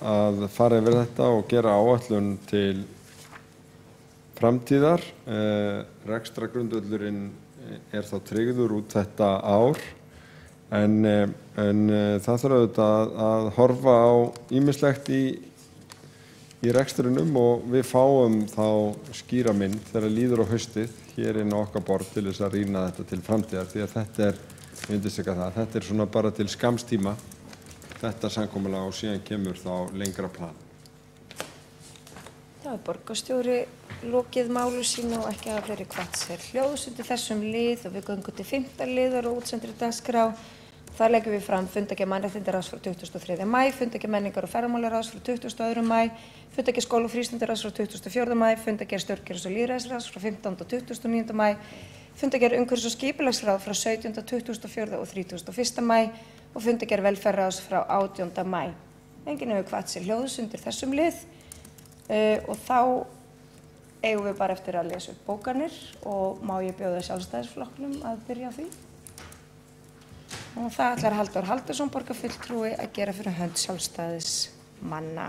að fara yfir þetta og gera áætlun til framtíðar. Rekstrargrundvöllurinn þá tryggður út þetta ár, en það þarf auðvitað að horfa á ýmislegt í rekstrinum, og við fáum þá skýra mynd þegar líður á haustið hér inn á okkar borð til þess að rýna þetta til framtíðar, því að þetta svona bara til skamstíma, þetta samkomulag, og síðan kemur þá lengra plan. Það borgarstjóri lokið málu sínu og ekki hafa fleiri hvatt sér hljóðs undir þessum lið, og við göngum til 5. liðar og útsendri dagskrá. Þar leggjum við fram fundargerð mannréttindaráðs frá 23. maí, fundargerð menningar- og ferðamálaráðs frá 22. maí, fundargerð skóla- og frístundaráðs frá 24. maí, fundargerð stjórnkerfis- og lýðræðisráðs frá 15. og 29. maí, fundargerð umhverfis- og skipulagsráðs frá 17., 24. og 31. maí og fundargerð velferðarráðs frá 18. maí. Enginn hefur hvatt sér hljóðs undir þessum lið, og þá eigum við bara eftir að lesa upp bókanir, og má ég bjóða Sjálfstæðisflokknum að byrja á því. Og það ætlar Halldór Halldórsson, borgarfulltrúi, að gera fyrir hönd sjálfstæðismanna.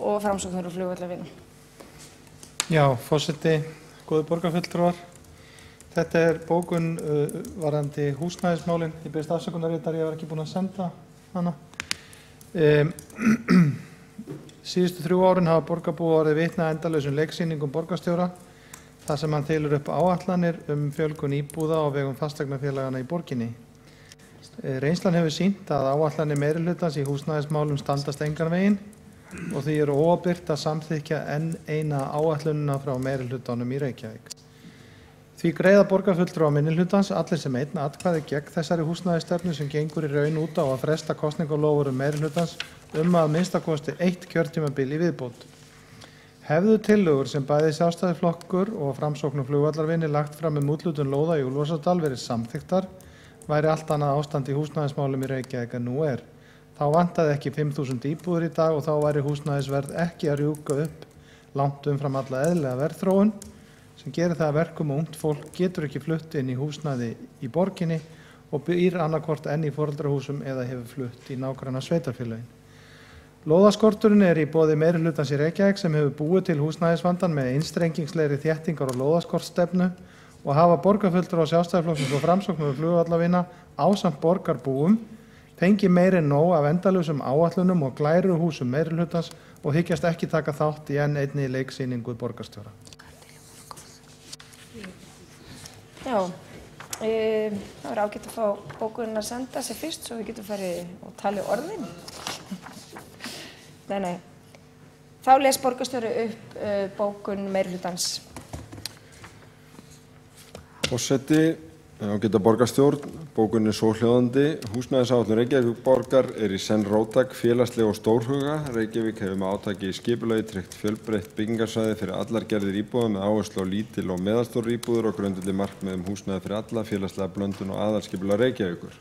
Og Framsóknar og flugvallarvinna. Já, forseti, góðir borgarfulltrúar. Þetta bókun varðandi húsnæðismálin. Ég biðst afsökunarritar, ég var ekki búinn að senda hana. Síðustu 3 árin hafa borgarbúar orðið vitni að endalausum leiksýningum borgarstjóra, þar sem hann telur upp áætlanir fjölgun íbúða á vegum fasteignafélagana í borginni. Reynslan hefur sýnt að áætlanir meirihlutans í húsnæðismálum standast engan veginn, og því óábyrgt að samþykkja enn eina áætlunina frá meirihlutanum í Reykjavík. Því greiða borgarfulltrúar minnihlutans allir sem einn atkvæði gegn þessari húsnæðisstefnu sem gengur í raun út á að fresta kosningaloforðum meirihlutans að minnstakosti 1 kjörtímabil í viðbót. Hefðu tillögur sem bæði Sjálfstæðisflokkur og Framsókn og flugvallarvinni lagt fram úthlutun lóða í Úlfarsárdal verið samþykktar, væri allt annað ástand í húsnæðismálum í Reykjavík en nú er. Þá vantaði ekki 5.000 íbúðir í dag og þá væri húsnæðisverð ekki að rjúka upp langt umfram alla eðlilega verðþróun sem gerir það að verkum að ungt fólk getur ekki flutt inn í húsnæði í borginni og býr annarkvort enn í foreldrahúsum eða hefur flutt í nágranna sveitarfélögin. Lóðaskorturinn í boði meirihlutans í Reykjavík sem hefur búið til húsnæðisvandann með einstrengingslegri þéttingar og lóðaskortstefnu og hafa borgarfulltrúar Sjálfstæðisflokksins og Framsóknar og flugvallarvina ásamt borgarbúum fengi meira en nóg af endalausum áætlunum og glæru húsum meirihlutans og hyggjast ekki taka þátt í enn einni leiksýningu borgarstjóra. Já, það er ágætt að fá bókunina að senda sig fyrst svo við getum farið og talið orðin. Nei. Þá les borgarstjóri upp bókun meirihlutans. Forseti, ágæta borgarstjórn, bókunni er svohljóðandi. Húsnæðisáætlun Reykjavíkurborgar í senn róttæk, félagsleg og stórhuga. Reykjavík hefur með átaki í skipulagi tryggt fjölbreytt byggingarsvæði fyrir allar gerðir íbúða með áherslu á lítil og meðalstórar íbúðir og grundvelli markmiðum húsnæði fyrir alla, félagslega blöndun og aðalskipulag Reykjavíkur.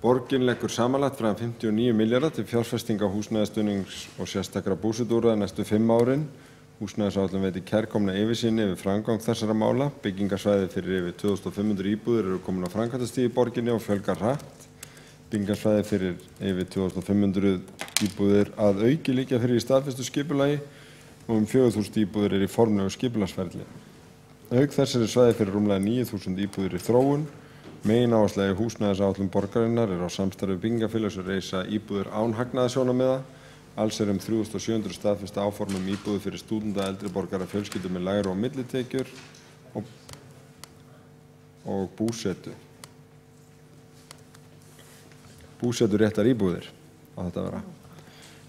Borgin leggur samanlagt fram 59 milljarða til fjárfestinga húsnæðisstuðnings og sérstakra búsetuúrræða næstu 5 árin. Húsnæðisáætlun veitir kærkomna yfirsýn yfir framgang þessara mála. Byggingarsvæði fyrir yfir 2500 íbúðir eru komin á framkvæmdastigi í borginni og fjölgar hratt. Byggingarsvæði fyrir yfir 2500 íbúðir að auki liggja fyrir í staðfestu skipulagi og 4000 íbúðir í formlegu skipulagsferli. Auk þess svæði fyrir rúmlega 9000 íbúðir í þróun. Megináhersla í húsnæðisáætlun borgarinnar á samstarfi byggingafélaga sem reisa íbúðir án hagnaðarsjónarmiða. Alls 3700 staðfesta áform íbúðir fyrir stúdenta, eldri borgara, fjölskyldur með lægri og millitekjur og búsetu. Búseturéttar íbúðir á þetta að vera.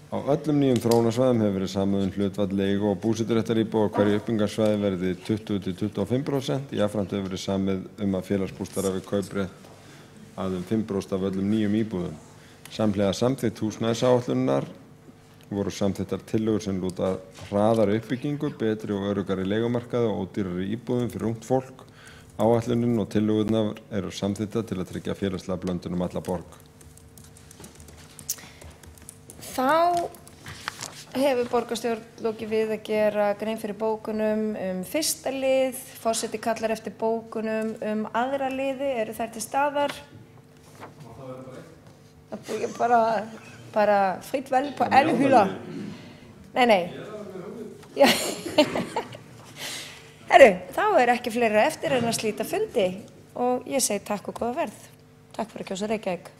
Á öllum nýjum þróunarsvæðum hefur verið samið hlutfall leigu og búseturéttar íbúða á hverju uppbyggingarsvæði verði 20–25%. Jafnframt hefur verið samið að félagsbústaðir hafi kauprétt að 5% af öllum nýjum íbúðum. Samhliða samþykkt húsnæðisáætlunar voru samþykktar tillögur sem lúta hraðari uppbyggingu, betri og öruggari leigumarkaði og ódýrari íbúðum fyrir ungt fólk. Áætlunin og tillögurnar eru samþykktar til að tryggja félagslega blöndun alla borg. Þá hefur borgarstjórn lokið við að gera grein fyrir bókunum fyrsta lið, forseti kallar eftir bókunum aðra liði, eru þær til staðar? Bara fritt valg på alle hylder. Nei. Ja. Herru, þá ekki fleira eftir en að slíta fundi og ég segi takk og góða ferð. Takk fyrir að kjósa Reykjavík.